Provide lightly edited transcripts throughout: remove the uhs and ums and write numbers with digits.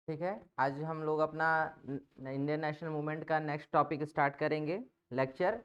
ठीक है, आज हम लोग अपना इंडियन नेशनल मूवमेंट का नेक्स्ट टॉपिक स्टार्ट करेंगे। लेक्चर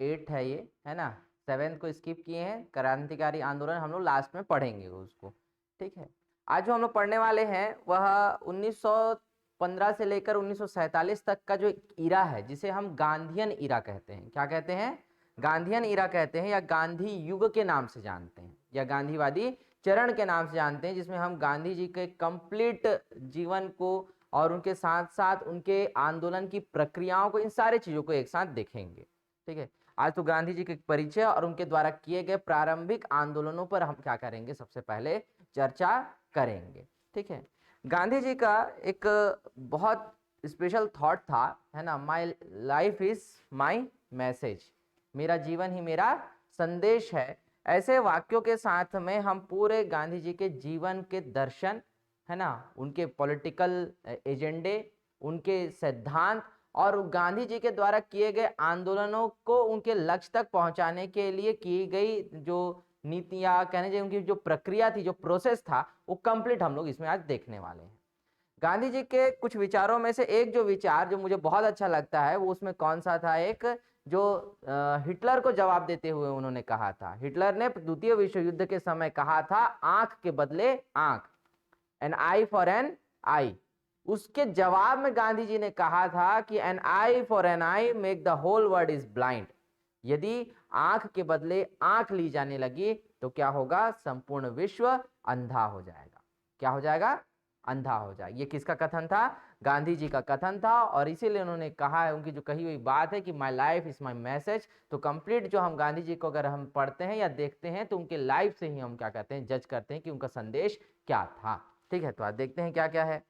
8 है ये, है ना। 7th को स्किप किए हैं, क्रांतिकारी आंदोलन हम लोग लास्ट में पढ़ेंगे उसको। ठीक है, आज जो हम लोग पढ़ने वाले हैं वह 1915 से लेकर 1947 तक का जो इरा है, जिसे हम गांधीयन इरा कहते हैं। क्या कहते हैं? गांधीयन इरा कहते हैं, या गांधी युग के नाम से जानते हैं, या गांधीवादी चरण के नाम से जानते हैं, जिसमें हम गांधी जी के कंप्लीट जीवन को और उनके साथ साथ उनके आंदोलन की प्रक्रियाओं को, इन सारी चीजों को एक साथ देखेंगे। ठीक है, आज तो गांधी जी के परिचय और उनके द्वारा किए गए प्रारंभिक आंदोलनों पर हम क्या करेंगे, सबसे पहले चर्चा करेंगे। ठीक है, गांधी जी का एक बहुत स्पेशल थॉट था, है ना। My life is my message, मेरा जीवन ही मेरा संदेश है। ऐसे वाक्यों के साथ में हम पूरे गांधी जी के जीवन के दर्शन, है ना, उनके पॉलिटिकल एजेंडे, उनके सिद्धांत और गांधी जी के द्वारा किए गए आंदोलनों को उनके लक्ष्य तक पहुंचाने के लिए की गई जो नीतियां, कहने चाहिए उनकी जो प्रक्रिया थी, जो प्रोसेस था, वो कंप्लीट हम लोग इसमें आज देखने वाले हैं। गांधी जी के कुछ विचारों में से एक जो विचार जो मुझे बहुत अच्छा लगता है, वो उसमें कौन सा था, एक जो हिटलर को जवाब देते हुए उन्होंने कहा था। हिटलर ने द्वितीय विश्व युद्ध के समय कहा था, आंख के बदले आंख, an eye for an eye. उसके जवाब में गांधी जी ने कहा था कि an eye for an eye make the whole world is blind. यदि आंख के बदले आंख ली जाने लगी तो क्या होगा, संपूर्ण विश्व अंधा हो जाएगा। क्या हो जाएगा? अंधा हो जाए। ये किसका कथन था? गांधी जी का कथन था। और इसीलिए उन्होंने कहा है, उनकी जो कही हुई बात है कि my life is my message, तो कंप्लीट जो हम गांधी जी को अगर हम पढ़ते हैं या देखते हैं तो उनके लाइफ से ही हम क्या कहते हैं, जज करते हैं कि उनका संदेश क्या था। ठीक है, तो आज देखते हैं क्या क्या है।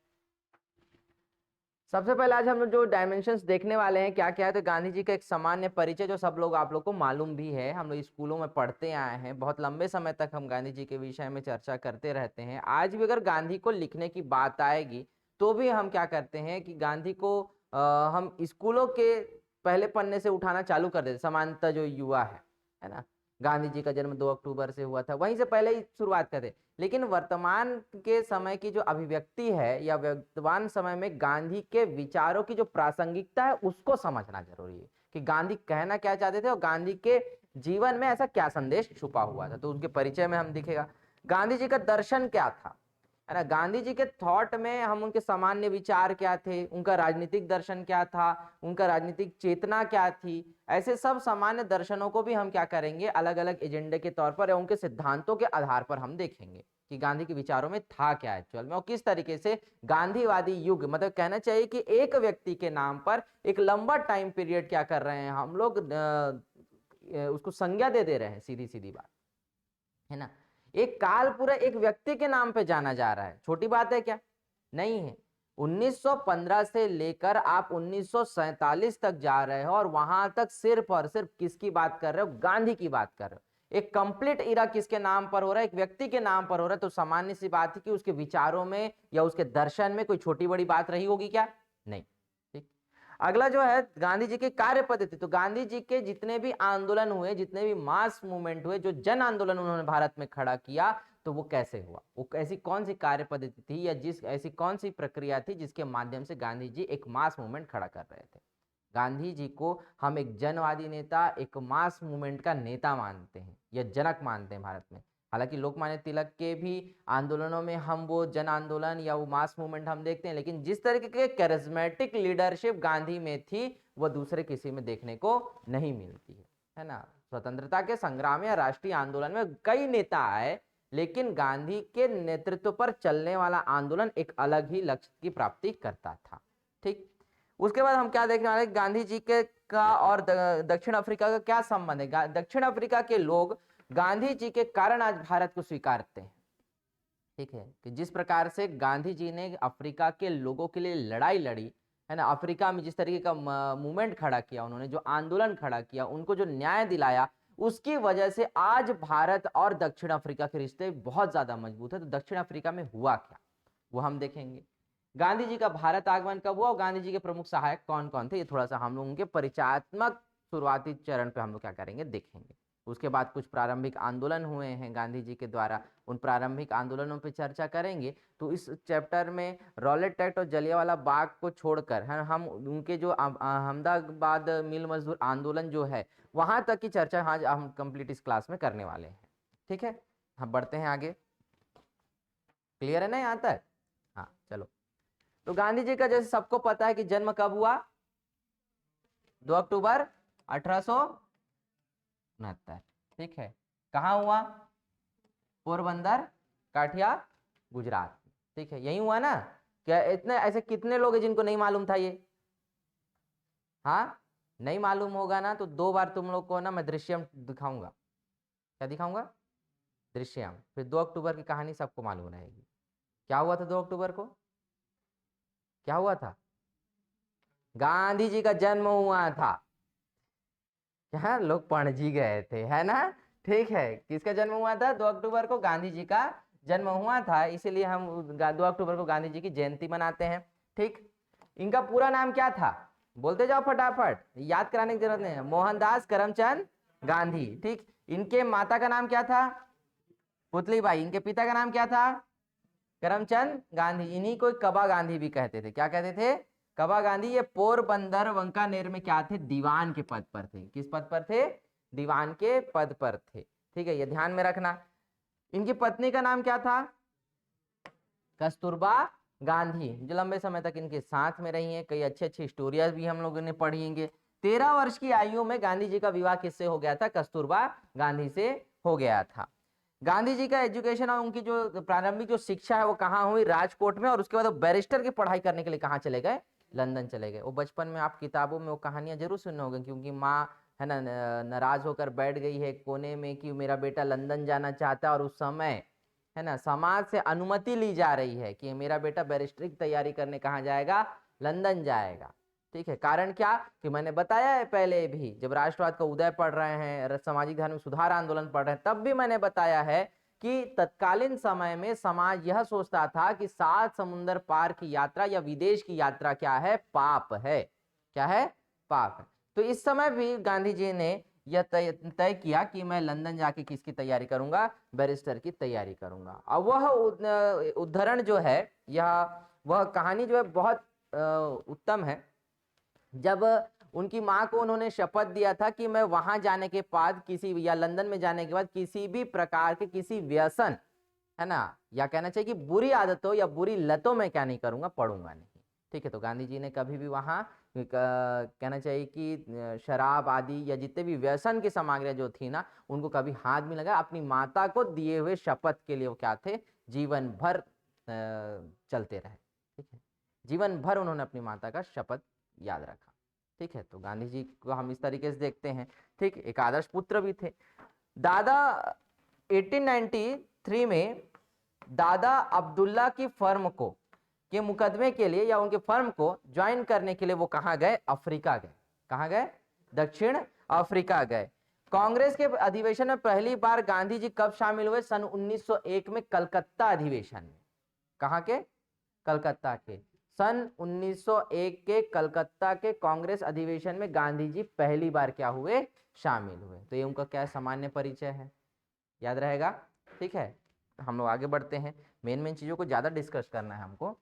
सबसे पहले आज हम लोग जो डायमेंशंस देखने वाले हैं क्या क्या है, तो गांधी जी का एक सामान्य परिचय जो सब लोग, आप लोग को मालूम भी है, हम लोग स्कूलों में पढ़ते आए हैं। बहुत लंबे समय तक हम गांधी जी के विषय में चर्चा करते रहते हैं। आज भी अगर गांधी को लिखने की बात आएगी तो भी हम क्या करते हैं कि गांधी को हम स्कूलों के पहले पन्ने से उठाना चालू कर देते। सामान्यतः जो युवा है ना, गांधी जी का जन्म 2 अक्टूबर से हुआ था, वहीं से पहले ही शुरुआत करते। लेकिन वर्तमान के समय की जो अभिव्यक्ति है, या वर्तमान समय में गांधी के विचारों की जो प्रासंगिकता है, उसको समझना जरूरी है कि गांधी कहना क्या चाहते थे और गांधी के जीवन में ऐसा क्या संदेश छुपा हुआ था। तो उनके परिचय में हम दिखेगा गांधी जी का दर्शन क्या था, है ना। गांधी जी के थॉट में हम उनके सामान्य विचार क्या थे, उनका राजनीतिक दर्शन क्या था, उनका राजनीतिक चेतना क्या थी, ऐसे सब सामान्य दर्शनों को भी हम क्या करेंगे, अलग अलग एजेंडे के तौर पर या उनके सिद्धांतों के आधार पर हम देखेंगे कि गांधी के विचारों में था क्या एक्चुअल में, और किस तरीके से गांधीवादी युग, मतलब कहना चाहिए कि एक व्यक्ति के नाम पर एक लंबा टाइम पीरियड क्या कर रहे हैं हम लोग, उसको संज्ञा दे रहे हैं। सीधी सीधी बात है ना, एक काल पूरा एक व्यक्ति के नाम पे जाना जा रहा है। छोटी बात है क्या? नहीं है। 1915 से लेकर आप 1947 तक जा रहे हो, और वहां तक सिर्फ और सिर्फ किसकी बात कर रहे हो? गांधी की बात कर रहे हो। एक कंप्लीट इरा किसके नाम पर हो रहा है? एक व्यक्ति के नाम पर हो रहा है। तो सामान्य सी बात है कि उसके विचारों में या उसके दर्शन में कोई छोटी बड़ी बात रही होगी क्या? नहीं। ठीक। अगला जो है गांधी जी की कार्य पद्धति। तो गांधी जी के जितने भी आंदोलन हुए, जितने भी मास मूवमेंट हुए, जो जन आंदोलन उन्होंने भारत में खड़ा किया, तो वो कैसे हुआ, वो ऐसी कौन सी कार्य पद्धति थी, या जिस ऐसी कौन सी प्रक्रिया थी जिसके माध्यम से गांधी जी एक मास मूवमेंट खड़ा कर रहे थे। गांधी जी को हम एक जनवादी नेता, एक मास मूवमेंट का नेता मानते हैं, या जनक मानते हैं भारत में। हालांकि लोकमान्य तिलक के भी आंदोलनों में हम वो जन आंदोलन या वो मास मूवमेंट हम देखते हैं, लेकिन जिस तरीके के कैरिज्मेटिक लीडरशिप गांधी में थी, वो दूसरे किसी में देखने को नहीं मिलती है ना। स्वतंत्रता के संग्राम या राष्ट्रीय आंदोलन में कई नेता आए, लेकिन गांधी के नेतृत्व पर चलने वाला आंदोलन एक अलग ही लक्ष्य की प्राप्ति करता था। ठीक। उसके बाद हम क्या देखने वाले, गांधी जी के का और दक्षिण अफ्रीका का क्या संबंध है। दक्षिण अफ्रीका के लोग गांधी जी के कारण आज भारत को स्वीकारते हैं। ठीक है, कि जिस प्रकार से गांधी जी ने अफ्रीका के लोगों के लिए लड़ाई लड़ी, है ना, अफ्रीका में जिस तरीके का मूवमेंट खड़ा किया, उन्होंने जो आंदोलन खड़ा किया, उनको जो न्याय दिलाया, उसकी वजह से आज भारत और दक्षिण अफ्रीका के रिश्ते बहुत ज्यादा मजबूत है। तो दक्षिण अफ्रीका में हुआ क्या, वो हम देखेंगे। गांधी जी का भारत आगमन कब हुआ और गांधी जी के प्रमुख सहायक कौन कौन थे, ये थोड़ा सा हम लोग उनके परिचयात्मक शुरुआती चरण पे हम लोग क्या करेंगे, देखेंगे। उसके बाद कुछ प्रारंभिक आंदोलन हुए हैं गांधी जी के द्वारा, उन प्रारंभिक आंदोलनों पर चर्चा करेंगे। तो इस चैप्टर में रॉलेट एक्ट और जलियांवाला बाग को छोड़कर हम उनके जो अहमदाबाद मिल मजदूर आंदोलन जो है वहां तक की चर्चा आज हम कंप्लीट इस क्लास में करने वाले हैं। ठीक है, हम बढ़ते हैं आगे। क्लियर है ना यहाँ तक? हाँ चलो। तो गांधी जी का जैसे सबको पता है कि जन्म कब हुआ, 2 अक्टूबर 1869। ठीक है, कहाँ हुआ? पोरबंदर, काठिया, गुजरात। ठीक है, यही हुआ ना? क्या इतने ऐसे कितने लोग हैं जिनको नहीं मालूम था ये? हाँ, नहीं मालूम होगा ना तो 2 बार तुम लोग को ना मैं दृश्यम दिखाऊंगा। क्या दिखाऊंगा? दृश्यम। फिर 2 अक्टूबर की कहानी सबको मालूम रहेगी। क्या हुआ था 2 अक्टूबर को? क्या हुआ था? गांधी जी का जन्म हुआ था। क्या लोग पणजी गए थे, है ना? ठीक है, किसका जन्म हुआ था? 2 अक्टूबर को गांधी जी का जन्म हुआ था, इसीलिए हम 2 अक्टूबर को गांधी जी की जयंती मनाते हैं। ठीक, इनका पूरा नाम क्या था? बोलते जाओ फटाफट, याद कराने की जरूरत नहीं है। मोहनदास करमचंद गांधी। ठीक, इनके माता का नाम क्या था? पुतलीबाई। इनके पिता का नाम क्या था? करमचंद गांधी। इन्हीं को कबा गांधी भी कहते थे। क्या कहते थे? कबा गांधी। ये पोरबंदर वंकानेर में क्या थे? दीवान के पद पर थे। किस पद पर थे? दीवान के पद पर थे। ठीक है, ये ध्यान में रखना। इनकी पत्नी का नाम क्या था? कस्तूरबा गांधी, जो लंबे समय तक इनके साथ में रही हैं। कई अच्छी अच्छी स्टोरियाज भी हम लोगों ने पढ़ेंगे। 13 वर्ष की आयु में गांधी जी का विवाह किससे हो गया था? कस्तूरबा गांधी से हो गया था। गांधी जी का एजुकेशन और उनकी जो प्रारंभिक जो शिक्षा है वो कहाँ हुई? राजकोट में। और उसके बाद वो बैरिस्टर की पढ़ाई करने के लिए कहाँ चले गए? लंदन चले गए। वो बचपन में आप किताबों में वो कहानियां जरूर सुने होंगे, क्योंकि माँ है ना नाराज होकर बैठ गई है कोने में कि मेरा बेटा लंदन जाना चाहता है, और उस समय है ना समाज से अनुमति ली जा रही है कि मेरा बेटा बैरिस्टर की तैयारी करने कहाँ जाएगा? लंदन जाएगा। ठीक है, कारण क्या? कि मैंने बताया है पहले भी, जब राष्ट्रवाद का उदय पढ़ रहे हैं, सामाजिक धार्मिक सुधार आंदोलन पढ़ रहे हैं, तब भी मैंने बताया है कि तत्कालीन समय में समाज यह सोचता था कि 7 समुंदर पार की यात्रा या विदेश की यात्रा क्या है? पाप है। क्या है? पाप है। तो इस समय भी गांधी जी ने यह तय किया कि मैं लंदन जाके किसकी तैयारी करूंगा? बैरिस्टर की तैयारी करूंगा। अब वह उद्धरण जो है, यह वह कहानी जो है बहुत उत्तम है। जब उनकी माँ को उन्होंने शपथ दिया था कि मैं वहां जाने के बाद किसी, या लंदन में जाने के बाद किसी भी प्रकार के किसी व्यसन, है ना, या कहना चाहिए कि बुरी आदतों या बुरी लतों में क्या नहीं करूंगा? पढ़ूंगा नहीं। ठीक है, तो गांधी जी ने कभी भी वहां कहना चाहिए कि शराब आदि या जितने भी व्यसन की सामग्रियां जो थी ना, उनको कभी हाथ भी लगा। अपनी माता को दिए हुए शपथ के लिए वो क्या थे? जीवन भर चलते रहे। ठीक है, जीवन भर उन्होंने अपनी माता का शपथ याद रखा। ठीक है, तो गांधी जी को हम इस तरीके से देखते हैं। ठीक, एक आदर्श पुत्र भी थे। दादा 1893 में दादा अब्दुल्ला की फर्म को के मुकदमे के लिए या उनके फर्म को ज्वाइन करने के लिए वो कहाँ गए? अफ्रीका गए। कहाँ गए? दक्षिण अफ्रीका गए। कांग्रेस के अधिवेशन में पहली बार गांधी जी कब शामिल हुए? सन 1901 में कलकत्ता अधिवेशन में। कहाँ के? कलकत्ता के। सन 1901 के कलकत्ता के कांग्रेस अधिवेशन में गांधी जी पहली बार क्या हुए? शामिल हुए। तो ये उनका क्या सामान्य परिचय है, याद रहेगा। ठीक है, हम लोग आगे बढ़ते हैं। मेन चीजों को ज्यादा डिस्कस करना है हमको।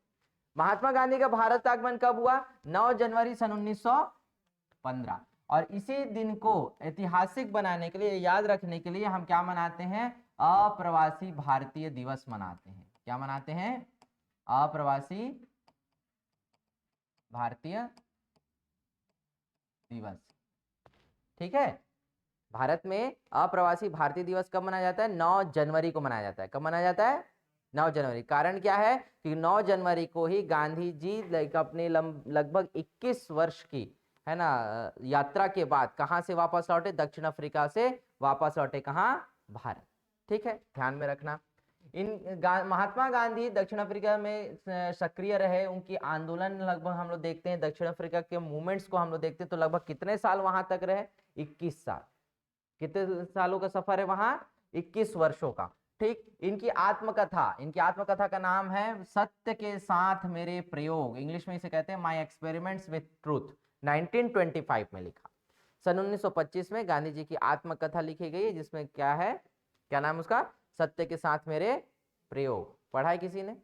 महात्मा गांधी का भारत आगमन कब हुआ? 9 जनवरी सन 1915। और इसी दिन को ऐतिहासिक बनाने के लिए, याद रखने के लिए हम क्या मनाते हैं? अप्रवासी भारतीय दिवस मनाते हैं। क्या मनाते हैं? अप्रवासी भारतीय दिवस। ठीक है, भारत में अप्रवासी भारतीय दिवस कब मनाया जाता है? 9 जनवरी को मनाया जाता है। कब मनाया जाता है? 9 जनवरी। कारण क्या है? कि 9 जनवरी को ही गांधी जी अपने लगभग 21 वर्ष की, है ना, यात्रा के बाद कहां से वापस लौटे? दक्षिण अफ्रीका से वापस लौटे। कहां? भारत। ठीक है, ध्यान में रखना। महात्मा गांधी दक्षिण अफ्रीका में सक्रिय रहे। उनकी आंदोलन लगभग हम लोग देखते हैं, दक्षिण अफ्रीका के मूवमेंट्स को हम लोग देखते हैं, तो लगभग कितने साल वहां तक रहे? 21 साल। कितने सालों का सफर है वहां? 21 वर्षों का। ठीक, इनकी आत्मकथा का नाम है सत्य के साथ मेरे प्रयोग। इंग्लिश में इसे कहते हैं माई एक्सपेरिमेंट्स विथ ट्रूथ। 1925 में लिखा। सन 1925 में गांधी जी की आत्मकथा लिखी गई है, जिसमें क्या है, क्या नाम उसका, सत्य के साथ मेरे प्रयोग। पढ़ा है किसी ने?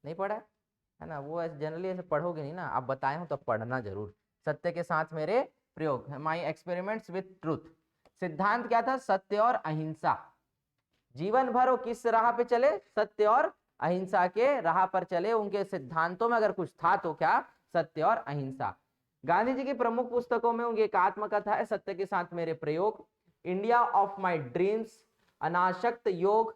नहीं पढ़ा है ना? वो जनरली ऐसे पढ़ोगे नहीं ना, आप बताए हो तो पढ़ना जरूर। सत्य के साथ मेरे प्रयोग, माई एक्सपेरिमेंट्स विथ ट्रूथ। सिद्धांत क्या था? सत्य और अहिंसा। जीवन भर वो किस राह पे चले? सत्य और अहिंसा के राह पर चले। उनके सिद्धांतों में अगर कुछ था तो क्या? सत्य और अहिंसा। गांधी जी की प्रमुख पुस्तकों में उनकी एक आत्मकथा है, सत्य के साथ मेरे प्रयोग, इंडिया ऑफ माई ड्रीम्स, अनासक्त योग,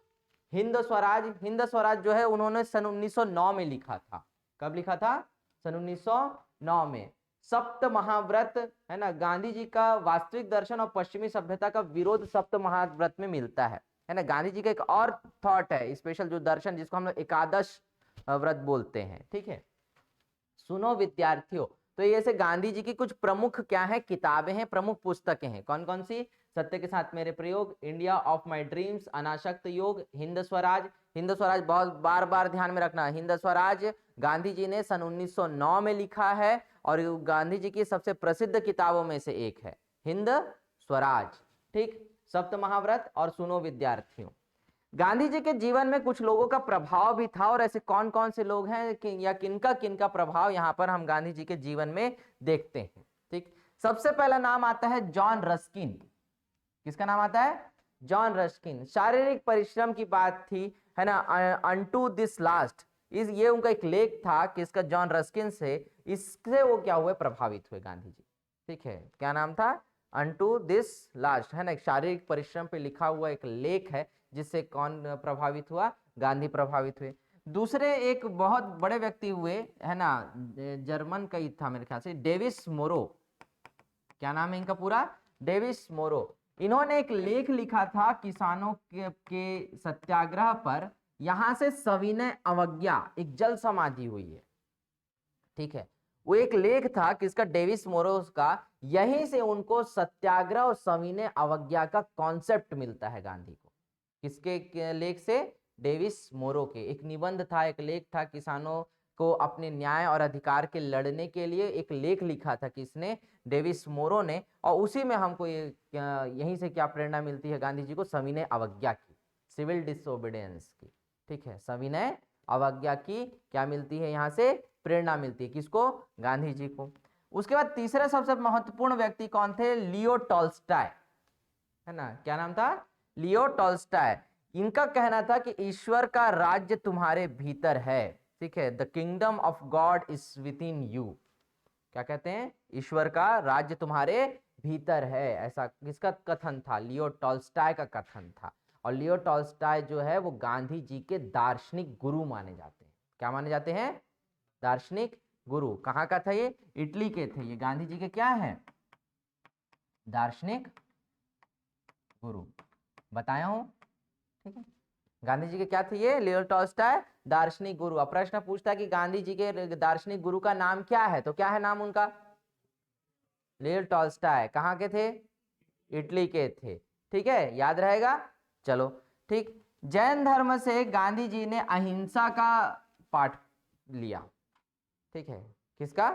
हिंद स्वराज। हिंद स्वराज जो है उन्होंने सन 1909 में लिखा था। कब लिखा था? सन 1909 में। सप्त महाव्रत है ना, गांधी जी का वास्तविक दर्शन और पश्चिमी सभ्यता का विरोध सप्त महाव्रत में मिलता है ना। गांधी जी का एक और थॉट है स्पेशल, जो दर्शन, जिसको हम लोग एकादश व्रत बोलते हैं, ठीक है। सुनो विद्यार्थियों, तो ये ऐसे गांधी जी की कुछ प्रमुख क्या है, किताबें हैं, प्रमुख पुस्तकें हैं। कौन कौन सी? सत्य के साथ मेरे प्रयोग, इंडिया ऑफ माय ड्रीम्स, अनासक्त योग, हिंद स्वराज। हिंद स्वराज बहुत बार बार ध्यान में रखना, हिंद स्वराज गांधी जी ने सन 1909 में लिखा है, और गांधी जी की सबसे प्रसिद्ध किताबों में से एक है हिंद स्वराज, ठीक। सप्त महाव्रत और सुनो विद्यार्थियों। गांधी जी के जीवन में कुछ लोगों का प्रभाव भी था, और ऐसे कौन कौन से लोग हैं या किनका किनका प्रभाव यहाँ पर हम गांधी जी के जीवन में देखते हैं, ठीक। सबसे पहला नाम आता है जॉन रस्किन। किसका नाम आता है? John Ruskin. शारीरिक परिश्रम की बात थी, है ना, अनटू दिस लास्ट। ये उनका एक लेख था, किसका? जॉन रस्किन से। इससे वो क्या हुए? प्रभावित हुए गांधी जी, ठीक है। क्या नाम था? अनटू दिस लास्ट, है ना, एक शारीरिक परिश्रम पे लिखा हुआ एक लेख है, जिससे कौन प्रभावित हुआ? गांधी प्रभावित हुए। दूसरे एक बहुत बड़े व्यक्ति हुए, है ना, जर्मन का ही था मेरे ख्याल से, डेविस मोरो। क्या नाम है इनका पूरा? डेविस मोरो। इन्होंने एक लेख लिखा था किसानों के सत्याग्रह पर। यहां से सविनय अवज्ञा, एक जल समाधि हुई है, ठीक है। वो एक लेख था किसका? डेविस मोरोस का। यहीं से उनको सत्याग्रह और सविनय अवज्ञा का कॉन्सेप्ट मिलता है गांधी को। किसके लेख से? डेविस मोरो के। एक निबंध था, एक लेख था, किसानों को अपने न्याय और अधिकार के लड़ने के लिए एक लेख लिखा था किसने? डेविस मोरो ने। और उसी में हमको ये यहीं से क्या प्रेरणा मिलती है गांधी जी को? सविनय अवज्ञा की, सिविल डिसोबीडियंस की, ठीक है। सविनय अवज्ञा की क्या मिलती है? यहाँ से प्रेरणा मिलती है। किसको? गांधी जी को। उसके बाद तीसरे सबसे महत्वपूर्ण व्यक्ति कौन थे? लियो टॉल्स्टॉय, है ना। क्या नाम था? Leo Tolstoy. इनका कहना था कि ईश्वर का राज्य तुम्हारे भीतर है, ठीक है। The kingdom of God is with in you. क्या कहते हैं? ईश्वर का राज्य तुम्हारे भीतर है, ऐसा किसका कथन था? लियो टॉल्स्टॉय का कथन था। और लियो टॉल्स्टॉय जो है वो गांधी जी के दार्शनिक गुरु माने जाते हैं। क्या माने जाते हैं? दार्शनिक गुरु। कहाँ का था ये? इटली के थे ये। गांधी जी के क्या है? दार्शनिक गुरु, बताया हूं, ठीक है। गांधी जी के क्या थे ये? लियो टॉल्स्टॉय दार्शनिक गुरु। अब प्रश्न पूछता है कि गांधी जी के दार्शनिक गुरु का नाम क्या है, तो क्या है नाम उनका? Leo Tolstoy. कहाँ के थे? इटली के थे, ठीक है, याद रहेगा। चलो ठीक। जैन धर्म से गांधी जी ने अहिंसा का पाठ लिया, ठीक है। किसका?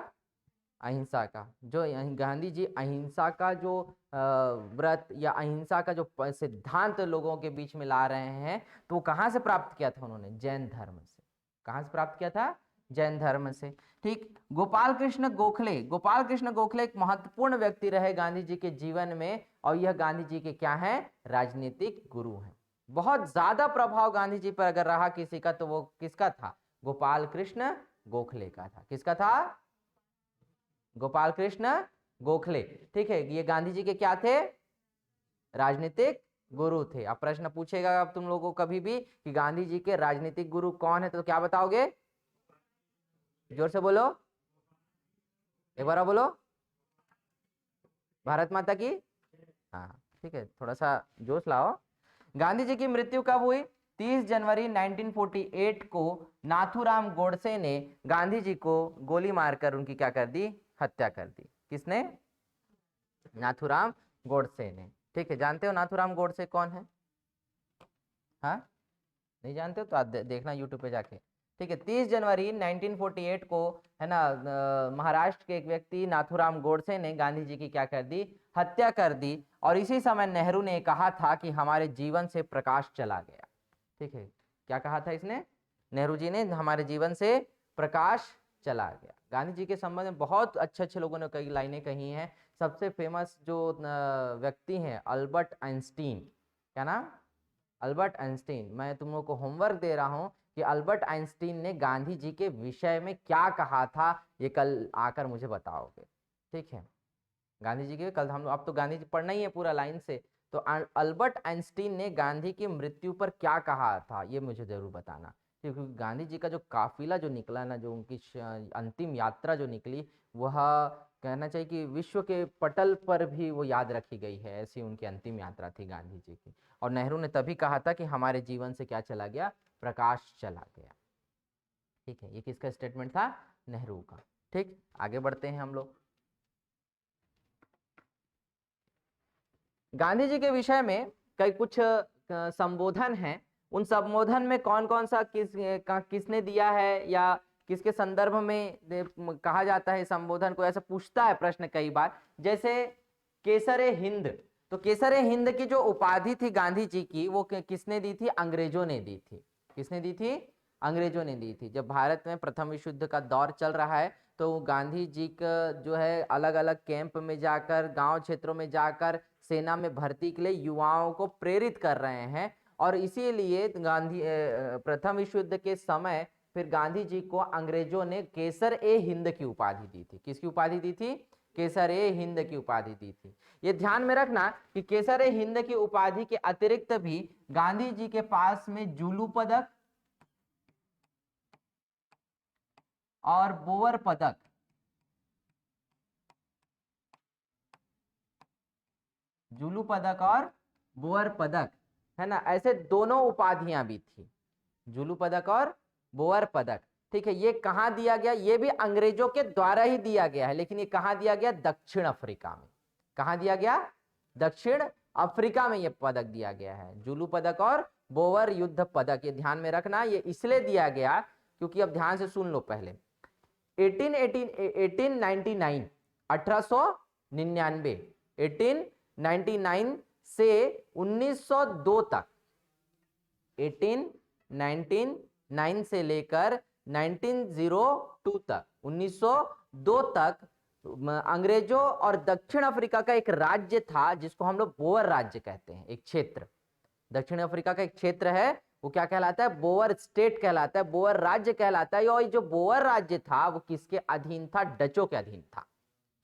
अहिंसा का। जो गांधी जी अहिंसा का जो व्रत या अहिंसा का जो सिद्धांत लोगों के बीच में ला रहे हैं, तो वो कहाँ से प्राप्त किया था उन्होंने? जैन धर्म से। कहाँ से प्राप्त किया था? जैन धर्म से, ठीक। गोपाल कृष्ण गोखले। गोपाल कृष्ण गोखले एक महत्वपूर्ण व्यक्ति रहे गांधी जी के जीवन में, और यह गांधी जी के क्या है? राजनीतिक गुरु हैं। बहुत ज्यादा प्रभाव गांधी जी पर अगर रहा किसी का, तो वो किसका था? गोपाल कृष्ण गोखले का था। किसका था? गोपाल कृष्ण गोखले, ठीक है। ये गांधी जी के क्या थे? राजनीतिक गुरु थे। अब प्रश्न पूछेगा अब तुम लोगों को कभी भी कि गांधी जी के राजनीतिक गुरु कौन है, तो क्या बताओगे? जोर से बोलो, एक बार बोलो। भारत माता की। हाँ, ठीक है, थोड़ा सा जोश लाओ। गांधी जी की मृत्यु कब हुई? 30 जनवरी 1948 को नाथूराम गोडसे ने गांधी जी को गोली मारकर उनकी क्या कर दी? हत्या कर दी। किसने? नाथूराम गोडसे ने, ठीक है। जानते हो नाथूराम गोडसे कौन है? हाँ, नहीं जानते हो तो आप देखना यूट्यूब पे जाके, ठीक है, 30 जनवरी 1948 को, है ना, महाराष्ट्र के एक व्यक्ति नाथूराम गोडसे ने गांधी जी की क्या कर दी, हत्या कर दी। और इसी समय नेहरू ने कहा था कि हमारे जीवन से प्रकाश चला गया। ठीक है, क्या कहा था इसने, नेहरू जी ने, हमारे जीवन से प्रकाश चला गया। गांधी जी के संबंध में बहुत अच्छे अच्छे लोगों ने कई लाइनें कही हैं। सबसे फेमस जो व्यक्ति हैं, अल्बर्ट आइंस्टीन, क्या नाम, अल्बर्ट आइंस्टीन। मैं तुम लोगों को होमवर्क दे रहा हूं कि अल्बर्ट आइंस्टीन ने गांधी जी के विषय में क्या कहा था, ये कल आकर मुझे बताओगे। ठीक है, गांधी जी के कल हम, अब तो गांधी जी पढ़ना ही है पूरा लाइन से। तो अल्बर्ट आइंस्टीन ने गांधी की मृत्यु पर क्या कहा था, ये मुझे जरूर बताना। क्योंकि गांधी जी का जो काफिला जो निकला ना, जो उनकी अंतिम यात्रा जो निकली, वह कहना चाहिए कि विश्व के पटल पर भी वो याद रखी गई है। ऐसी उनकी अंतिम यात्रा थी गांधी जी की। और नेहरू ने तभी कहा था कि हमारे जीवन से क्या चला गया, प्रकाश चला गया। ठीक है, ये किसका स्टेटमेंट था, नेहरू का। ठीक, आगे बढ़ते हैं हम लोग। गांधी जी के विषय में कई कुछ संबोधन हैं। उन संबोधन में कौन कौन सा किसने दिया है या किसके संदर्भ में कहा जाता है संबोधन को, ऐसा पूछता है प्रश्न कई बार। जैसे केसरे हिंद, तो केसरे हिंद की जो उपाधि थी गांधी जी की, वो किसने दी थी, अंग्रेजों ने दी थी। किसने दी थी, अंग्रेजों ने दी थी। जब भारत में प्रथम विश्व युद्ध का दौर चल रहा है, तो गांधी जी का जो है अलग अलग कैंप में जाकर, गांव क्षेत्रों में जाकर सेना में भर्ती के लिए युवाओं को प्रेरित कर रहे हैं। और इसीलिए गांधी प्रथम विश्व युद्ध के समय फिर गांधी जी को अंग्रेजों ने केसर ए हिंद की उपाधि दी थी। किसकी उपाधि दी थी, केसर ए हिंद की उपाधि दी थी। ये ध्यान में रखना कि केसर ए हिंद की उपाधि के अतिरिक्त भी गांधी जी के पास में जूलू पदक और बोअर पदक, जूलू पदक और बोअर पदक, है ना, ऐसे दोनों उपाधियां भी थी, जूलू पदक और बोअर पदक। ठीक है, ये कहां दिया गया, ये भी अंग्रेजों के द्वारा ही दिया गया है, लेकिन ये कहां दिया गया, दक्षिण अफ्रीका में। कहां दिया गया, दक्षिण अफ्रीका में ये पदक दिया गया है, जूलू पदक और बोअर युद्ध पदक। ये ध्यान में रखना, ये इसलिए दिया गया क्योंकि, अब ध्यान से सुन लो पहले, 1899 1899 1899 से 1902 तक, 1899 से लेकर 1902 तक, 1902 तक अंग्रेजों और दक्षिण अफ्रीका का एक राज्य था जिसको हम लोग बोअर राज्य कहते हैं। एक क्षेत्र, दक्षिण अफ्रीका का एक क्षेत्र है, वो क्या कहलाता है, बोअर स्टेट कहलाता है, बोअर राज्य कहलाता है। और जो बोअर राज्य था वो किसके अधीन था, डचों के अधीन था।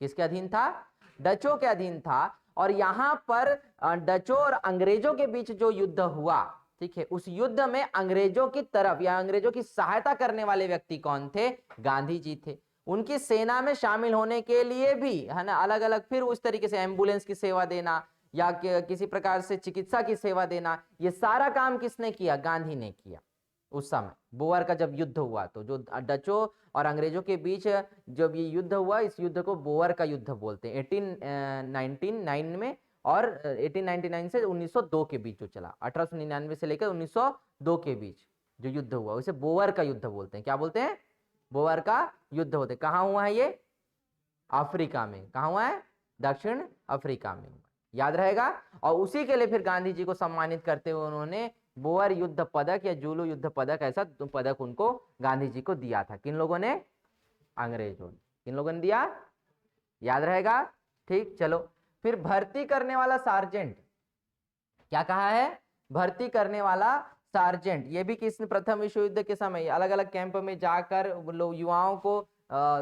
किसके अधीन था, डचों के अधीन था। और यहां पर डचों और अंग्रेजों के बीच जो युद्ध हुआ, ठीक है, उस युद्ध में अंग्रेजों की तरफ या अंग्रेजों की सहायता करने वाले व्यक्ति कौन थे, गांधी जी थे। उनकी सेना में शामिल होने के लिए भी, है ना, अलग अलग फिर उस तरीके से एम्बुलेंस की सेवा देना या किसी प्रकार से चिकित्सा की सेवा देना, ये सारा काम किसने किया, गांधी ने किया। उस समय बोअर का जब युद्ध हुआ, तो जो डचों और अंग्रेजों के बीच जब ये युद्ध हुआ, इस युद्ध को बोअर का युद्ध बोलते हैं। 1899 में, और 1899 से 1902 के बीच जो चला, 1899 से लेकर 1902 के बीच जो युद्ध हुआ, उसे बोअर का युद्ध बोलते हैं। क्या बोलते हैं, बोअर का युद्ध होते हैं। कहाँ हुआ है ये, अफ्रीका में। कहाँ हुआ है, दक्षिण अफ्रीका में, याद रहेगा। और उसी के लिए फिर गांधी जी को सम्मानित करते हुए उन्होंने बोअर युद्ध पदक या जूलू युद्ध पदक, ऐसा पदक उनको गांधी जी को दिया था। किन लोगों ने, अंग्रेजों ने। किन लोगों ने दिया, याद रहेगा। ठीक, चलो फिर भर्ती करने वाला सार्जेंट, क्या कहा है, भर्ती करने वाला सार्जेंट। ये भी किसने, प्रथम विश्व युद्ध के समय अलग अलग कैंप में जाकर लोग युवाओं को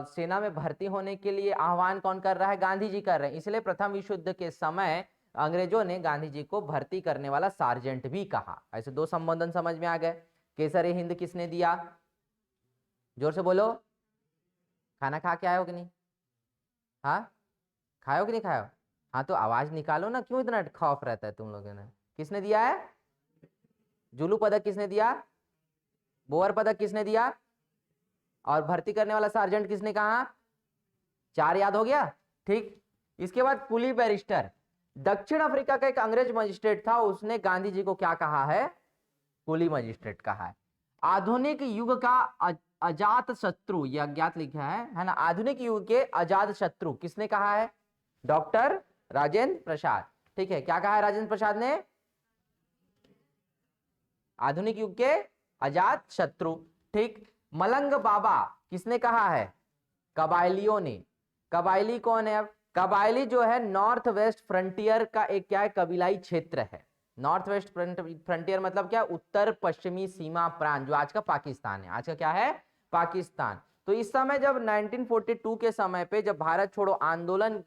सेना में भर्ती होने के लिए आह्वान कौन कर रहा है, गांधी जी कर रहे हैं। इसलिए प्रथम विश्व युद्ध के समय अंग्रेजों ने गांधी जी को भर्ती करने वाला सार्जेंट भी कहा। ऐसे दो संबोधन समझ में आ गए। केसर ए हिंद किसने दिया, जोर से बोलो। खाना खा के आए हो कि नहीं, हाँ, खाओ कि नहीं खाओ, हाँ, तो आवाज निकालो ना, क्यों इतना खौफ रहता है तुम लोगों ने। किसने दिया है, जूलू पदक किसने दिया, बोअर पदक किसने दिया, और भर्ती करने वाला सार्जेंट किसने कहा, 4 याद हो गया। ठीक, इसके बाद कुली बैरिस्टर, दक्षिण अफ्रीका का एक अंग्रेज मजिस्ट्रेट था, उसने गांधी जी को क्या कहा है, कुली मजिस्ट्रेट कहा है। आधुनिक युग का अजात शत्रु, ये अज्ञात लिखा है ना। आधुनिक युग के अजात शत्रु किसने कहा है? डॉक्टर राजेंद्र प्रसाद। ठीक है, क्या कहा है राजेंद्र प्रसाद ने? आधुनिक युग के अजात शत्रु। ठीक। मलंग बाबा किसने कहा है? कबायलियों ने। कबायली कौन है? अब कबायली जो है नॉर्थ वेस्ट फ्रंटियर का एक क्या है, कबीलाई क्षेत्र है। नॉर्थ वेस्ट फ्रंटियर मतलब क्या? उत्तर पश्चिमी सीमा प्रांत, जो आज का पाकिस्तान है। आज का क्या है? पाकिस्तान। तो इस समय जब 1942 के समय पे जब भारत छोड़ो आंदोलन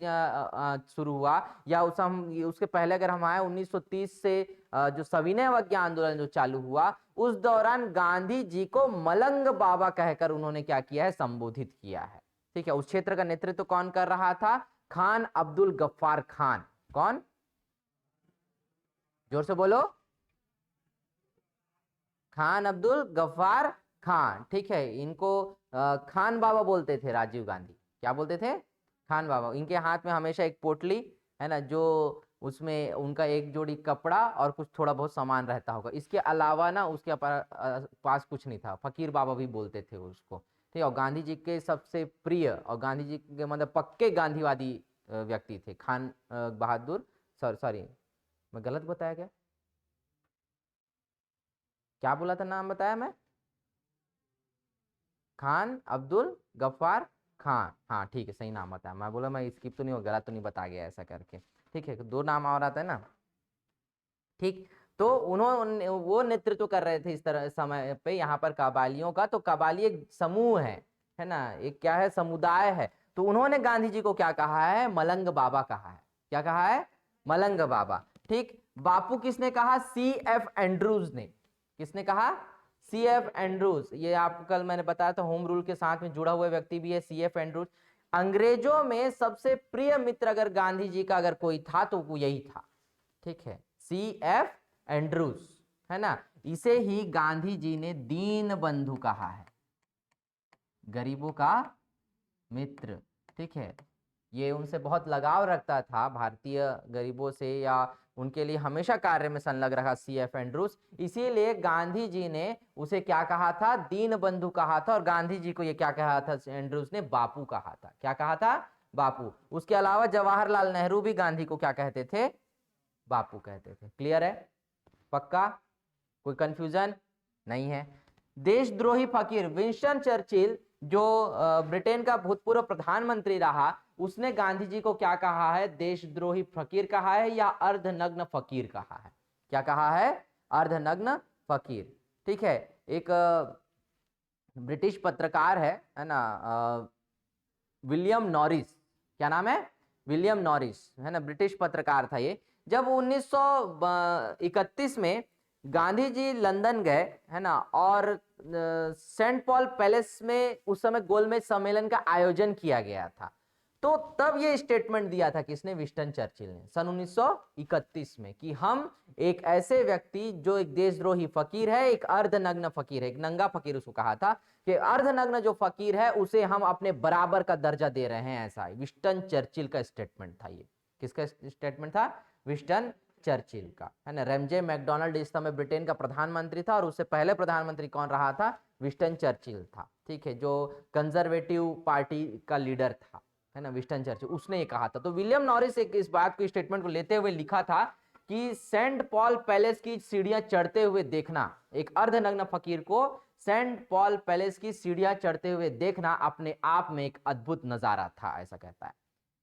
शुरू हुआ, या उसके पहले अगर हम आए 1930 से जो सविनय अवज्ञा आंदोलन जो चालू हुआ, उस दौरान गांधी जी को मलंग बाबा कहकर उन्होंने क्या किया है? संबोधित किया है। ठीक है। उस क्षेत्र का नेतृत्व कौन कर रहा था? खान अब्दुल गफ्फार खान। कौन? जोर से बोलो। खान अब्दुल गफ्फार खान। ठीक है। इनको खान बाबा बोलते थे राजीव गांधी। क्या बोलते थे? खान बाबा। इनके हाथ में हमेशा एक पोटली है ना, जो उसमें उनका एक जोड़ी कपड़ा और कुछ थोड़ा बहुत सामान रहता होगा। इसके अलावा ना उसके पास कुछ नहीं था। फकीर बाबा भी बोलते थे उसको। ठीक है। और गांधी जी के सबसे प्रिय और गांधी जी के मतलब पक्के गांधीवादी व्यक्ति थे खान बहादुर, सॉरी मैं गलत बताया क्या? क्या बोला था नाम बताया मैं? खान अब्दुल गफ्फार खान। हाँ ठीक है, सही नाम बताया। मैं बोला मैं स्किप तो नहीं हो, गलत तो नहीं बता गया ऐसा करके। ठीक है, दो नाम और आता है ना। ठीक। तो उन्होंने वो नेतृत्व कर रहे थे इस तरह समय पे यहाँ पर कबालियों का। तो कबाली एक समूह है ना, एक क्या है? समुदाय है। तो उन्होंने गांधी जी को क्या कहा है? मलंग बाबा कहा है। क्या कहा है? मलंग बाबा। ठीक। बापू किसने कहा? सी एफ एंड्रूज ने। किसने कहा? C F Andrews. ये आपको कल मैंने बताया था, होम रूल के साथ में जुड़ा हुआ व्यक्ति भी है सी एफ एंड्रूज। अंग्रेजों में सबसे प्रिय मित्र अगर गांधी जी का अगर कोई था तो वो यही था। ठीक है, सी एफ एंड्रूज, है ना। इसे ही गांधी जी ने दीन बंधु कहा है, गरीबों का मित्र। ठीक है। ये उनसे बहुत लगाव रखता था, भारतीय गरीबों से, या उनके लिए हमेशा कार्य में संलग्न रहा सी एफ एंड्रूज। इसीलिए गांधी जी ने उसे क्या कहा था? दीन बंधु कहा था। और गांधी जी को ये क्या कहा था? एंड्रूज ने बापू कहा था। क्या कहा था? बापू। उसके अलावा जवाहरलाल नेहरू भी गांधी को क्या कहते थे? बापू कहते थे। क्लियर है? पक्का? कोई कंफ्यूजन नहीं है? देशद्रोही फकीर विंस्टन चर्चिल, जो ब्रिटेन का भूतपूर्व प्रधानमंत्री रहा, उसने गांधी जी को क्या कहा है? देशद्रोही फकीर कहा है या अर्धनग्न फकीर कहा है? क्या कहा है? अर्धनग्न फकीर। ठीक है। एक ब्रिटिश पत्रकार है ना, विलियम नॉरिस। क्या नाम है? विलियम नॉरिस, है ना, ब्रिटिश पत्रकार था ये। जब 1931 में गांधी जी लंदन गए, है ना, और सेंट पॉल पैलेस में उस समय गोलमेज सम्मेलन का आयोजन किया गया था। तो तब ये स्टेटमेंट दिया था किसने? विंस्टन चर्चिल ने, सन 1931 में, कि हम एक ऐसे व्यक्ति जो एक देशद्रोही फकीर है, एक अर्धनग्न फकीर है, एक नंगा फकीर उसको कहा था, कि अर्धनग्न जो फकीर है उसे हम अपने बराबर का दर्जा दे रहे हैं। ऐसा विंस्टन चर्चिल का स्टेटमेंट था ये। किसका स्टेटमेंट था? विंस्टन चर्चिल का, है ना। रेमजे मैकडोनल्ड इस समय ब्रिटेन का प्रधानमंत्री था, और उससे पहले प्रधानमंत्री कौन रहा था? विंस्टन चर्चिल था। ठीक है, जो कंजर्वेटिव पार्टी का लीडर था, है ना, विंस्टन चर्चिल, उसने ये कहा था। तो विलियम नॉरिस एक इस बात को, स्टेटमेंट को लेते हुए लिखा था कि सेंट पॉल पैलेस की सीढ़ियां चढ़ते हुए देखना, एक अर्धनग्न फकीर को सेंट पॉल पैलेस की सीढ़ियां चढ़ते हुए देखना अपने आप में एक अद्भुत नजारा था, ऐसा कहता है।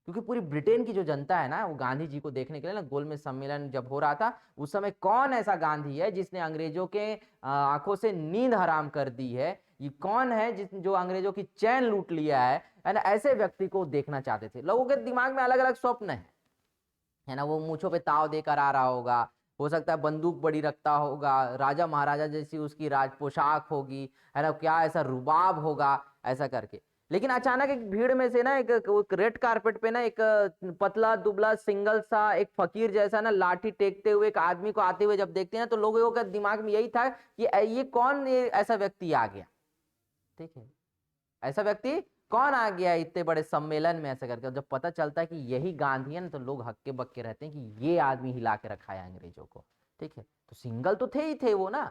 क्योंकि पूरी ब्रिटेन की जो जनता है ना, वो गांधी जी को देखने के लिए ना, गोलमेज सम्मेलन जब हो रहा था उस समय, कौन ऐसा गांधी है जिसने अंग्रेजों के आंखों से नींद हराम कर दी है? ये कौन है जो अंग्रेजों की चैन लूट लिया है ना? ऐसे व्यक्ति को देखना चाहते थे। लोगों के दिमाग में अलग अलग स्वप्न है ना। वो मूछों पे ताव देकर आ रहा होगा, हो सकता है बंदूक बड़ी रखता होगा, राजा महाराजा जैसी उसकी राज पोशाक होगी, है ना, क्या ऐसा रुबाब होगा, ऐसा करके। लेकिन अचानक एक भीड़ में से ना, एक रेड कारपेट पे ना, एक पतला दुबला सिंगल सा एक फकीर जैसा ना, लाठी टेकते हुए एक आदमी को आते हुए जब देखते हैं, तो लोगों का दिमाग में यही था कि ये कौन, ये ऐसा व्यक्ति आ गया। ठीक है, ऐसा व्यक्ति कौन आ गया इतने बड़े सम्मेलन में, ऐसा करके। जब पता चलता है कि यही गांधी है ना, तो लोग हक्के बक्के रहते हैं कि ये आदमी हिला के रखा है अंग्रेजों को। ठीक है, तो सिंगल तो थे ही थे वो ना,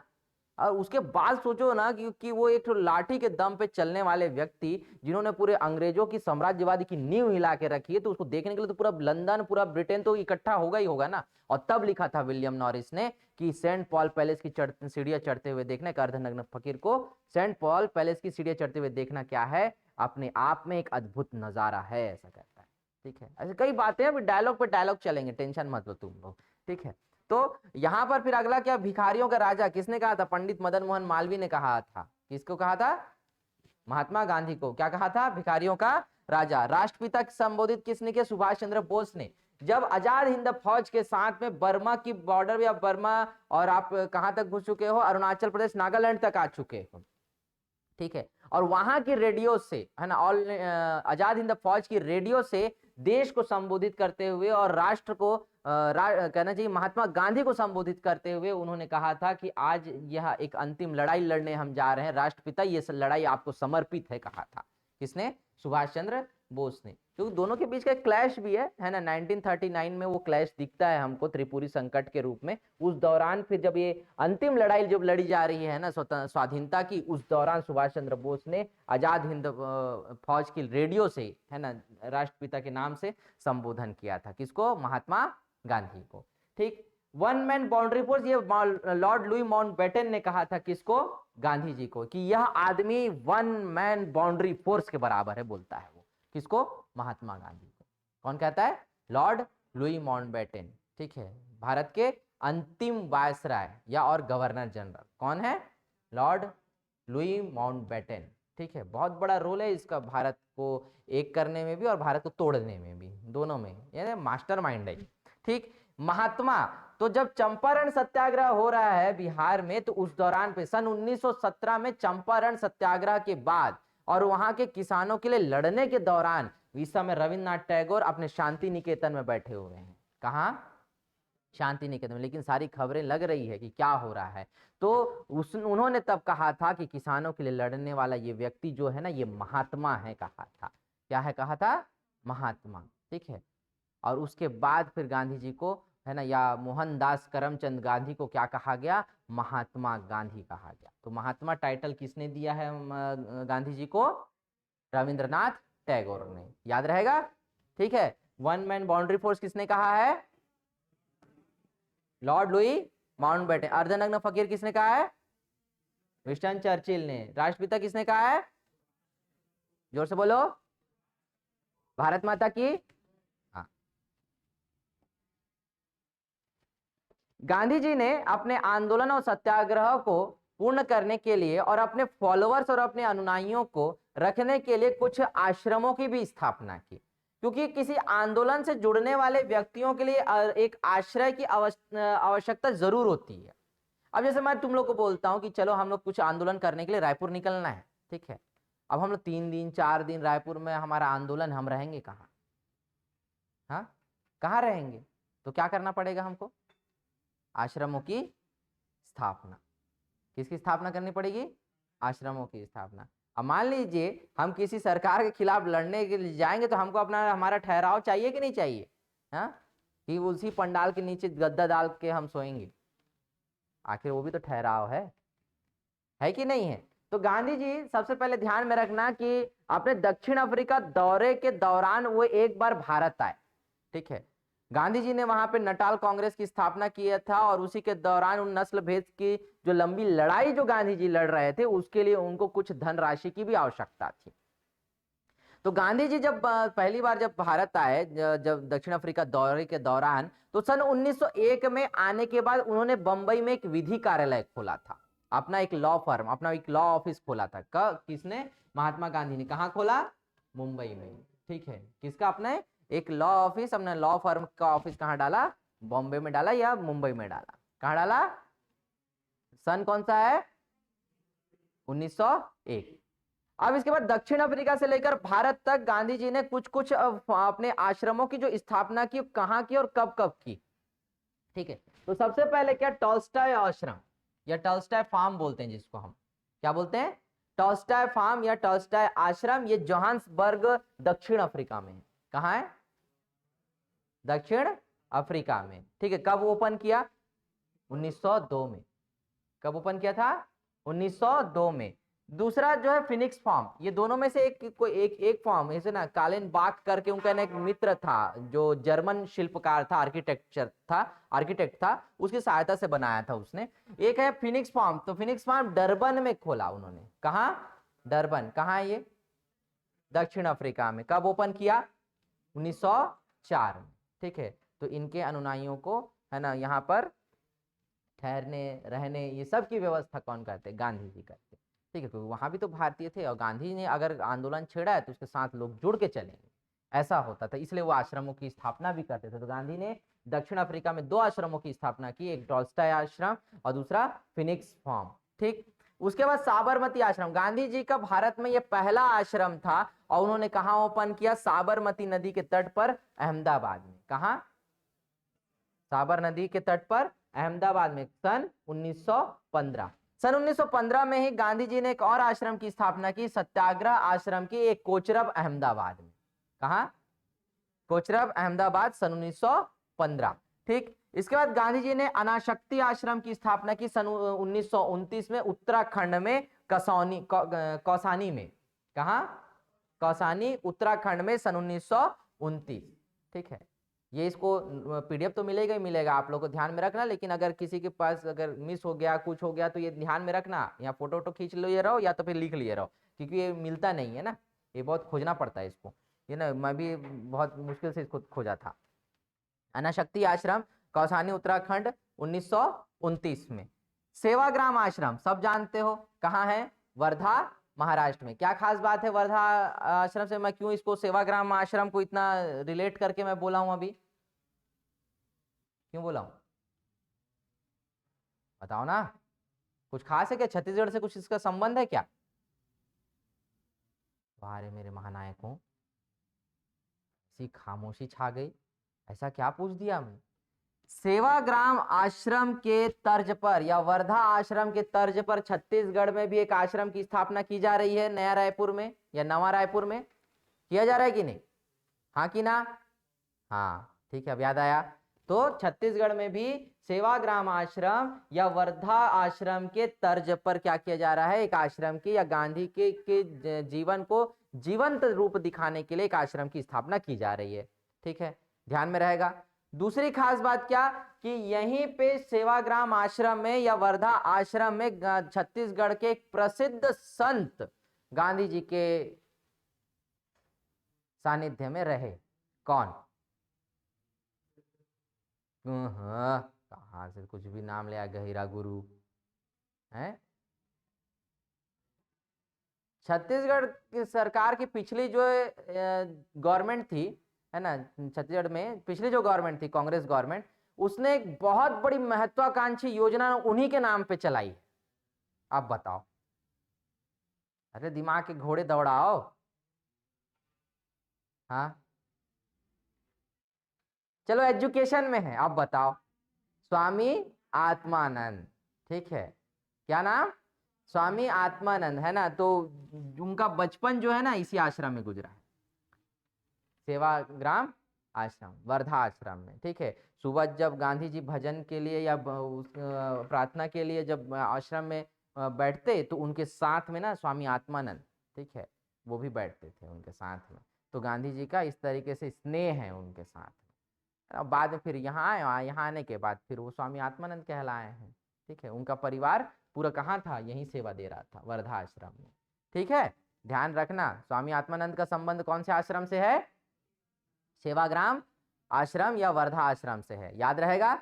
और उसके बाद सोचो ना कि वो एक तो लाठी के दम पे चलने वाले व्यक्ति जिन्होंने पूरे अंग्रेजों की साम्राज्यवादी की नींव हिला के रखी है, तो उसको देखने के लिए तो पूरा लंदन, पूरा ब्रिटेन तो इकट्ठा होगा ही होगा ना। और तब लिखा था विलियम नॉरिस ने कि सेंट पॉल पैलेस की सीढ़ियां चढ़ते हुए देखना, एक अर्धनग्न फकीर को सेंट पॉल पैलेस की सीढ़ियां चढ़ते हुए देखना क्या है, अपने आप में एक अद्भुत नजारा है, ऐसा कहता है। ठीक है, ऐसे कई बातें हैं, डायलॉग पे डायलॉग चलेंगे, टेंशन मत लो तुम लोग। ठीक है, तो यहां पर फिर अगला क्या, भिखारियों का राजा किसने कहा था? पंडित मदन मोहन मालवीय ने कहा था। किसको कहा था? महात्मा गांधी को। क्या कहा था? भिखारियों का राजा। राष्ट्रपिता संबोधित किसने किया? सुभाष चंद्र बोस ने। जब आजाद हिंद फौज के साथ में बर्मा की बॉर्डर या बर्मा, और आप कहां तक घुस चुके हो? अरुणाचल प्रदेश, नागालैंड तक आ चुके हो। ठीक है, और वहां की रेडियो से, है ना, ऑल आजाद हिंद फौज की रेडियो से देश को संबोधित करते हुए और राष्ट्र को कहना चाहिए महात्मा गांधी को संबोधित करते हुए उन्होंने कहा था कि आज यह एक अंतिम लड़ाई लड़ने हम जा रहे हैं, राष्ट्रपिता ये लड़ाई आपको समर्पित है, कहा था। किसने? सुभाष चंद्र बोस ने। क्योंकि दोनों के बीच का क्लैश भी है ना, 1939 में वो क्लैश दिखता है हमको त्रिपुरी संकट के रूप में। उस दौरान फिर जब ये अंतिम लड़ाई जब लड़ी जा रही है ना स्वाधीनता की, उस दौरान सुभाष चंद्र बोस ने आजाद हिंद फौज की रेडियो से, है ना, राष्ट्रपिता के नाम से संबोधन किया था। किसको? महात्मा गांधी को। ठीक, वन मैन बाउंड्री फोर्स, ये लॉर्ड लुई माउंटबेटन ने कहा था। किसको? गांधी जी को, कि यह आदमी वन मैन बाउंड्री फोर्स के बराबर है, बोलता है वो। किसको? महात्मा गांधी को। कौन कहता है? Lord Louis Mountbatten. ठीक है, भारत के अंतिम वायसराय या और गवर्नर जनरल कौन है? Lord Louis Mountbatten. ठीक है, बहुत बड़ा रोल है इसका भारत को एक करने में भी और भारत को तोड़ने में भी, दोनों में, यानी मास्टर माइंड है। ठीक, महात्मा, तो जब चंपारण सत्याग्रह हो रहा है बिहार में, तो उस दौरान पे सन 1917 में चंपारण सत्याग्रह के बाद और वहां के किसानों के लिए लड़ने के दौरान इस समय रविन्द्रनाथ टैगोर अपने शांति निकेतन में बैठे हुए हैं। कहाँ? शांति निकेतन में। लेकिन सारी खबरें लग रही है कि क्या हो रहा है, तो उन्होंने तब कहा था कि किसानों के लिए लड़ने वाला ये व्यक्ति जो है ना, ये महात्मा है, कहा था। क्या है? कहा था महात्मा। ठीक है, और उसके बाद फिर गांधी जी को, है ना, या मोहनदास करमचंद गांधी को क्या कहा गया? महात्मा गांधी कहा गया। तो महात्मा टाइटल किसने दिया है गांधी जी को? रविंद्रनाथ टैगोर ने। याद रहेगा? ठीक है, वन मैन बाउंड्री फोर्स किसने कहा है? Lord Louis Mountbatten. अर्धनग्न फकीर किसने कहा है? विंस्टन चर्चिल ने। राष्ट्रपिता किसने कहा है? जोर से बोलो। भारत माता की। हाँ, गांधी जी ने अपने आंदोलन और सत्याग्रह को पूर्ण करने के लिए और अपने फॉलोअर्स और अपने अनुयायियों को रखने के लिए कुछ आश्रमों की भी स्थापना की, क्योंकि किसी आंदोलन से जुड़ने वाले व्यक्तियों के लिए एक आश्रय की आवश्यकता जरूर होती है। अब जैसे मैं तुम लोग को बोलता हूं कि चलो हम लोग कुछ आंदोलन करने के लिए रायपुर निकलना है, ठीक है, अब हम लोग 3 दिन 4 दिन रायपुर में हमारा आंदोलन, हम रहेंगे कहाँ? हाँ, कहाँ रहेंगे? तो क्या करना पड़ेगा हमको? आश्रमों की स्थापना। किसकी स्थापना करनी पड़ेगी? आश्रमों की स्थापना। अब मान लीजिए हम किसी सरकार के खिलाफ लड़ने के लिए जाएंगे, तो हमको अपना हमारा ठहराव चाहिए कि नहीं चाहिए? हाँ, कि उसी पंडाल के नीचे गद्दा डाल के हम सोएंगे? आखिर वो भी तो ठहराव है कि नहीं है? तो गांधी जी सबसे पहले ध्यान में रखना कि अपने दक्षिण अफ्रीका दौरे के दौरान वो एक बार भारत आए। ठीक है, गांधी जी ने वहां पे नटाल कांग्रेस की स्थापना किया था और उसी के दौरान उन नस्ल भेद की जो लंबी लड़ाई जो गांधी जी लड़ रहे थे, उसके लिए उनको कुछ धनराशि की भी आवश्यकता थी। तो गांधी जी जब पहली बार जब भारत आए, जब दक्षिण अफ्रीका दौरे के दौरान, तो सन 1901 में आने के बाद उन्होंने बंबई में एक विधि कार्यालय खोला था, अपना एक लॉ फर्म, अपना एक लॉ ऑफिस खोला था। किसने? महात्मा गांधी ने। कहाँ खोला? मुंबई में। ठीक है, किसका? अपने एक लॉ ऑफिस, अपने लॉ फर्म का ऑफिस कहाँ डाला? बॉम्बे में डाला या मुंबई में डाला? कहाँ डाला? सन कौन सा है? 1901। अब इसके बाद दक्षिण अफ्रीका से लेकर भारत तक गांधी जी ने कुछ कुछ अपने आश्रमों की जो स्थापना की, कहां की और कब कब की? ठीक है, तो सबसे पहले क्या? टॉल्स्टॉय आश्रम या टॉल्स्टॉय फार्म बोलते हैं, जिसको हम क्या बोलते हैं? टॉल्स्टॉय फार्म या टॉल्स्टॉय आश्रम। ये जोहान्सबर्ग दक्षिण अफ्रीका में है। कहां है? दक्षिण अफ्रीका में। ठीक है, कब ओपन किया? 1902 में। कब ओपन किया था? 1902 में। दूसरा जो है फिनिक्स फार्म, ये दोनों में से एक फार्म ऐसे ना, कालिन बाग करके उनका एक मित्र था जो जर्मन शिल्पकार था, आर्किटेक्ट था, उसकी सहायता से बनाया था उसने। एक है फिनिक्स फार्म, तो फिनिक्स फार्म डरबन में खोला उन्होंने। कहा? डरबन। कहाँ है ये? दक्षिण अफ्रीका में। कब ओपन किया? 1904 में। ठीक है, तो इनके अनुयायियों को है ना यहाँ पर ठहरने रहने ये सब की व्यवस्था कौन करते? गांधी जी करते। ठीक है, क्योंकि वहां भी तो भारतीय थे और गांधी ने अगर आंदोलन छेड़ा है तो उसके साथ लोग जुड़ के चलेंगे, ऐसा होता था, इसलिए वो आश्रमों की स्थापना भी करते थे। तो गांधी ने दक्षिण अफ्रीका में 2 आश्रमों की स्थापना की, एक टॉल्स्टॉय आश्रम और दूसरा फिनिक्स फार्म। ठीक, उसके बाद साबरमती आश्रम, गांधी जी का भारत में यह पहला आश्रम था और उन्होंने कहा ओपन किया? साबरमती नदी के तट पर, अहमदाबाद में। कहा? साबर नदी के तट पर, अहमदाबाद में, सन 1915। सन 1915 में ही गांधी जी ने एक और आश्रम की स्थापना की, सत्याग्रह आश्रम की, एक कोचरब, अहमदाबाद में। कहा? कोचरब, अहमदाबाद, सन 1915। ठीक, इसके बाद गांधी जी ने अनाशक्ति आश्रम की स्थापना की सन 1929 में, उत्तराखंड में, कौसानी में। कहा? कौसानी, उत्तराखंड में, सन 1929। ठीक है, ये इसको पीडीएफ तो मिलेगा ही मिलेगा, आप लोग को ध्यान में रखना, लेकिन अगर किसी के पास अगर मिस हो गया, कुछ हो गया, तो ये ध्यान में रखना, या फोटो वोटो खींच लिए रहो या तो फिर लिख लिए रहो, क्योंकि ये मिलता नहीं है ना, ये बहुत खोजना पड़ता है इसको, ये ना मैं भी बहुत मुश्किल से इसको खोजा था। अनाशक्ति आश्रम, कौसानी, उत्तराखंड, 1929 में। सेवाग्राम आश्रम सब जानते हो, कहाँ है? वर्धा, महाराष्ट्र में। क्या खास बात है वर्धा आश्रम से? मैं क्यों इसको सेवाग्राम आश्रम को इतना रिलेट करके मैं बोला हूं अभी, क्यों बोला हूं? बताओ ना, कुछ खास है क्या? छत्तीसगढ़ से कुछ इसका संबंध है क्या? वाह मेरे महानायकों, ऐसी खामोशी छा गई, ऐसा क्या पूछ दिया मैं? सेवाग्राम आश्रम के तर्ज पर या वर्धा आश्रम के तर्ज पर छत्तीसगढ़ में भी एक आश्रम की स्थापना की जा रही है, नया रायपुर में या नवा रायपुर में। किया जा रहा है कि नहीं? हाँ कि ना? हाँ, ठीक है, अब याद आया। तो छत्तीसगढ़ में भी सेवाग्राम आश्रम या वर्धा आश्रम के तर्ज पर क्या किया जा रहा है? एक आश्रम की या गांधी के जीवन को जीवंत रूप दिखाने के लिए एक आश्रम की स्थापना की जा रही है। ठीक है, ध्यान में रहेगा। दूसरी खास बात क्या कि यहीं पे सेवाग्राम आश्रम में या वर्धा आश्रम में छत्तीसगढ़ के एक प्रसिद्ध संत गांधी जी के सानिध्य में रहे। कौन? कहां से कुछ भी नाम लिया, गहिरा गुरु है। छत्तीसगढ़ की सरकार की पिछली जो गवर्नमेंट थी है ना, छत्तीसगढ़ में पिछली जो गवर्नमेंट थी, कांग्रेस गवर्नमेंट, उसने एक बहुत बड़ी महत्वाकांक्षी योजना उन्हीं के नाम पे चलाई। आप बताओ, अरे दिमाग के घोड़े दौड़ाओ। हाँ, चलो एजुकेशन में है, आप बताओ। स्वामी आत्मानंद। ठीक है, क्या नाम? स्वामी आत्मानंद, है ना। तो उनका बचपन जो है ना इसी आश्रम में गुजरा है, सेवाग्राम आश्रम, वर्धा आश्रम में। ठीक है, सुबह जब गांधी जी भजन के लिए या प्रार्थना के लिए जब आश्रम में बैठते तो उनके साथ में ना स्वामी आत्मानंद, ठीक है, वो भी बैठते थे उनके साथ में। तो गांधी जी का इस तरीके से स्नेह है उनके साथ में। बाद में फिर यहाँ आए, यहाँ आने के बाद फिर वो स्वामी आत्मानंद कहलाए हैं। ठीक है, उनका परिवार पूरा कहाँ था? यहीं सेवा दे रहा था, वर्धा आश्रम में। ठीक है, ध्यान रखना, स्वामी आत्मानंद का संबंध कौन से आश्रम से है? सेवाग्राम आश्रम या वर्धा आश्रम से है, याद रहेगा।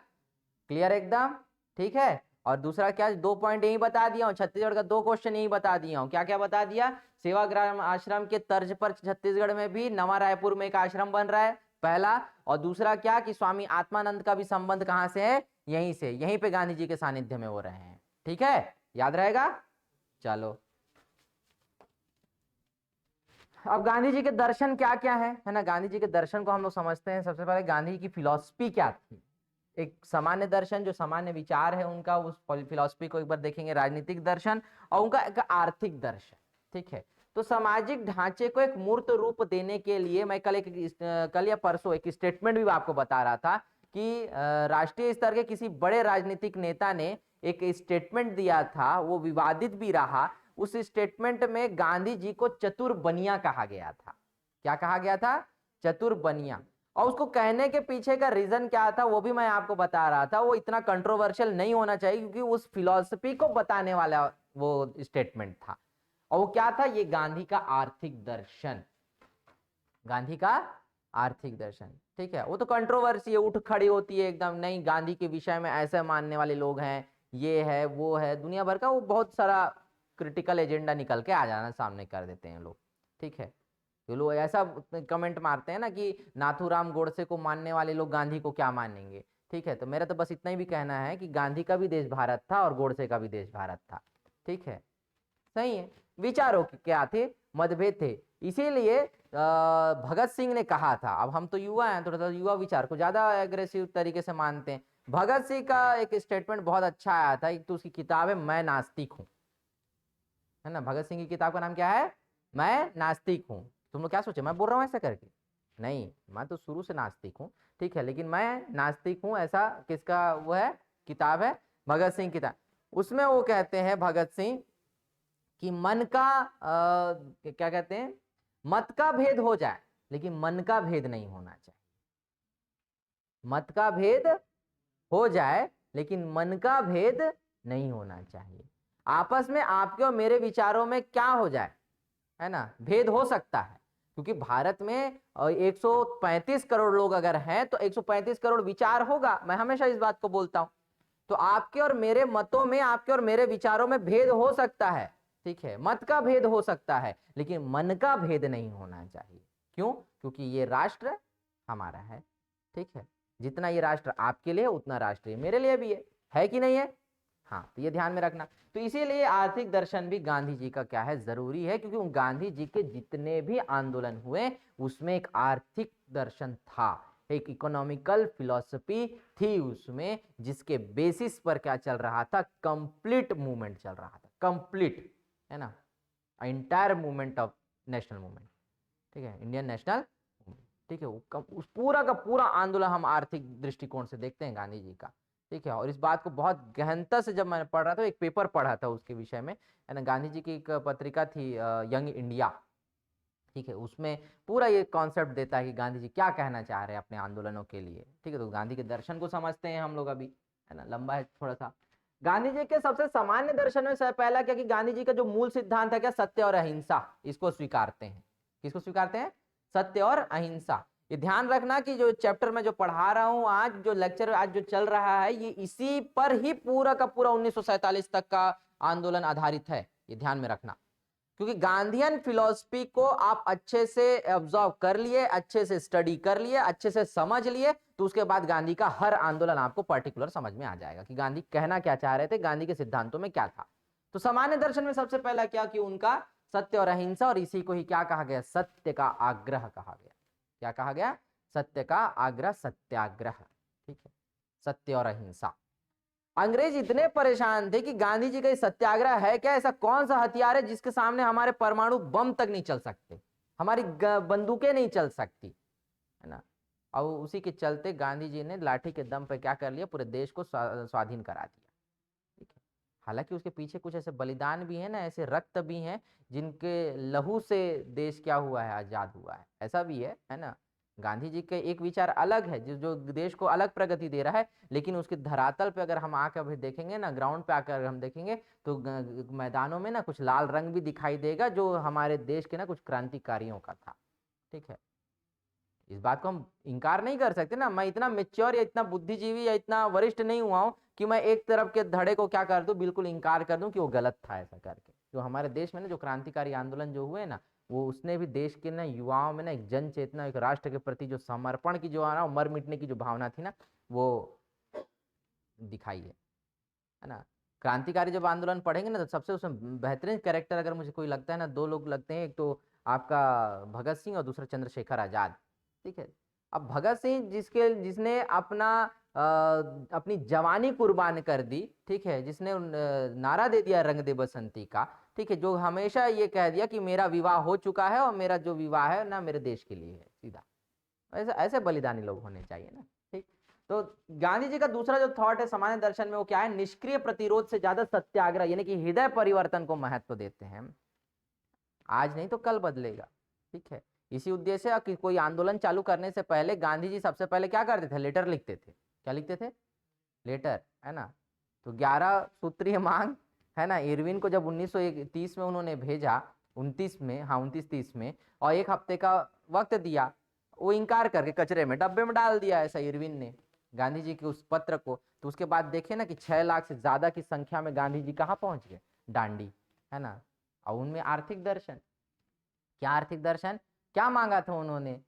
क्लियर एकदम? ठीक है, और दूसरा क्या, 2 पॉइंट यही बता दिया हूं, छत्तीसगढ़ का 2 क्वेश्चन यही बता दिया हूं। क्या क्या बता दिया? सेवाग्राम आश्रम के तर्ज पर छत्तीसगढ़ में भी नवा रायपुर में एक आश्रम बन रहा है, पहला। और दूसरा क्या कि स्वामी आत्मानंद का भी संबंध कहां से है? यहीं से, यहीं पे गांधी जी के सानिध्य में हो रहे हैं। ठीक है, याद रहेगा। चलो, अब गांधी जी के दर्शन क्या क्या है ना। गांधी जी के दर्शन को हम लोग समझते हैं। सबसे पहले गांधी जी की फिलॉसफी क्या थी। एक सामान्य दर्शन, जो सामान्य विचार है उनका, उस फिलॉसफी को एक बार देखेंगे, राजनीतिक दर्शन, और उनका एक आर्थिक दर्शन। ठीक है, तो सामाजिक ढांचे को एक मूर्त रूप देने के लिए मैं कल या परसों एक स्टेटमेंट भी आपको बता रहा था कि राष्ट्रीय स्तर के किसी बड़े राजनीतिक नेता ने एक स्टेटमेंट दिया था, वो विवादित भी रहा। उस स्टेटमेंट में गांधी जी को चतुर बनिया कहा गया था। क्या कहा गया था? चतुर बनिया। और उसको कहने के पीछे का रीजन क्या था वो भी मैं आपको बता रहा था। वो इतना कंट्रोवर्शियल नहीं होना चाहिए क्योंकि उस फिलॉसफी को बताने वाला वो स्टेटमेंट था। और वो क्या था? ये गांधी का आर्थिक दर्शन, गांधी का आर्थिक दर्शन। ठीक है, वो तो कंट्रोवर्सी है, उठ खड़ी होती है एकदम, नहीं गांधी के विषय में ऐसे मानने वाले लोग हैं, ये है वो है, दुनिया भर का वो बहुत सारा क्रिटिकल एजेंडा निकल के आ जाना सामने कर देते हैं लोग। ठीक है, तो लोग ऐसा कमेंट मारते हैं ना कि नाथूराम गोडसे को मानने वाले लोग गांधी को क्या मानेंगे। ठीक है, तो मेरा तो बस इतना ही भी कहना है कि गांधी का भी देश भारत था और गोडसे का भी देश भारत था। ठीक है, सही है। विचारों के क्या थे? मतभेद थे। इसीलिए भगत सिंह ने कहा था, अब हम तो युवा हैं, थोड़ा सा युवा विचार को ज्यादा एग्रेसिव तरीके से मानते हैं। भगत सिंह का एक स्टेटमेंट बहुत अच्छा आया था, एक तो उसकी किताब है मैं नास्तिक हूं, है ना। भगत सिंह की किताब का नाम क्या है? मैं नास्तिक हूं। तुम लोग क्या सोचे मैं बोल रहा हूं ऐसा करके? नहीं, मैं तो शुरू से नास्तिक हूं। ठीक है, लेकिन मैं नास्तिक हूं ऐसा किसका वो है? किताब है भगत सिंह किताब। उसमें वो कहते हैं भगत सिंह कि मन का क्या कहते हैं, मत का भेद हो जाए लेकिन मन का भेद नहीं होना चाहिए। मत का भेद हो जाए लेकिन मन का भेद नहीं होना चाहिए। आपस में आपके और मेरे विचारों में क्या हो जाए, है ना, भेद हो सकता है क्योंकि भारत में 135 करोड़ लोग अगर हैं तो 135 करोड़ विचार होगा। मैं हमेशा इस बात को बोलता हूं। तो आपके और मेरे मतों में, आपके और मेरे विचारों में भेद हो सकता है। ठीक है, मत का भेद हो सकता है लेकिन मन का भेद नहीं होना चाहिए। क्यों? क्योंकि ये राष्ट्र हमारा है। ठीक है, जितना ये राष्ट्र आपके लिए उतना राष्ट्र मेरे लिए भी है कि नहीं है? हाँ, तो ये ध्यान में रखना। तो इसीलिए आर्थिक दर्शन भी गांधी जी का क्या है? जरूरी है, क्योंकि गांधी जी के जितने भी आंदोलन हुए उसमें एक आर्थिक दर्शन था, एक इकोनॉमिकल फिलॉसफी थी उसमें, जिसके बेसिस पर क्या चल रहा था? कंप्लीट मूवमेंट चल रहा था, कंप्लीट, है ना, entire movement of national movement. ठीक है, इंडियन नेशनल मूवमेंट। ठीक है, उस पूरा का पूरा आंदोलन हम आर्थिक दृष्टिकोण से देखते हैं गांधी जी का। ठीक है, और इस बात को बहुत गहनता से जब मैंने पढ़ रहा था, एक पेपर पढ़ा था उसके विषय में, है ना। गांधी जी की एक पत्रिका थी यंग इंडिया। ठीक है, उसमें पूरा ये कॉन्सेप्ट देता है कि गांधी जी क्या कहना चाह रहे हैं अपने आंदोलनों के लिए। ठीक है, तो गांधी के दर्शन को समझते हैं हम लोग अभी, है ना, लंबा है थोड़ा सा। गांधी जी के सबसे सामान्य दर्शन में से पहला क्या कि गांधी जी का जो मूल सिद्धांत है क्या? सत्य और अहिंसा, इसको स्वीकारते हैं। किसको स्वीकारते हैं? सत्य और अहिंसा। ये ध्यान रखना कि जो चैप्टर में जो पढ़ा रहा हूं आज, जो लेक्चर आज जो चल रहा है, ये इसी पर ही पूरा का पूरा 1947 तक का आंदोलन आधारित है। ये ध्यान में रखना, क्योंकि गांधीयन फिलॉसफी को आप अच्छे से ऑब्जर्व कर लिए, अच्छे से स्टडी कर लिए, अच्छे से समझ लिए, तो उसके बाद गांधी का हर आंदोलन आपको पर्टिकुलर समझ में आ जाएगा कि गांधी कहना क्या चाह रहे थे, गांधी के सिद्धांतों में क्या था। तो सामान्य दर्शन में सबसे पहला क्या कि उनका सत्य और अहिंसा, और इसी को ही क्या कहा गया? सत्य का आग्रह कहा गया। क्या कहा गया? सत्य का आग्रह, सत्याग्रह। ठीक है, सत्य और अहिंसा। अंग्रेज इतने परेशान थे कि गांधी जी का सत्याग्रह है क्या? ऐसा कौन सा हथियार है जिसके सामने हमारे परमाणु बम तक नहीं चल सकते, हमारी बंदूकें नहीं चल सकती, है ना। और उसी के चलते गांधी जी ने लाठी के दम पे क्या कर लिया? पूरे देश को स्वाधीन करा दिया। ठीक है, हालांकि उसके पीछे कुछ ऐसे बलिदान भी है ना, ऐसे रक्त भी हैं जिनके लहू से देश क्या हुआ है? आजाद हुआ है, ऐसा भी है ना। गांधी जी के एक विचार अलग है जो देश को अलग प्रगति दे रहा है, लेकिन उसके धरातल पे अगर हम आकर अभी देखेंगे ना, ग्राउंड पे आकर हम देखेंगे तो मैदानों में ना कुछ लाल रंग भी दिखाई देगा जो हमारे देश के ना कुछ क्रांतिकारियों का था। ठीक है, इस बात को हम इनकार नहीं कर सकते ना। मैं इतना मेच्योर या इतना बुद्धिजीवी या इतना वरिष्ठ नहीं हुआ हूं कि मैं एक तरफ के धड़े को क्या कर दूं, बिल्कुल इनकार कर दूं कि वो गलत था ऐसा करके। जो हमारे देश में ना जो क्रांतिकारी आंदोलन जो हुए ना, वो उसने भी देश के ना युवाओं में ना एक जन चेतना, एक राष्ट्र के प्रति जो समर्पण की जो ना मर मिटने की जो भावना थी ना, वो दिखाई है ना। क्रांतिकारी जब आंदोलन पढ़ेंगे ना तो सबसे उसमें बेहतरीन कैरेक्टर अगर मुझे कोई लगता है ना, दो लोग लगते हैं, एक तो आपका भगत सिंह और दूसरा चंद्रशेखर आजाद। ठीक है, अब भगत सिंह जिसने अपनी जवानी कुर्बान कर दी। ठीक है, जिसने नारा दे दिया रंग दे बसंती का। ठीक है, जो हमेशा ये कह दिया कि मेरा विवाह हो चुका है और मेरा जो विवाह है ना मेरे देश के लिए है, सीधा। ऐसे ऐसे बलिदानी लोग होने चाहिए ना। ठीक, तो गांधी जी का दूसरा जो थॉट है सामान्य दर्शन में वो क्या है, निष्क्रिय प्रतिरोध से ज्यादा सत्याग्रह यानी कि हृदय परिवर्तन को महत्व देते हैं। आज नहीं तो कल बदलेगा, ठीक है। इसी उद्देश्य से कि कोई आंदोलन चालू करने से पहले गांधी जी सबसे पहले क्या करते थे, लेटर लिखते थे। क्या लिखते थे, लेटर, है ना। तो 11 सूत्रीय मांग, है ना, इरविन को जब 1930 में उन्होंने भेजा, 29 में, हाँ 29-30 में, और 1 हफ्ते का वक्त दिया, वो इनकार करके कचरे में डब्बे में डाल दिया ऐसा इरविन ने गांधी जी के उस पत्र को। तो उसके बाद देखे ना कि 6 लाख से ज्यादा की संख्या में गांधी जी कहाँ पहुंच गए, डांडी, है ना। और उनमें आर्थिक दर्शन, क्या आर्थिक दर्शन, क्या मांगा था उन्होंने।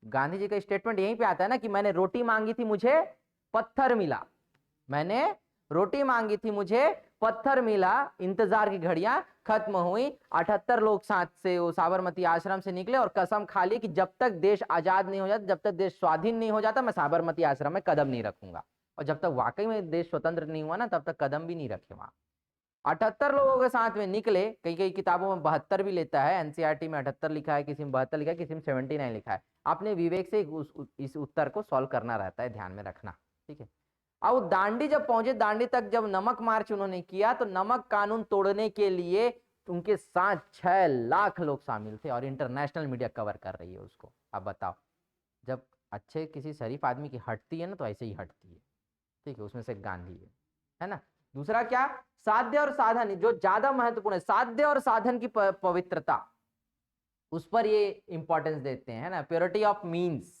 गांधी जी का स्टेटमेंट यहीं पे आता है ना कि मैंने रोटी मांगी थी मुझे पत्थर मिला, मैंने रोटी मांगी थी मुझे पत्थर मिला, इंतजार की घड़ियां खत्म हुई। 78 लोग साथ से वो साबरमती आश्रम से निकले और कसम खा ली कि जब तक देश आजाद नहीं हो जाता, जब तक देश स्वाधीन नहीं हो जाता, मैं साबरमती आश्रम में कदम नहीं रखूंगा। और जब तक वाकई में देश स्वतंत्र नहीं हुआ ना, तब तक कदम भी नहीं रखे वहां। 78 लोगों के साथ में निकले, कई कई किताबों में 72 भी लेता है, एनसीईआरटी में 78 लिखा है, किसी में 72 लिखा है, किसी में 79 लिखा है। आपने विवेक से इस उत्तर को सॉल्व करना रहता है, ध्यान में रखना, ठीक है। अब दांडी जब पहुंचे, दांडी तक जब नमक मार्च उन्होंने किया, तो नमक कानून तोड़ने के लिए उनके साथ 6 लाख लोग शामिल थे और इंटरनेशनल मीडिया कवर कर रही है उसको। अब बताओ, जब अच्छे किसी शरीफ आदमी की हटती है ना, तो ऐसे ही हटती है, ठीक है। उसमें से गांधी है ना। दूसरा क्या, साध्य और साधन, जो ज्यादा महत्वपूर्ण है, साध्य और साधन की पवित्रता, उस पर ये इंपॉर्टेंस देते हैं, है ना। प्योरिटी ऑफ मीन्स,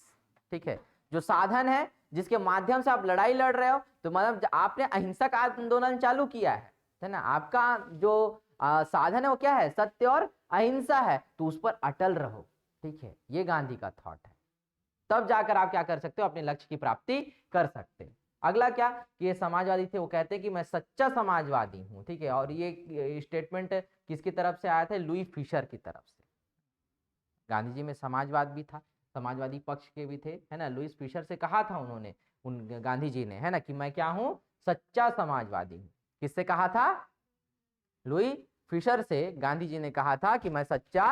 ठीक है। जो साधन है जिसके माध्यम से आप लड़ाई लड़ रहे हो, तो मतलब आपने अहिंसक आंदोलन चालू किया है ना, आपका जो साधन है वो क्या है, सत्य और अहिंसा है, तो उस पर अटल रहो, ठीक है। ये गांधी का थॉट है। तब जाकर आप क्या कर सकते हो, अपने लक्ष्य की प्राप्ति कर सकते हैं। अगला क्या, कि ये समाजवादी थे, वो कहते हैं कि मैं सच्चा समाजवादी हूं, ठीक है। और ये स्टेटमेंट किसकी तरफ से आया था, लुई फिशर की तरफ से। गांधी जी में समाजवाद भी था, समाजवादी पक्ष के भी थे, है ना। लुईस फिशर से कहा था उन्होंने, उन गांधी जी ने, है ना, कि मैं क्या हूं, सच्चा समाजवादी हूं। किससे कहा था, लुई फिशर से गांधी जी ने कहा था कि मैं सच्चा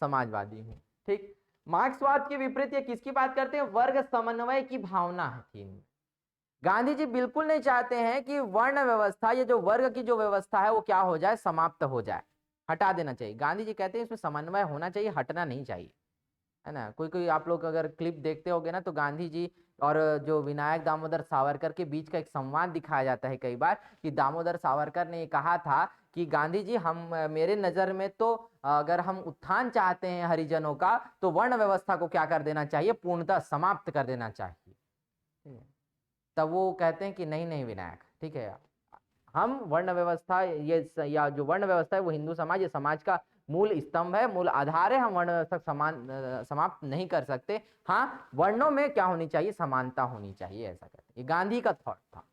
समाजवादी हूं, ठीक। मार्क्सवाद के विपरीत ये किसकी बात करते हैं, वर्ग समन्वय की भावना है थी इनमें। गांधी जी बिल्कुल नहीं चाहते हैं कि वर्ण व्यवस्था, ये जो वर्ग की जो व्यवस्था है वो क्या हो जाए, समाप्त हो जाए, हटा देना चाहिए। गांधी जी कहते हैं इसमें समन्वय होना चाहिए, हटना नहीं चाहिए, है ना। कोई कोई आप लोग अगर क्लिप देखते होगे ना, तो गांधी जी और जो विनायक दामोदर सावरकर के बीच का एक संवाद दिखाया जाता है कई बार, कि दामोदर सावरकर ने कहा था कि गांधी जी, हम मेरे नजर में तो अगर हम उत्थान चाहते हैं हरिजनों का, तो वर्ण व्यवस्था को क्या कर देना चाहिए, पूर्णतः समाप्त कर देना चाहिए, ठीक है। तब वो कहते हैं कि नहीं नहीं विनायक, ठीक है, हम वर्ण व्यवस्था, ये या जो वर्ण व्यवस्था है वो हिंदू समाज, ये समाज का मूल स्तंभ है, मूल आधार है, हम वर्ण व्यवस्था समाप्त नहीं कर सकते। हाँ, वर्णों में क्या होनी चाहिए, समानता होनी चाहिए, ऐसा कहते हैं। ये गांधी का थॉट था,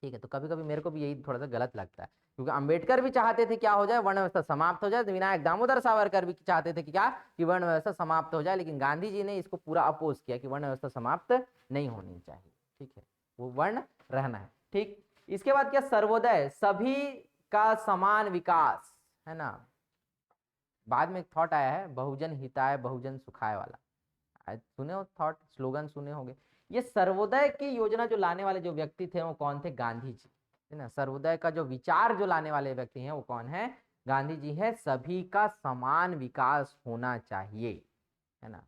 ठीक है। तो कभी कभी मेरे को भी यही थोड़ा सा गलत लगता है, क्योंकि अंबेडकर भी चाहते थे क्या हो जाए, वर्ण व्यवस्था समाप्त हो जाए, तो विनायक दामोदर सावरकर भी चाहते थे कि क्या, कि वर्ण व्यवस्था समाप्त हो जाए, लेकिन गांधी जी ने इसको पूरा अपोज किया कि वर्ण व्यवस्था समाप्त नहीं होनी चाहिए, ठीक है, वो वर्ण रहना है, ठीक। इसके बाद क्या, सर्वोदय, सभी का समान विकास, है ना। बाद में एक थॉट आया है, बहुजन हिताय बहुजन सुखाय वाला, सुने हो थॉट, स्लोगन सुने होंगे। ये सर्वोदय की योजना जो लाने वाले जो व्यक्ति थे वो कौन थे, गांधी जी, है ना। सर्वोदय का जो विचार जो लाने वाले व्यक्ति हैं वो कौन है, गांधी जी है। सभी का समान विकास होना चाहिए, है ना।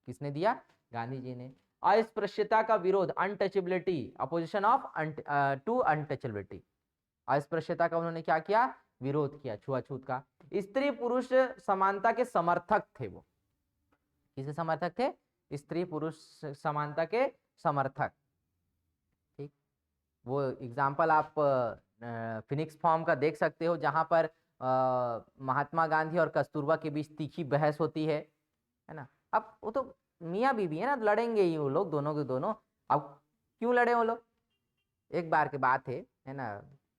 किसने दिया, गांधी जी ने। अस्पृश्यता का विरोध, untouchability, opposition of to untouchability, अस्पृश्यता का उन्होंने क्या किया, विरोध किया, छुआछूत का। स्त्री पुरुष समानता के समर्थक थे वो, किसके समर्थक थे, स्त्री पुरुष समानता के समर्थक, ठीक। वो एग्जाम्पल आप फिनिक्स फॉर्म का देख सकते हो, जहां पर महात्मा गांधी और कस्तूरबा के बीच तीखी बहस होती है ना। अब वो तो मियाँ बीबी है ना, लड़ेंगे ही वो लोग दोनों के दोनों। अब क्यों लड़े वो लोग, एक बार की बात है ना।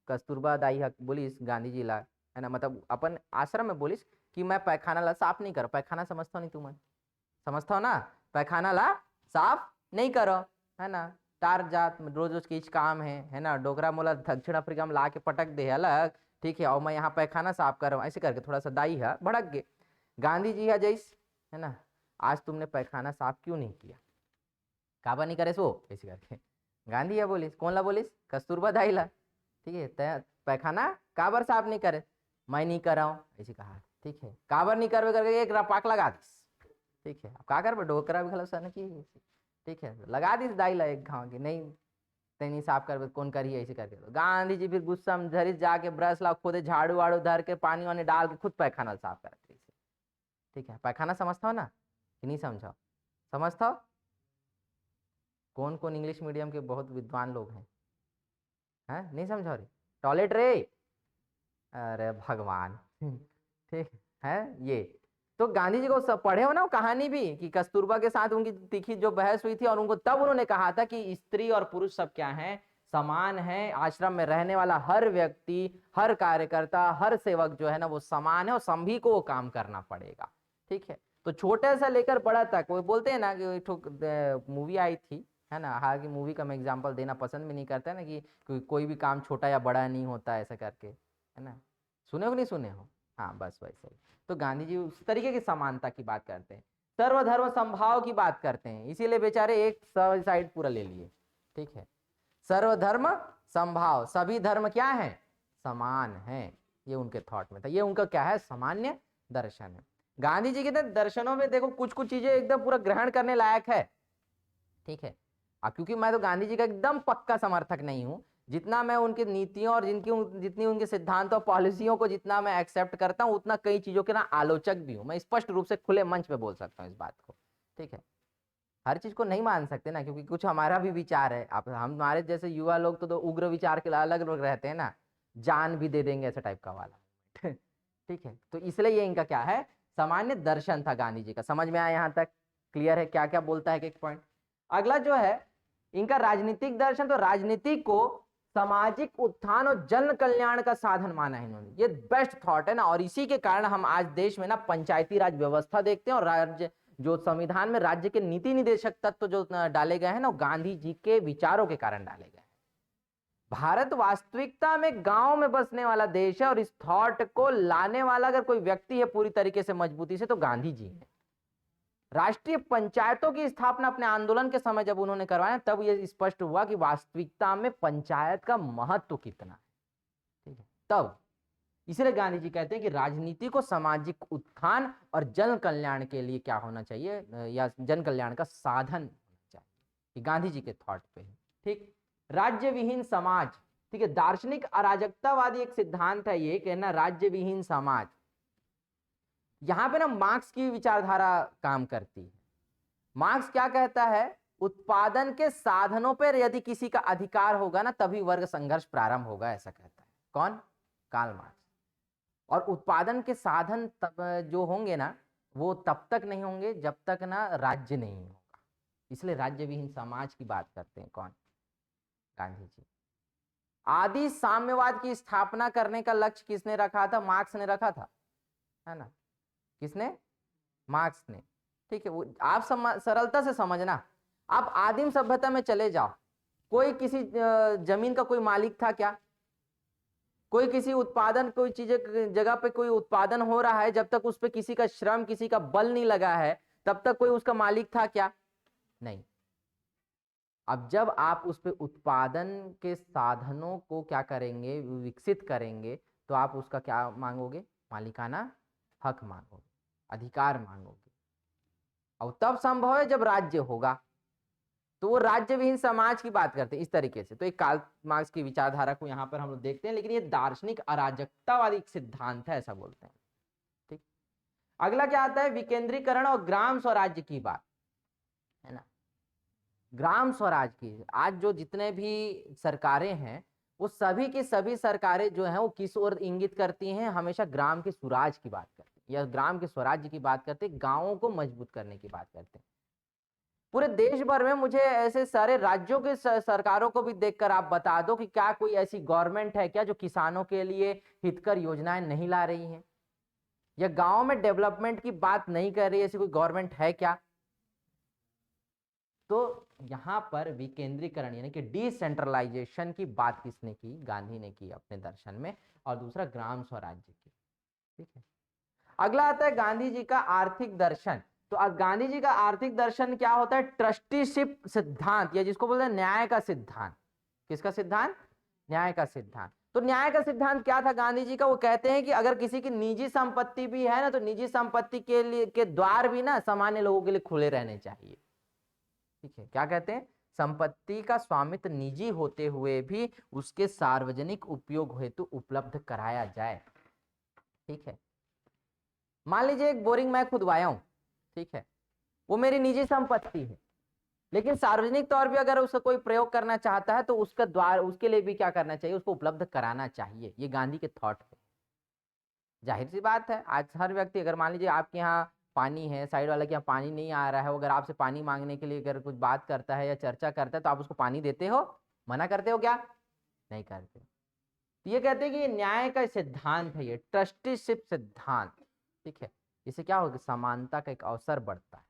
कस्तूरबा दाई हक बोलिस गांधी जी ला, है ना, मतलब अपन आश्रम में बोलिस कि मैं पैखाना ला साफ नहीं करो, पैखाना समझता नहीं तुम, समझता हो ना, पैखाना ला साफ नहीं करो, है ना। टार जात रोज रोज की काम है ना। डोगरा मोला दक्षिण अफ्रीका में ला के पटक दे अलग, ठीक है, और मैं यहाँ पैखाना साफ कर रहा हूँ, ऐसे करके थोड़ा सा दाई है भड़क गए। गांधी जी है जैस, है ना, आज तुमने पैखाना साफ क्यों नहीं किया, काबा नहीं करे सो, ऐसे करके गांधी या बोलिस कौन ला बोलिस? कस्तूरबा दाई ला। ठीक है, पैखाना काबर साफ नहीं करे? मैं नहीं कर रहा हूँ ऐसे कहा। ठीक है, काबर नहीं करवे करके एक रपाक लगा दिस। ठीक है, अब का कर डोकरा भी खलस न की। ठीक है, लगा दिस दाई ला एक घाव की, नहीं नहीं साफ कर कौन करी ऐसे करके। तो गांधी जी फिर गुस्सा में धरी जाके ब्रश ला खुद झाड़ू वाड़ू धर के पानी वानी डाल के खुद पैखाना साफ करते। ठीक है, पैखाना समझता हो ना कि नहीं समझाओ? समझता हो? कौन कौन इंग्लिश मीडियम के बहुत विद्वान लोग हैं नहीं समझो रे? टॉयलेट रे, अरे भगवान। ठीक है ये। तो गांधी जी को सब पढ़े हो ना वो कहानी भी कि कस्तूरबा के साथ उनकी तीखी जो बहस हुई थी और उनको तब उन्होंने कहा था कि स्त्री और पुरुष सब क्या है? समान है। आश्रम में रहने वाला हर व्यक्ति, हर कार्यकर्ता, हर सेवक जो है ना वो समान है और सभी को वो काम करना पड़ेगा। ठीक है, तो छोटे से लेकर बड़ा तक वो बोलते हैं ना कि मूवी आई थी है ना, हालांकि मूवी का मैं एग्जांपल देना पसंद भी नहीं करता ना कि कोई भी काम छोटा या बड़ा नहीं होता ऐसा करके, है ना? सुने हो नहीं सुने हो? हाँ बस वैसे ही। तो गांधी जी उस तरीके की समानता की बात करते हैं, सर्वधर्म समभाव की बात करते हैं, इसीलिए बेचारे एक साइड पूरा ले लिए। ठीक है, सर्वधर्म समभाव, सभी धर्म क्या है? समान है। ये उनके थॉट में था, ये उनका क्या है? सामान्य दर्शन है। गांधी जी के दर्शनों में देखो कुछ कुछ चीजें एकदम पूरा ग्रहण करने लायक है। ठीक है, क्योंकि मैं तो गांधी जी का एकदम पक्का समर्थक नहीं हूं, जितना मैं उनकी नीतियों और जितनी उनके सिद्धांतों पॉलिसियों को जितना मैं एक्सेप्ट करता हूं, उतना कई चीजों के ना आलोचक भी हूं। मैं स्पष्ट रूप से खुले मंच पे बोल सकता हूं इस बात को। ठीक है, हर चीज को नहीं मान सकते ना, क्योंकि कुछ हमारा भी विचार है। आप हमारे जैसे युवा लोग तो उग्र विचार के अलग अलग रहते हैं ना, जान भी दे देंगे ऐसा टाइप का वाला। ठीक है, तो इसलिए ये इनका क्या है? सामान्य दर्शन था गांधी जी का। समझ में आया यहां तक? क्लियर है क्या क्या बोलता है? एक पॉइंट। अगला जो है इनका राजनीतिक दर्शन, तो राजनीति को सामाजिक उत्थान और जन कल्याण का साधन माना है इन्होंने। ये बेस्ट थॉट है ना, और इसी के कारण हम आज देश में ना पंचायती राज व्यवस्था देखते हैं, और राज्य जो संविधान में राज्य के नीति निदेशक तत्व जो डाले गए हैं ना, गांधी जी के विचारों के कारण डाले गए। भारत वास्तविकता में गांव में बसने वाला देश है, और इस थॉट को लाने वाला अगर कोई व्यक्ति है पूरी तरीके से मजबूती से, तो गांधी जी है। राष्ट्रीय पंचायतों की स्थापना अपने आंदोलन के समय जब उन्होंने करवाया, तब यह स्पष्ट हुआ कि वास्तविकता में पंचायत का महत्व कितना है। ठीक है, तब इसलिए गांधी जी कहते हैं कि राजनीति को सामाजिक उत्थान और जन कल्याण के लिए क्या होना चाहिए, या जन कल्याण का साधन होना चाहिए, कि गांधी जी के थॉट पे है। ठीक, राज्य विहीन समाज। ठीक है, दार्शनिक अराजकतावादी एक सिद्धांत है ये, कहना राज्य विहीन समाज। यहां पे ना मार्क्स की विचारधारा काम करती है। मार्क्स क्या कहता है? उत्पादन के साधनों पर यदि किसी का अधिकार होगा ना, तभी वर्ग संघर्ष प्रारंभ होगा, ऐसा कहता है। कौन? Karl Marx. और उत्पादन के साधन तब जो होंगे ना, वो तब तक नहीं होंगे जब तक ना राज्य नहीं होगा। इसलिए राज्य विहीन समाज की बात करते हैं। कौन? गांधी जी। आदि साम्यवाद की स्थापना करने का लक्ष्य किसने रखा था? मार्क्स ने रखा था, है ना? किसने? मार्क्स ने। ठीक है, वो आप सरलता से समझना। आप आदिम सभ्यता में चले जाओ, कोई किसी जमीन का कोई मालिक था क्या? कोई किसी उत्पादन, कोई चीजें जगह पे कोई उत्पादन हो रहा है, जब तक उस पर किसी का श्रम, किसी का बल नहीं लगा है, तब तक कोई उसका मालिक था क्या? नहीं। अब जब आप उस पे उत्पादन के साधनों को क्या करेंगे? विकसित करेंगे, तो आप उसका क्या मांगोगे? मालिकाना हक मांगोगे, अधिकार मांगोगे। और तब संभव है जब राज्य होगा। तो वो राज्य विहीन समाज की बात करते हैं इस तरीके से। तो एक कार्ल मार्क्स की विचारधारा को यहाँ पर हम लोग देखते हैं, लेकिन ये दार्शनिक अराजकतावादी सिद्धांत है, ऐसा बोलते हैं। ठीक, अगला क्या आता है? विकेंद्रीकरण और ग्राम स्वराज्य की बात, है ना? ग्राम स्वराज की, आज जो जितने भी सरकारें हैं, वो सभी की सभी सरकारें जो हैं वो किस ओर इंगित करती हैं? हमेशा ग्राम के स्वराज की बात करती हैं, या ग्राम के स्वराज्य की बात करते हैं, गांवों को मजबूत करने की बात करते हैं। पूरे देश भर में मुझे ऐसे सारे राज्यों के सरकारों को भी देखकर आप बता दो कि क्या कोई ऐसी गवर्नमेंट है क्या जो किसानों के लिए हितकर योजनाएं नहीं ला रही है, या गांव में डेवलपमेंट की बात नहीं कर रही है? ऐसी कोई गवर्नमेंट है क्या? तो यहां पर विकेंद्रीकरण यानी कि डिसेंट्रलाइजेशन की बात किसने की? गांधी ने की अपने दर्शन में। और दूसरा ग्राम स्वराज्य की। ठीक है, अगला आता है गांधी जी का आर्थिक दर्शन। तो गांधी जी का आर्थिक दर्शन क्या होता है? ट्रस्टीशिप सिद्धांत, या जिसको बोलते हैं न्याय का सिद्धांत। किसका सिद्धांत? न्याय का सिद्धांत। तो न्याय का सिद्धांत क्या था गांधी जी का? वो कहते हैं कि अगर किसी की निजी संपत्ति भी है ना, तो निजी संपत्ति के लिए के द्वार भी ना सामान्य लोगों के लिए खुले रहने चाहिए। ठीक है, क्या कहते हैं? संपत्ति का स्वामित्व निजी होते हुए भी उसके सार्वजनिक उपयोग हेतु उपलब्ध कराया जाए। ठीक है, मान लीजिए एक बोरिंग मैं खुदवाया हूं, ठीक है, वो मेरी निजी संपत्ति है, लेकिन सार्वजनिक तौर पे अगर उसका कोई प्रयोग करना चाहता है तो उसका द्वार, उसके लिए भी क्या करना चाहिए? उसको उपलब्ध कराना चाहिए। ये गांधी के थॉट है। जाहिर सी बात है, आज हर व्यक्ति, अगर मान लीजिए आपके यहाँ पानी है, साइड वाला के यहाँ पानी नहीं आ रहा है, अगर आपसे पानी मांगने के लिए अगर कुछ बात करता है या चर्चा करता है, तो आप उसको पानी देते हो? मना करते हो क्या? नहीं करते। तो ये कहते हैं कि ये न्याय का सिद्धांत है, ये ट्रस्टीशिप सिद्धांत। ठीक है, इससे क्या होगा? समानता का एक अवसर बढ़ता है।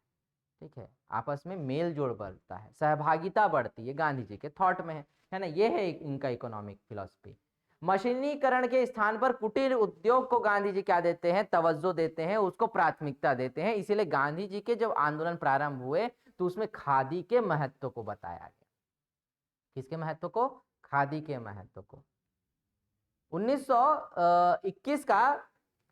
ठीक है, आपस में मेल जोड़ बढ़ता है, सहभागिता बढ़ती है। गांधी जी के थॉट में है ना, ये है इनका इकोनॉमिक फिलॉसफी। मशीनीकरण के स्थान पर कुटीर उद्योग को गांधी जी क्या देते हैं? तवज्जो देते हैं, उसको प्राथमिकता देते हैं। इसीलिए गांधी जी के जब आंदोलन प्रारंभ हुए तो उसमें खादी के महत्व को बताया गया। किसके महत्व को? खादी के महत्व को। 1921 का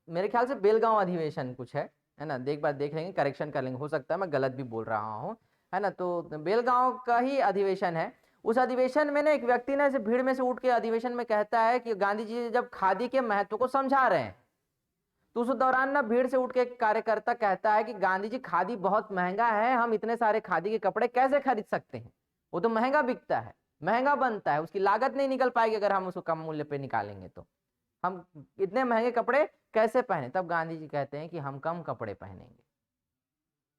मेरे ख्याल से बेलगांव अधिवेशन कुछ है ना, देख बार देख लेंगे, करेक्शन कर लेंगे, हो सकता है मैं गलत भी बोल रहा हूँ, है ना। तो बेलगांव का ही अधिवेशन है। उस अधिवेशन में ना एक व्यक्ति ने ऐसे भीड़ में से उठ के अधिवेशन में कहता है कि गांधी जी जब खादी के महत्व को समझा रहे हैं, तो उस दौरान ना भीड़ से उठ के एक कार्यकर्ता कहता है कि गांधी जी खादी बहुत महंगा है, हम इतने सारे खादी के कपड़े कैसे खरीद सकते हैं? वो तो महंगा बिकता है, महंगा बनता है, उसकी लागत नहीं निकल पाएगी अगर हम उसको कम मूल्य पे निकालेंगे तो हम इतने महंगे कपड़े कैसे पहने? तब गांधी जी कहते हैं कि हम कम कपड़े पहनेंगे।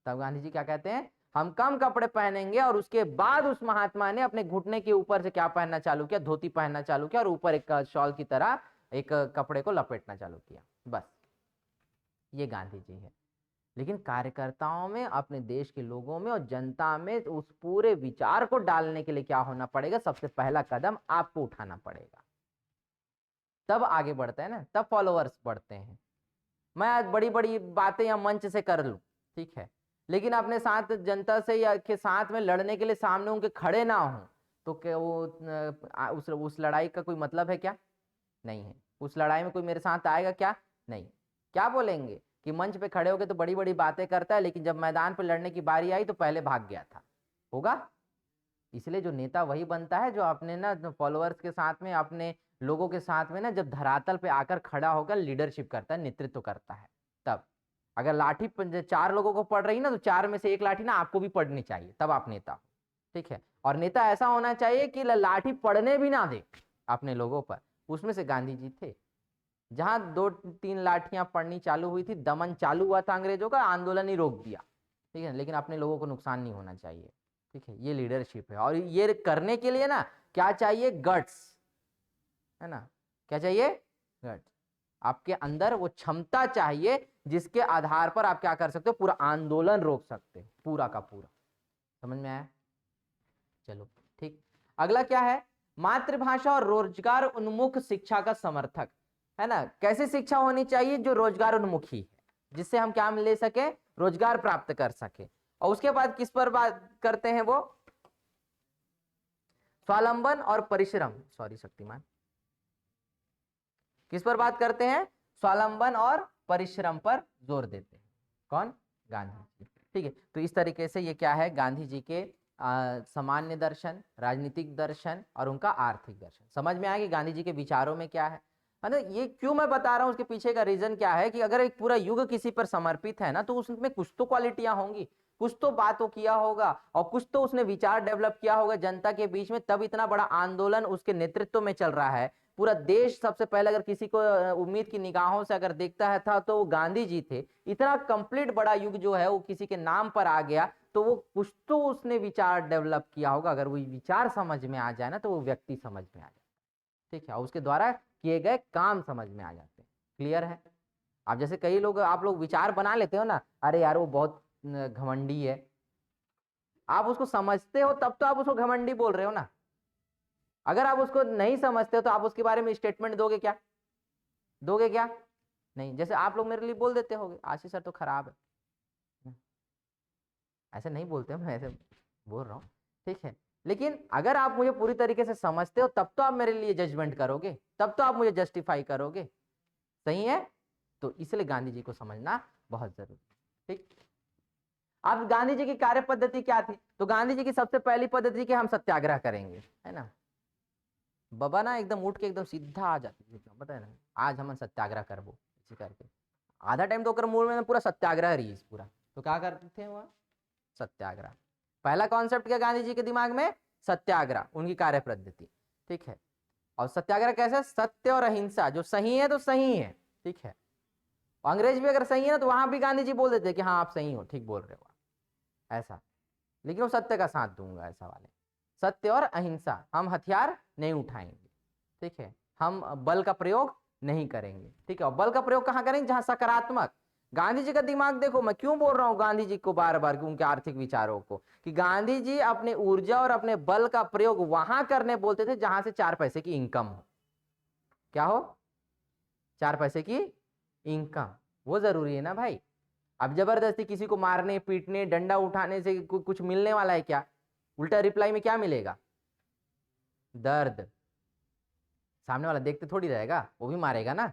तब गांधी जी क्या कहते हैं? हम कम कपड़े पहनेंगे। और उसके बाद उस महात्मा ने अपने घुटने के ऊपर से क्या पहनना चालू किया? धोती पहनना चालू किया, और ऊपर एक शॉल की तरह एक कपड़े को लपेटना चालू किया। बस, ये गांधी जी है। लेकिन कार्यकर्ताओं में, अपने देश के लोगों में और जनता में उस पूरे विचार को डालने के लिए क्या होना पड़ेगा? सबसे पहला कदम आपको उठाना पड़ेगा, तब आगे बढ़ते हैं ना, तब फॉलोअर्स बढ़ते हैं। मैं आज बड़ी बड़ी बातें या मंच से कर लूं, ठीक है, लेकिन अपने साथ जनता से या के साथ में लड़ने के लिए सामने उनके खड़े ना हो, तो क्या वो उस लड़ाई का कोई मतलब है क्या? नहीं है। उस लड़ाई में कोई मेरे साथ आएगा क्या? नहीं। क्या बोलेंगे कि मंच पे खड़े होके तो बड़ी बड़ी बातें करता है, लेकिन जब मैदान पे लड़ने की बारी आई तो पहले भाग गया था। होगा? इसलिए जो नेता वही बनता है जो अपने ना फॉलोअर्स के साथ में, अपने लोगों के साथ में ना, जब धरातल पे आकर खड़ा होकर लीडरशिप करता है, नेतृत्व करता है। तब अगर लाठी 4 लोगों को पड़ रही ना, तो 4 में से एक लाठी ना आपको भी पड़नी चाहिए, तब आप नेता हो। ठीक है, और नेता ऐसा होना चाहिए कि लाठी पड़ने भी ना दे अपने लोगों पर। उसमें से गांधी जी थे। जहां 2-3 लाठियां पड़नी चालू हुई थी, दमन चालू हुआ था अंग्रेजों का, आंदोलन ही रोक दिया। ठीक है, लेकिन अपने लोगों को नुकसान नहीं होना चाहिए। ठीक है, ये लीडरशिप है। और ये करने के लिए ना क्या चाहिए? गट्स, है ना। क्या चाहिए? गट्स। आपके अंदर वो क्षमता चाहिए जिसके आधार पर आप क्या कर सकते हो? पूरा आंदोलन रोक सकते हो, पूरा का पूरा। समझ में आया? चलो ठीक। अगला क्या है? मातृभाषा और रोजगार उन्मुख शिक्षा का समर्थक, है ना। कैसी शिक्षा होनी चाहिए? जो रोजगार उन्मुखी है, जिससे हम क्या ले सके? रोजगार प्राप्त कर सके। और उसके बाद किस पर बात करते हैं वो? स्वावलंबन और परिश्रम, सॉरी शक्तिमान, किस पर बात करते हैं? स्वावलंबन और परिश्रम पर जोर देते हैं। कौन? गांधी जी। ठीक है, तो इस तरीके से ये क्या है? गांधी जी के सामान्य दर्शन, राजनीतिक दर्शन और उनका आर्थिक दर्शन। समझ में आया कि गांधी जी के विचारों में क्या है ना। ये क्यों मैं बता रहा हूं, उसके पीछे का रीजन क्या है कि अगर एक पूरा युग किसी पर समर्पित है ना, तो उसमें कुछ तो क्वालिटियां होंगी, कुछ तो बातों किया होगा, और कुछ तो उसने विचार डेवलप किया होगा जनता के बीच में, तब इतना बड़ा आंदोलन उसके नेतृत्व में चल रहा है। पूरा देश सबसे पहले अगर किसी को उम्मीद की निगाहों से अगर देखता है था, तो वो गांधी जी थे। इतना कंप्लीट बड़ा युग जो है वो किसी के नाम पर आ गया, तो वो कुछ तो उसने विचार डेवलप किया होगा। अगर वो विचार समझ में आ जाए ना, तो वो व्यक्ति समझ में आ जाए। ठीक है, उसके द्वारा किए गए काम समझ में आ जाते हैं। क्लियर है? आप जैसे कई लोग, आप लोग विचार बना लेते हो ना, अरे यार वो बहुत घमंडी है, आप उसको समझते हो तब तो आप उसको घमंडी बोल रहे हो ना। अगर आप उसको नहीं समझते हो तो आप उसके बारे में स्टेटमेंट दोगे क्या? दोगे क्या? नहीं। जैसे आप लोग मेरे लिए बोल देते होगे, आशीष सर तो खराब है, ऐसे नहीं बोलते, मैं ऐसे बोल रहा हूँ, ठीक है। लेकिन अगर आप मुझे पूरी तरीके से समझते हो तब तो आप मेरे लिए जजमेंट करोगे, तब तो आप मुझे जस्टिफाई करोगे, सही है। तो इसलिए गांधी जी को समझना बहुत जरूरी, ठीक। अब गांधी जी की कार्य पद्धति क्या थी? तो गांधी जी की सबसे पहली पद्धति कि हम सत्याग्रह करेंगे, है ना। बाबा ना एकदम उठ के एकदम सीधा आ जाते, पता है ना, आज हम सत्याग्रह करबो इसी करके। आधा टाइम तो मूल में पूरा सत्याग्रह रही पूरा। तो क्या करते थे वहां? सत्याग्रह। पहला कॉन्सेप्ट क्या गांधी जी के दिमाग में? सत्याग्रह, उनकी कार्य पद्धति, ठीक है। और सत्याग्रह कैसे? सत्य और अहिंसा, जो सही है तो सही है, ठीक है। अंग्रेज भी अगर सही है ना तो वहां भी गांधी जी बोल देते कि हाँ आप सही हो, ठीक बोल रहे हो ऐसा, लेकिन वो सत्य का साथ दूंगा, ऐसा वाले। सत्य और अहिंसा, हम हथियार नहीं उठाएंगे, ठीक है, हम बल का प्रयोग नहीं करेंगे, ठीक है। और बल का प्रयोग कहां करेंगे? जहां सकारात्मक। गांधी जी का दिमाग देखो, मैं क्यों बोल रहा हूं गांधी जी को बार बार, उनके आर्थिक विचारों को, कि गांधी जी अपने ऊर्जा और अपने बल का प्रयोग वहां करने बोलते थे जहां से 4 पैसे की इनकम हो। क्या हो? 4 पैसे की इनकम, वो जरूरी है ना भाई। अब जबरदस्ती किसी को मारने पीटने डंडा उठाने से कुछ मिलने वाला है क्या? उल्टा रिप्लाई में क्या मिलेगा? दर्द। सामने वाला देखते थोड़ी रहेगा, वो भी मारेगा ना।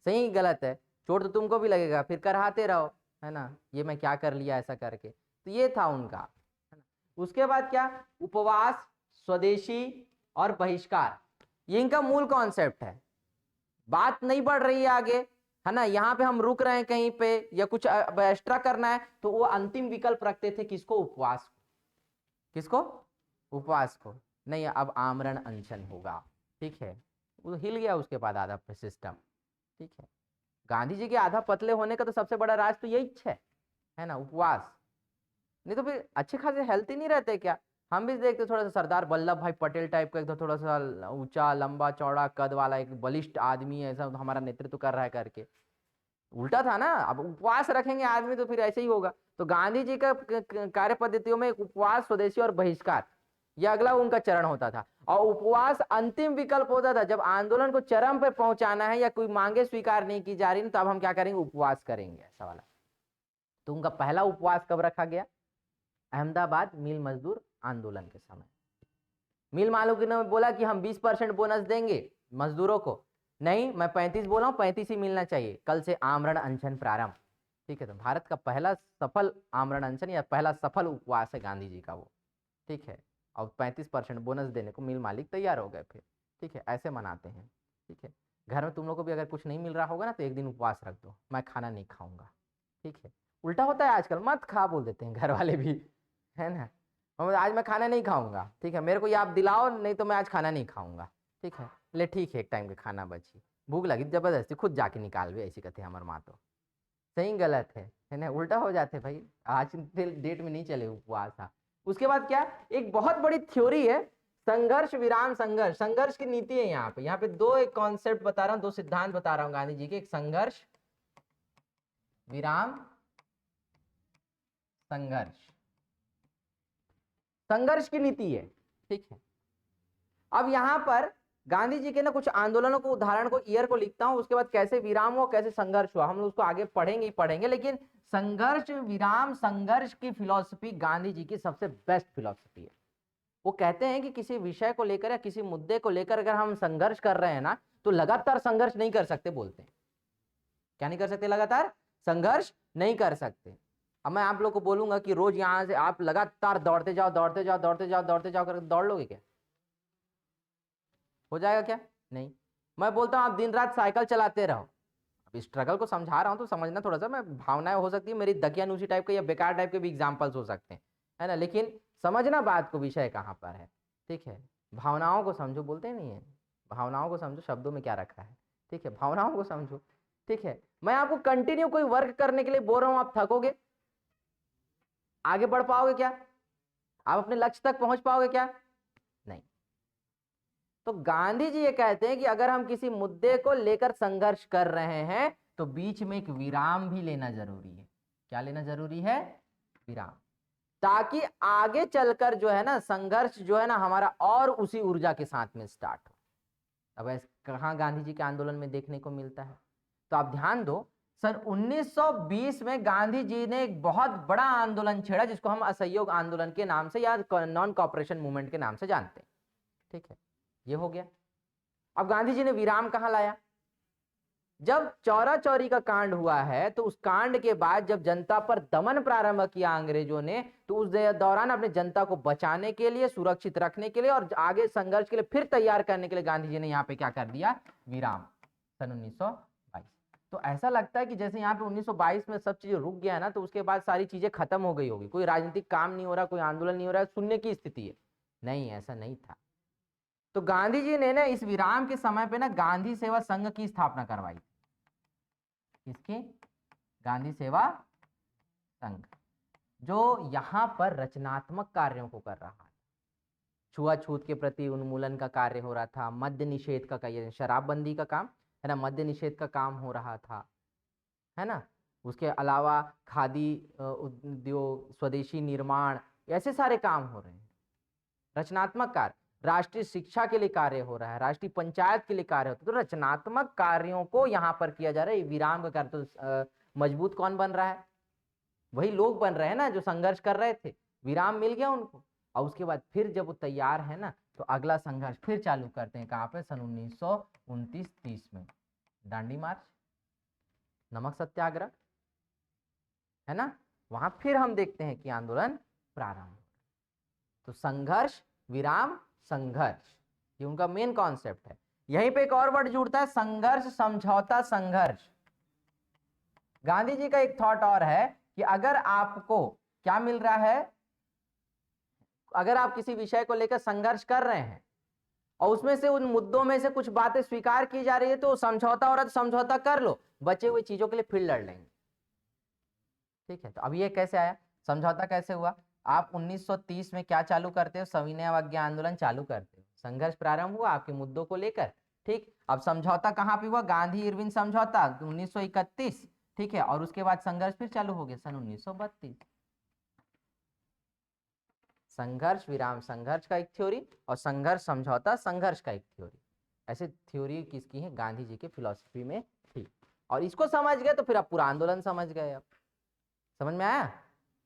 सही गलत है, चोट तो तुमको भी लगेगा, फिर कराते रहो, है ना, ये मैं क्या कर लिया ऐसा करके। तो ये था उनका, है ना। उसके बाद क्या? उपवास, स्वदेशी और बहिष्कार, ये इनका मूल कॉन्सेप्ट है। बात नहीं बढ़ रही है आगे, है ना, यहाँ पे हम रुक रहे हैं कहीं पे या कुछ एक्स्ट्रा करना है, तो वो अंतिम विकल्प रखते थे किसको? उपवास को। किसको? उपवास को। नहीं, अब आमरण अनशन होगा, ठीक है। वो हिल गया उसके बाद आधा सिस्टम, ठीक है। गांधी जी के आधा पतले होने का तो सबसे बड़ा राज तो यही है ना, उपवास। नहीं तो फिर अच्छे खासे हेल्थी नहीं रहते क्या? हम भी देखते थोड़ा सा सरदार वल्लभ भाई पटेल टाइप का, एकदम थोड़ा सा ऊंचा लंबा चौड़ा कद वाला एक बलिष्ठ आदमी ऐसा हमारा नेतृत्व कर रहा है करके। उल्टा था ना, अब उपवास रखेंगे आदमी तो फिर ऐसे ही होगा। तो गांधी जी का कार्य पद्धतियों में उपवास, स्वदेशी और बहिष्कार, यह अगला उनका चरण होता था। और उपवास अंतिम विकल्प होता था, जब आंदोलन को चरम पे पहुंचाना है या कोई मांगे स्वीकार नहीं की जा रही, तो अब हम क्या करेंगे? उपवास करेंगे, ऐसा वाला। तो उनका पहला उपवास कब रखा गया? अहमदाबाद मिल मजदूर आंदोलन के समय। मिल मालिकों ने बोला कि हम 20% बोनस देंगे मजदूरों को, नहीं मैं 35 बोला हूं, 35 ही मिलना चाहिए, कल से आमरण अनशन प्रारंभ, ठीक है। तो भारत का पहला सफल आमरण अनशन या पहला सफल उपवास है गांधी जी का वो, ठीक है। और 35% बोनस देने को मिल मालिक तैयार हो गए फिर, ठीक है। ऐसे मनाते हैं, ठीक है। घर में तुम लोग को भी अगर कुछ नहीं मिल रहा होगा ना तो एक दिन उपवास रख दो, मैं खाना नहीं खाऊंगा, ठीक है। उल्टा होता है आजकल, मत खा बोल देते हैं घर वाले भी, है ना। आज मैं खाना नहीं खाऊंगा, ठीक है, मेरे को ये आप दिलाओ, नहीं तो मैं आज खाना नहीं खाऊंगा, ठीक है। ले ठीक है, एक टाइम का खाना बची, भूख लगी जबरदस्ती खुद जाके निकाल भी, ऐसी कहते हैं हमारे माँ तो। सही गलत है ना, उल्टा हो जाते भाई। आज डेट में नहीं चले उपवास था। उसके बाद क्या? एक बहुत बड़ी थ्योरी है, संघर्ष विराम संघर्ष। संघर्ष की नीति है यहाँ पे दो एक कॉन्सेप्ट बता रहा हूँ, दो सिद्धांत बता रहा हूँ गांधी जी के। एक संघर्ष विराम संघर्ष, संघर्ष की नीति है, ठीक है। अब यहां पर गांधी जी के ना कुछ आंदोलनों को, उदाहरण को, ईयर को लिखता हूं, उसके बाद कैसे विराम हुआ, कैसे संघर्ष हुआ, हम उसको आगे पढ़ेंगे ही पढ़ेंगे। लेकिन संघर्ष विराम संघर्ष की फिलॉसफी गांधी जी की सबसे बेस्ट फिलॉसफी है। वो कहते हैं कि किसी विषय को लेकर या किसी मुद्दे को लेकर अगर हम संघर्ष कर रहे हैं ना, तो लगातार संघर्ष नहीं कर सकते, बोलते हैं। क्या नहीं कर सकते? लगातार संघर्ष नहीं कर सकते। अब मैं आप लोग को बोलूंगा कि रोज यहां से आप लगातार दौड़ते जाओ दौड़ते जाओ दौड़ते जाओ दौड़ते जाओ करके दौड़ लोगे क्या? हो जाएगा क्या? नहीं। मैं बोलता हूं आप दिन रात साइकिल चलाते रहो। अब स्ट्रगल को समझा रहा हूं तो समझना थोड़ा सा, मैं भावनाएं हो सकती है मेरी दकियानूसी टाइप के या बेकार टाइप के भी एग्जाम्पल्स हो सकते हैं, है ना, लेकिन समझना बात को, विषय कहां पर है, ठीक है। भावनाओं को समझो, बोलते नहीं है, भावनाओं को समझो, शब्दों में क्या रखा है, ठीक है, भावनाओं को समझो, ठीक है। मैं आपको कंटिन्यू कोई वर्क करने के लिए बोल रहा हूं, आप थकोगे? आगे बढ़ पाओगे क्या? आप अपने लक्ष्य तक पहुंच पाओगे क्या? नहीं। तो गांधी जी ये कहते हैं कि अगर हम किसी मुद्दे को लेकर संघर्ष कर रहे हैं तो बीच में एक विराम भी लेना जरूरी है। क्या लेना जरूरी है? विराम, ताकि आगे चलकर जो है ना संघर्ष जो है ना हमारा और उसी ऊर्जा के साथ में स्टार्ट हो। अब ऐसे कहां गांधी जी के आंदोलन में देखने को मिलता है? तो आप ध्यान दो सन 1920 में गांधी जी ने एक बहुत बड़ा आंदोलन छेड़ा जिसको हम असहयोग आंदोलन के नाम से या नॉन कॉपरेशन मूवमेंट के नाम से जानते हैं। ठीक है, ये हो गया। अब गांधी जी ने विराम कहां लाया? जब चौरा चौरी का कांड हुआ है तो उस कांड के बाद जब जनता पर दमन प्रारंभ किया अंग्रेजों ने, तो उस दौरान अपने जनता को बचाने के लिए, सुरक्षित रखने के लिए और आगे संघर्ष के लिए फिर तैयार करने के लिए गांधी जी ने यहाँ पे क्या कर दिया? विराम, सन 1922। तो ऐसा लगता है कि जैसे यहाँ पे 1922 में सब चीजें रुक गया ना, तो उसके बाद सारी चीजें खत्म हो गई होगी, कोई राजनीतिक काम नहीं हो रहा, कोई आंदोलन नहीं हो रहा, शून्य की स्थिति है। नहीं, ऐसा नहीं था। तो गांधी जी ने ना इस विराम के समय पे ना गांधी सेवा संघ की स्थापना करवाई। इसके गांधी सेवा संघ, जो यहाँ पर रचनात्मक कार्यों को कर रहा है। छुआछूत के प्रति उन्मूलन का कार्य हो रहा था, मद्य निषेध का, शराबबंदी का काम है ना, मद्य निषेध का काम हो रहा था, है ना। उसके अलावा खादी उद्योग, स्वदेशी निर्माण, ऐसे सारे काम हो रहे हैं, रचनात्मक कार्य। राष्ट्रीय शिक्षा के लिए कार्य हो रहा है, राष्ट्रीय पंचायत के लिए कार्य होता है। तो रचनात्मक कार्यों को यहाँ पर किया जा रहा है। विराम का कार्य तो मजबूत कौन बन रहा है? वही लोग बन रहे हैं ना जो संघर्ष कर रहे थे। विराम मिल गया उनको, और उसके बाद फिर जब वो तैयार है ना, तो अगला संघर्ष फिर चालू करते हैं। कहाँ पे? सन 1929-30 में दांडी मार्च, नमक सत्याग्रह, है ना। वहां फिर हम देखते हैं कि आंदोलन प्रारंभ। तो संघर्ष, विराम, संघर्ष, ये उनका मेन कॉन्सेप्ट है। यहीं पे एक और वर्ड जुड़ता है, संघर्ष, समझौता, संघर्ष। गांधी जी का एक थॉट और है कि अगर आपको क्या मिल रहा है, अगर आप किसी विषय को लेकर संघर्ष कर रहे हैं और उसमें से, उन मुद्दों में से कुछ बातें स्वीकार की जा रही है, तो समझौता हो रहा है तो समझौता कर लो, बचे हुए चीजों के लिए फिर लड़ लेंगे। ठीक है, तो अब ये कैसे आया? समझौता कैसे हुआ? आप 1930 में क्या चालू करते हो? सविनय अवज्ञा आंदोलन चालू करते हो, संघर्ष प्रारंभ हुआ आपके मुद्दों को लेकर। ठीक, अब समझौता कहां पे हुआ? गांधी इरविन समझौता 1931। ठीक है, और उसके बाद संघर्ष फिर चालू हो गया सन 1932। संघर्ष, विराम, संघर्ष का एक थ्योरी, और संघर्ष, समझौता, संघर्ष का एक थ्योरी। ऐसे थ्योरी किसकी है? गांधी जी के फिलॉसफी में थी। और इसको समझ गए तो फिर आप पूरा आंदोलन समझ गए। अब समझ में आया?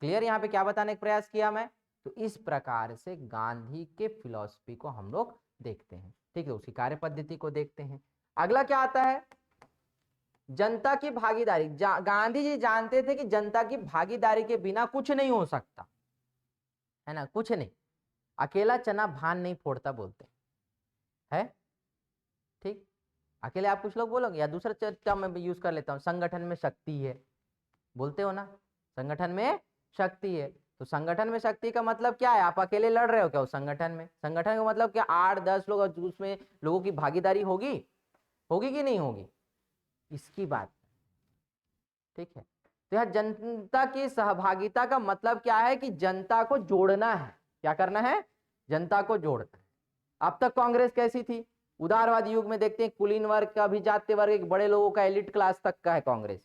क्लियर? यहाँ पे क्या बताने का प्रयास किया मैं? तो इस प्रकार से गांधी के फिलॉसफी को हम लोग देखते हैं। ठीक है, उसकी कार्य पद्धति को देखते हैं। अगला क्या आता है? जनता की भागीदारी। गांधी जी जानते थे कि जनता की भागीदारी के बिना कुछ नहीं हो सकता, है ना, कुछ नहीं। अकेला चना भान नहीं फोड़ता बोलते है। ठीक, अकेले आप कुछ लोग बोलोगे, या दूसरा चर्चा में यूज कर लेता हूं, संगठन में शक्ति है, बोलते हो ना, संगठन में शक्ति है। तो संगठन में शक्ति का मतलब क्या है? आप अकेले लड़ रहे हो क्या उस संगठन में? संगठन का मतलब क्या? 8-10 लोग, और उसमें लोगों की भागीदारी होगी, होगी कि नहीं होगी, इसकी बात। ठीक है, तो यह जनता की सहभागिता का मतलब क्या है? कि जनता को जोड़ना है। क्या करना है? जनता को जोड़ना है। अब तक कांग्रेस कैसी थी? उदारवाद युग में देखते हैं, कुलीन वर्ग का, अभिजात्य वर्ग, एक बड़े लोगों का, एलिट क्लास तक का है कांग्रेस।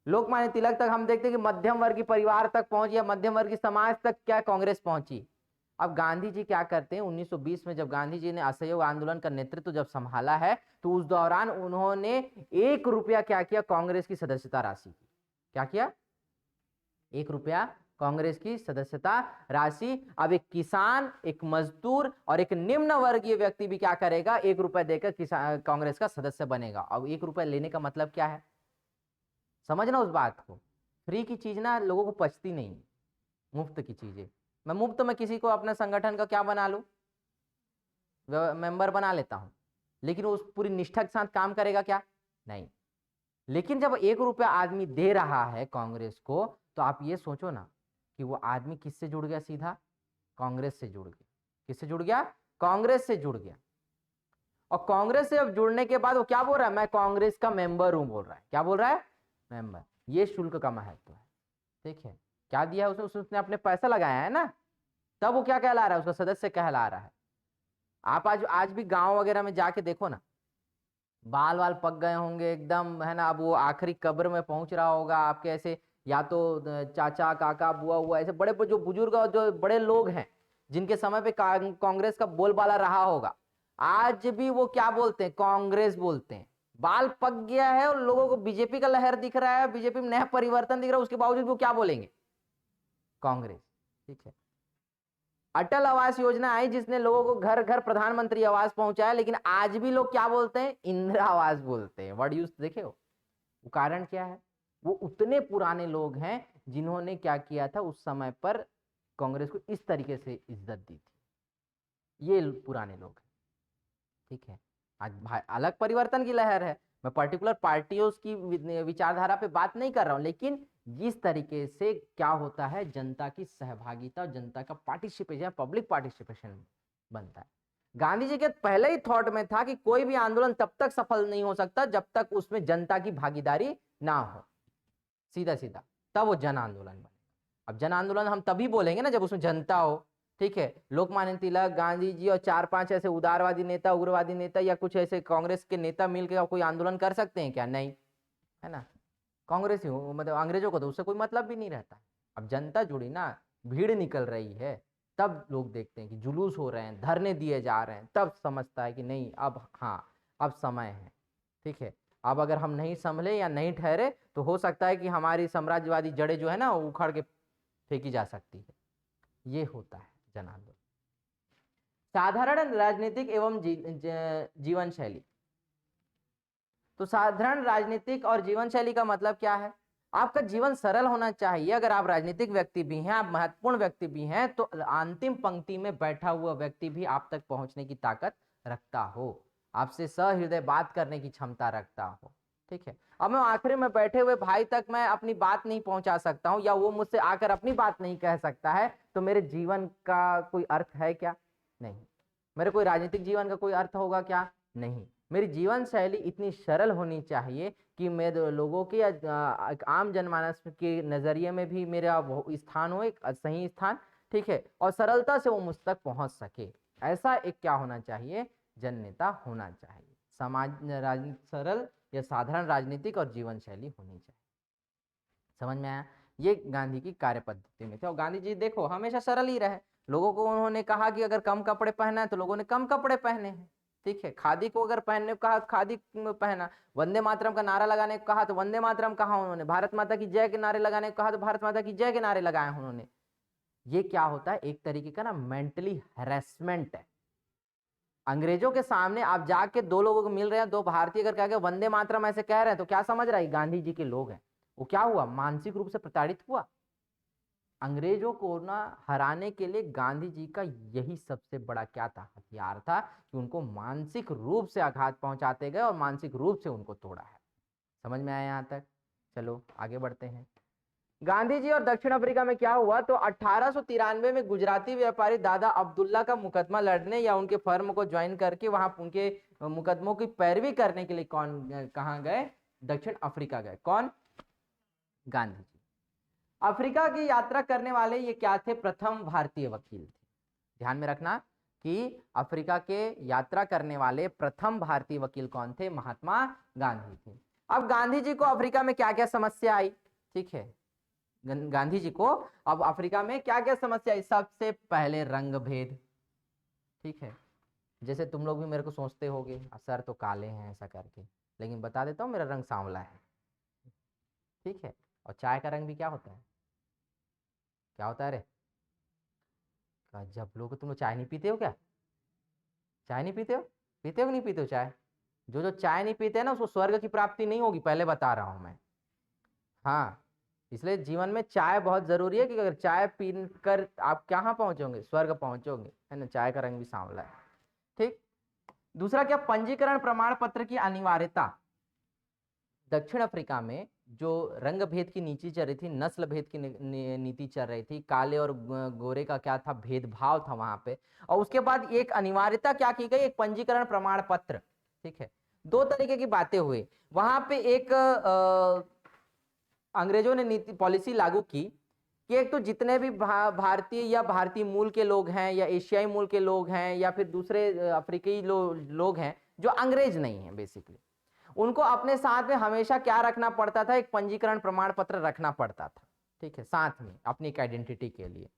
लोकमान्य तिलक तक हम देखते हैं कि मध्यम वर्गीय परिवार तक पहुंची, या मध्यम वर्गीय समाज तक क्या कांग्रेस पहुंची। अब गांधी जी क्या करते हैं? 1920 में जब गांधी जी ने असहयोग आंदोलन का नेतृत्व जब संभाला है, तो उस दौरान उन्होंने 1 रुपया क्या किया? कांग्रेस की सदस्यता राशि की। क्या किया? 1 रुपया कांग्रेस की सदस्यता राशि। अब एक किसान, एक मजदूर और एक निम्न वर्गीय व्यक्ति भी क्या करेगा? 1 रुपया देकर किसान कांग्रेस का सदस्य बनेगा। अब 1 रुपया लेने का मतलब क्या है? समझना उस बात को। फ्री की चीज ना लोगों को पचती नहीं, मुफ्त की चीजें। मैं मुफ्त में किसी को अपना संगठन का क्या बना लूं, मेंबर बना लेता हूं, लेकिन उस पूरी निष्ठा के साथ काम करेगा क्या? नहीं। लेकिन जब 1 रुपया आदमी दे रहा है कांग्रेस को, तो आप ये सोचो ना कि वो आदमी किससे जुड़ गया? सीधा कांग्रेस से जुड़ गया। किससे जुड़ गया? कांग्रेस से जुड़ गया। और कांग्रेस से अब जुड़ने के बाद वो क्या बोल रहा है? मैं कांग्रेस का मेंबर हूं बोल रहा है। क्या बोल रहा है? मेंबर। ये शुल्क का महत्व है। ठीक है, क्या दिया है उसने अपने पैसा लगाया है ना, तब वो क्या कहला रहा है? उसका सदस्य कहला रहा है। आप आज भी गांव वगैरह में जाके देखो ना, बाल वाल पक गए होंगे एकदम, है ना। अब वो आखिरी कब्र में पहुंच रहा होगा आपके, ऐसे या तो चाचा, काका, बुआ हुआ, ऐसे बड़े जो बुजुर्ग और जो बड़े लोग हैं जिनके समय पे कांग्रेस का बोलबाला रहा होगा, आज भी वो क्या बोलते हैं? कांग्रेस बोलते हैं। बाल पक गया है और लोगों को बीजेपी का लहर दिख रहा है, बीजेपी में नया परिवर्तन दिख रहा है, उसके बावजूद वो क्या बोलेंगे? कांग्रेस। ठीक है, अटल आवास योजना आई जिसने लोगों को घर घर प्रधानमंत्री आवास पहुंचाया, लेकिन आज भी लोग क्या बोलते हैं? इंदिरा आवास बोलते हैं। वर्ड यूज देखे हो? वो कारण क्या है? वो उतने पुराने लोग हैं जिन्होंने क्या किया था उस समय पर, कांग्रेस को इस तरीके से इज्जत दी थी। ये पुराने लोग हैं। ठीक है, आज अलग परिवर्तन की लहर है, मैं पर्टिकुलर पार्टियों की विचारधारा पे बात नहीं कर रहा हूं, लेकिन जिस तरीके से क्या होता है, जनता की सहभागिता और जनता का पार्टिसिपेशन, पब्लिक पार्टिसिपेशन बनता है। गांधी जी के पहले ही थॉट में था कि कोई भी आंदोलन तब तक सफल नहीं हो सकता जब तक उसमें जनता की भागीदारी ना हो, सीधा सीधा, तब वो जन आंदोलन बने। अब जन आंदोलन हम तभी बोलेंगे ना जब उसमें जनता हो। ठीक है, लोकमान्य तिलक, गांधी जी और 4-5 ऐसे उदारवादी नेता, उग्रवादी नेता या कुछ ऐसे कांग्रेस के नेता मिलकर कोई आंदोलन कर सकते हैं क्या? नहीं, है ना। कांग्रेस ही मतलब अंग्रेजों को तो उससे कोई मतलब भी नहीं रहता। अब जनता जुड़ी ना, भीड़ निकल रही है, तब लोग देखते हैं कि जुलूस हो रहे हैं, धरने दिए जा रहे हैं, तब समझता है कि नहीं, अब हाँ, अब समय है। ठीक है, अब अगर हम नहीं संभले या नहीं ठहरे तो हो सकता है कि हमारी साम्राज्यवादी जड़ें जो है ना वो उखड़ के फेंकी जा सकती है। ये होता है जन आंदोलन। साधारण राजनीतिक एवं जीवन शैली। तो साधारण राजनीतिक और जीवन शैली का मतलब क्या है? आपका जीवन सरल होना चाहिए। अगर आप राजनीतिक व्यक्ति भी हैं, आप महत्वपूर्ण व्यक्ति भी हैं, तो अंतिम पंक्ति में बैठा हुआ व्यक्ति भी आप तक पहुंचने की ताकत रखता हो, आपसे सहृदय बात करने की क्षमता रखता हो। ठीक है, अब मैं आखिरी में बैठे हुए भाई तक मैं अपनी बात नहीं पहुंचा सकता हूं, या वो मुझसे आकर अपनी बात नहीं कह सकता है, तो मेरे जीवन का कोई अर्थ है क्या? नहीं। मेरे कोई राजनीतिक जीवन का कोई अर्थ होगा क्या? नहीं। मेरी जीवन शैली इतनी सरल होनी चाहिए कि मेरे लोगों के आम जनमानस के नजरिए में भी मेरा स्थान हो, एक सही स्थान। ठीक है, और सरलता से वो मुझ तक पहुंच सके, ऐसा एक क्या होना चाहिए? जन नेता होना चाहिए। समाज सरल या साधारण राजनीतिक और जीवन शैली होनी चाहिए। समझ में आया? ये गांधी की कार्य पद्धति में थे। और गांधी जी देखो हमेशा सरल ही रहे। लोगों को उन्होंने कहा कि अगर कम कपड़े पहना है तो लोगों ने कम कपड़े पहने हैं। ठीक है, खादी को अगर पहनने को कहा तो खादी पहना, वंदे मातरम का नारा लगाने को कहा तो वंदे मातरम कहा उन्होंने, भारत माता की जय के नारे लगाने को कहा तो भारत माता की जय के नारे लगाए उन्होंने। ये क्या होता है? एक तरीके का ना मेंटली हैरेसमेंट है। अंग्रेजों के सामने आप जाके दो लोगों को मिल रहे हैं, दो भारतीय अगर कह के वंदे मातरम ऐसे कह रहे हैं तो क्या समझ रहा है? गांधी जी के लोग हैं। वो क्या हुआ? मानसिक रूप से प्रताड़ित हुआ। अंग्रेजों को ना हराने के लिए गांधी जी का यही सबसे बड़ा क्या था? हथियार था कि उनको मानसिक रूप से आघात पहुंचाते गए और मानसिक रूप से उनको तोड़ा है। समझ में आया यहां तक? चलो आगे बढ़ते हैं। गांधी जी और दक्षिण अफ्रीका में क्या हुआ? तो 1893 में गुजराती व्यापारी दादा अब्दुल्ला का मुकदमा लड़ने या उनके फर्म को ज्वाइन करके वहां उनके मुकदमों की पैरवी करने के लिए कौन कहां गए? दक्षिण अफ्रीका गए। कौन? गांधी जी। अफ्रीका की यात्रा करने वाले ये क्या थे? प्रथम भारतीय वकील थे। ध्यान में रखना कि अफ्रीका के यात्रा करने वाले प्रथम भारतीय वकील कौन थे? महात्मा गांधी थे। अब गांधी जी को अफ्रीका में क्या क्या समस्या आई? ठीक है, गांधी जी को अब अफ्रीका में क्या क्या समस्या आई? सबसे पहले रंग भेद। ठीक है, जैसे तुम लोग भी मेरे को सोचते होगे सर तो काले हैं ऐसा करके, लेकिन बता देता हूँ मेरा रंग सांवला है। ठीक है, और चाय का रंग भी क्या होता है? क्या होता है रे? जब लोग, तुम लोग चाय नहीं पीते हो क्या? चाय नहीं पीते हो? पीते हो कि नहीं पीते हो चाय? जो जो चाय नहीं पीते हैं ना उसको स्वर्ग की प्राप्ति नहीं होगी, पहले बता रहा हूं मैं। हाँ, इसलिए जीवन में चाय बहुत जरूरी है कि अगर चाय पीकर आप कहाँ पहुंचोगे? स्वर्ग पहुंचोगे, है ना। चाय का रंग भी सांवला है। ठीक, दूसरा क्या? पंजीकरण प्रमाण पत्र की अनिवार्यता। दक्षिण अफ्रीका में जो रंग भेद की नीति चल रही थी, नस्ल भेद की नीति चल रही थी, काले और गोरे का क्या था? भेदभाव था वहां पे। और उसके बाद एक अनिवार्यता क्या की गई? एक पंजीकरण प्रमाण पत्र। ठीक है, दो तरीके की बातें हुई वहां पे। एक अंग्रेजों ने नीति पॉलिसी लागू की कि एक तो जितने भी भारतीय या भारतीय मूल के लोग हैं या एशियाई मूल के लोग हैं या फिर दूसरे अफ्रीकी लोग हैं जो अंग्रेज नहीं हैं बेसिकली, उनको अपने साथ में हमेशा क्या रखना पड़ता था? एक पंजीकरण प्रमाण पत्र रखना पड़ता था। ठीक है, साथ में अपनी एक आइडेंटिटी के लिए।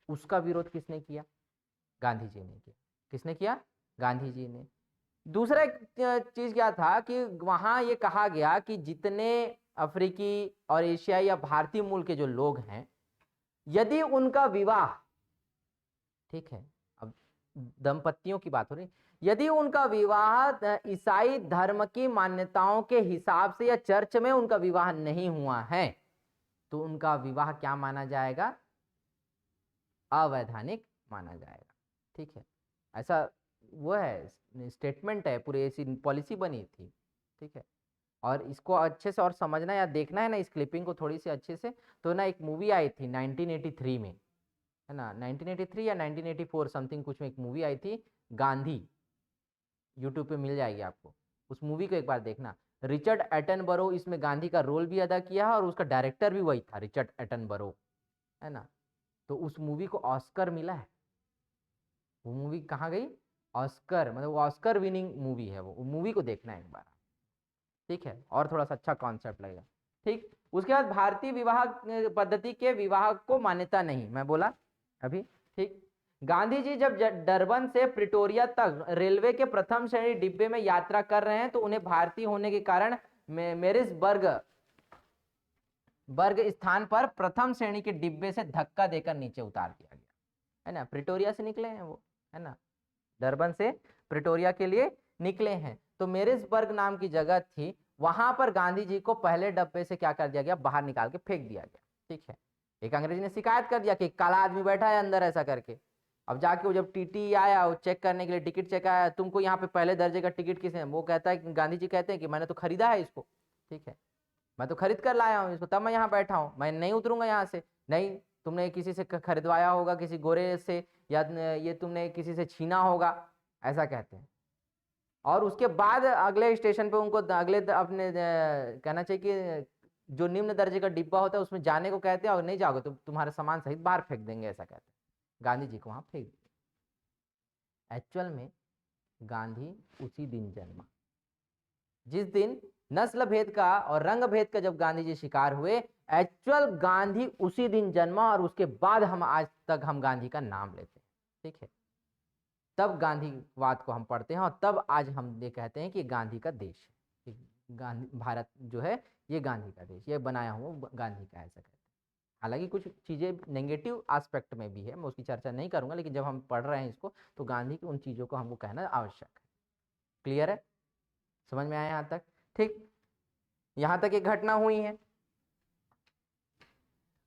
उसका विरोध किसने किया? गांधी जी ने किया। किसने किया? गांधी जी ने। दूसरा एक चीज क्या था कि वहां ये कहा गया कि जितने अफ्रीकी और एशियाई या भारतीय मूल के जो लोग हैं, यदि उनका विवाह, ठीक है, अब दंपतियों की बात हो रही, यदि उनका विवाह ईसाई धर्म की मान्यताओं के हिसाब से या चर्च में उनका विवाह नहीं हुआ है, तो उनका विवाह क्या माना जाएगा? अवैधानिक माना जाएगा। ठीक है, ऐसा वो है, स्टेटमेंट है, पूरी ऐसी पॉलिसी बनी थी। ठीक है, और इसको अच्छे से और समझना या देखना है ना, इस क्लिपिंग को थोड़ी सी अच्छे से, तो ना एक मूवी आई थी 1983 में, है ना, 1983 या 1984 समथिंग कुछ में एक मूवी आई थी, गांधी, यूट्यूब पे मिल जाएगी आपको, उस मूवी को एक बार देखना। रिचर्ड एटनबरो इसमें गांधी का रोल भी अदा किया है और उसका डायरेक्टर भी वही था, रिचर्ड एटनबरो, है ना। तो उस मूवी को ऑस्कर मिला है। वो मूवी कहाँ गई? ऑस्कर, मतलब वो ऑस्कर विनिंग मूवी है, वो मूवी को देखना है एक बार। ठीक है, और थोड़ा सा अच्छा कॉन्सेप्ट लगेगा। ठीक, उसके बाद भारतीय विवाह पद्धति के विवाह को मान्यता नहीं, मैं बोला अभी। ठीक, गांधी जी जब डरबन से प्रिटोरिया तक रेलवे के प्रथम श्रेणी डिब्बे में यात्रा कर रहे हैं, तो उन्हें भारतीय होने के कारण मेरिसबर्ग स्थान पर प्रथम श्रेणी के डिब्बे से धक्का देकर नीचे उतार दिया गया, है ना। प्रिटोरिया से निकले हैं वो, है ना, डरबन से प्रिटोरिया के लिए निकले हैं, तो मेरिसबर्ग नाम की जगह थी, वहां पर गांधी जी को पहले डब्बे से क्या कर दिया गया? बाहर निकाल के फेंक दिया गया। ठीक है, एक अंग्रेजी ने शिकायत कर दिया कि काला आदमी बैठा है अंदर, ऐसा करके। अब जाके वो जब टीटी आया, वो चेक करने के लिए, टिकट चेक आया, तुमको यहाँ पे पहले दर्जे का टिकट किसने? वो कहता है, गांधी जी कहते हैं कि मैंने तो खरीदा है इसको। ठीक है, मैं तो खरीद कर लाया हूँ इसको, तब मैं यहाँ बैठा हूँ, मैं नहीं उतरूंगा यहाँ से। नहीं, तुमने किसी से खरीदवाया होगा, किसी गोरे से, या ये तुमने किसी से छीना होगा, ऐसा कहते हैं। और उसके बाद अगले स्टेशन पे उनको अगले अपने कहना चाहिए कि जो निम्न दर्जे का डिब्बा होता है उसमें जाने को कहते हैं, और नहीं जाओगे तो तुम्हारे सामान सहित बाहर फेंक देंगे, ऐसा कहते हैं। गांधी जी को वहां फेंक दिया। एक्चुअल में गांधी उसी दिन जन्मा, जिस दिन नस्ल भेद का और रंग भेद का जब गांधी जी शिकार हुए, एक्चुअल गांधी उसी दिन जन्मा, और उसके बाद हम आज तक हम गांधी का नाम लेते हैं। ठीक है, तब गांधीवाद को हम पढ़ते हैं, और तब आज हम ये कहते हैं कि गांधी का देश है, गांधी भारत जो है ये गांधी का देश, ये बनाया हुआ गांधी का, ऐसा कहते हैं। हालांकि कुछ चीज़ें नेगेटिव एस्पेक्ट में भी है, मैं उसकी चर्चा नहीं करूंगा, लेकिन जब हम पढ़ रहे हैं इसको, तो गांधी की उन चीज़ों को हमको कहना आवश्यक है। क्लियर है? समझ में आया यहाँ तक? ठीक, यहाँ तक एक घटना हुई है।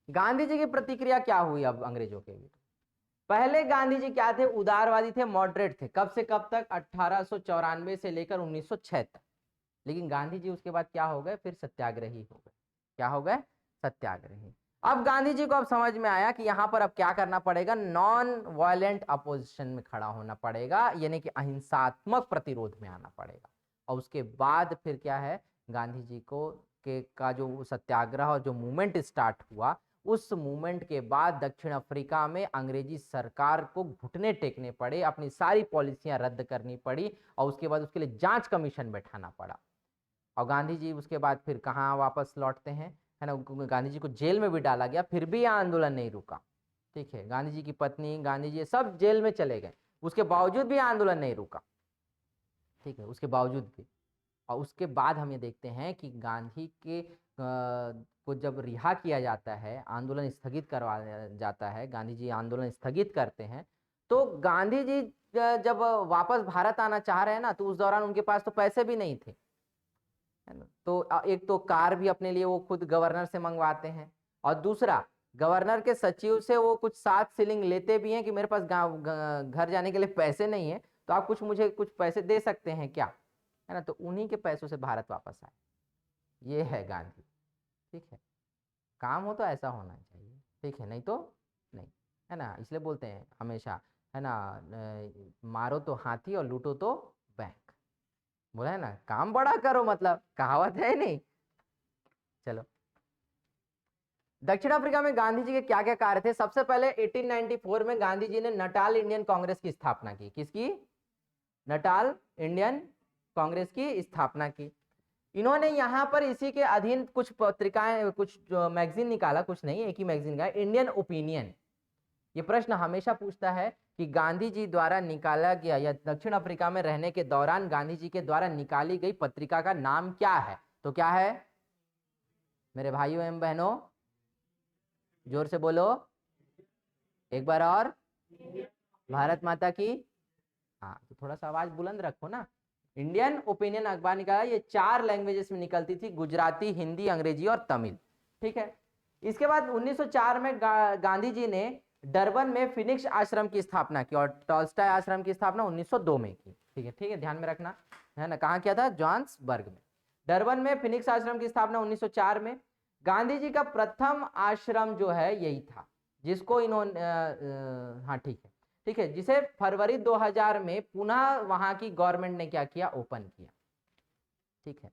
गांधी जी की प्रतिक्रिया क्या हुई अब अंग्रेजों के विरुद्ध? पहले गांधी जी क्या थे? उदारवादी थे, मॉडरेट थे। कब से कब तक? 1894 से लेकर 1906 तक। लेकिन गांधी जी उसके बाद क्या हो गए? फिर सत्याग्रही हो गए। क्या हो गए? सत्याग्रही। अब गांधी जी को अब समझ में आया कि यहां पर अब क्या करना पड़ेगा? नॉन वायलेंट अपोजिशन में खड़ा होना पड़ेगा, यानी कि अहिंसात्मक प्रतिरोध में आना पड़ेगा। और उसके बाद फिर क्या है? गांधी जी को का जो सत्याग्रह और जो मूवमेंट स्टार्ट हुआ, उस मूवमेंट के बाद दक्षिण अफ्रीका में अंग्रेजी सरकार को घुटने टेकने पड़े, अपनी सारी पॉलिसियां रद्द करनी पड़ी, और उसके बाद उसके लिए जांच कमीशन बैठाना पड़ा। और गांधी जी उसके बाद फिर कहाँ वापस लौटते हैं, है ना, गांधी जी को जेल में भी डाला गया, फिर भी यह आंदोलन नहीं रुका। ठीक है, गांधी जी की पत्नी, गांधी जी सब जेल में चले गए, उसके बावजूद भी आंदोलन नहीं रुका। ठीक है, उसके बावजूद भी। और उसके बाद हम ये देखते हैं कि गांधी के को जब रिहा किया जाता है, आंदोलन स्थगित करवाया जाता है, गांधी जी आंदोलन स्थगित करते हैं, तो गांधी जी जब वापस भारत आना चाह रहे हैं ना, तो उस दौरान उनके पास तो पैसे भी नहीं थे, है ना। तो एक तो कार भी अपने लिए वो खुद गवर्नर से मंगवाते हैं, और दूसरा गवर्नर के सचिव से वो कुछ 7 शिलिंग लेते भी हैं कि मेरे पास घर जाने के लिए पैसे नहीं है, तो आप कुछ मुझे कुछ पैसे दे सकते हैं क्या, है ना। तो उन्हीं के पैसों से भारत वापस आए। ये है गांधी। ठीक है, काम हो तो ऐसा होना चाहिए, ठीक है, नहीं तो नहीं, है ना। इसलिए बोलते हैं हमेशा, है ना, मारो तो हाथी और लूटो तो बैंक। बोला है ना, काम बड़ा करो, मतलब कहावत है नहीं। चलो, दक्षिण अफ्रीका में गांधी जी के क्या क्या कार्य थे? सबसे पहले 1894 में गांधी जी ने नटाल इंडियन कांग्रेस की स्थापना की। किसकी? नटाल इंडियन कांग्रेस की स्थापना की। इन्होंने यहाँ पर इसी के अधीन कुछ पत्रिकाएं, कुछ मैगजीन निकाला, कुछ नहीं, एक ही मैगजीन का, इंडियन ओपिनियन। ये प्रश्न हमेशा पूछता है कि गांधी जी द्वारा निकाला गया या दक्षिण अफ्रीका में रहने के दौरान गांधी जी के द्वारा निकाली गई पत्रिका का नाम क्या है? तो क्या है मेरे भाइयों एवं बहनों, जोर से बोलो एक बार और, भारत माता की। हाँ तो थोड़ा सा आवाज बुलंद रखो ना। इंडियन ओपिनियन अखबार निकाला, ये 4 लैंग्वेजेस में निकलती थी, गुजराती, हिंदी, अंग्रेजी और तमिल। ठीक है। इसके बाद 1904 में गांधी जी ने डरबन में फिनिक्स आश्रम की स्थापना की और टॉल्स्टॉय आश्रम की स्थापना 1902 में की। ठीक है, ध्यान में रखना है ना। कहाँ किया था? जोहान्सबर्ग में। डरबन में फिनिक्स आश्रम की स्थापना 1904 में। गांधी जी का प्रथम आश्रम जो है यही था, जिसको इन्होंने हाँ ठीक है, जिसे फरवरी 2000 में पुनः वहां की गवर्नमेंट ने क्या किया? ओपन किया। ठीक है,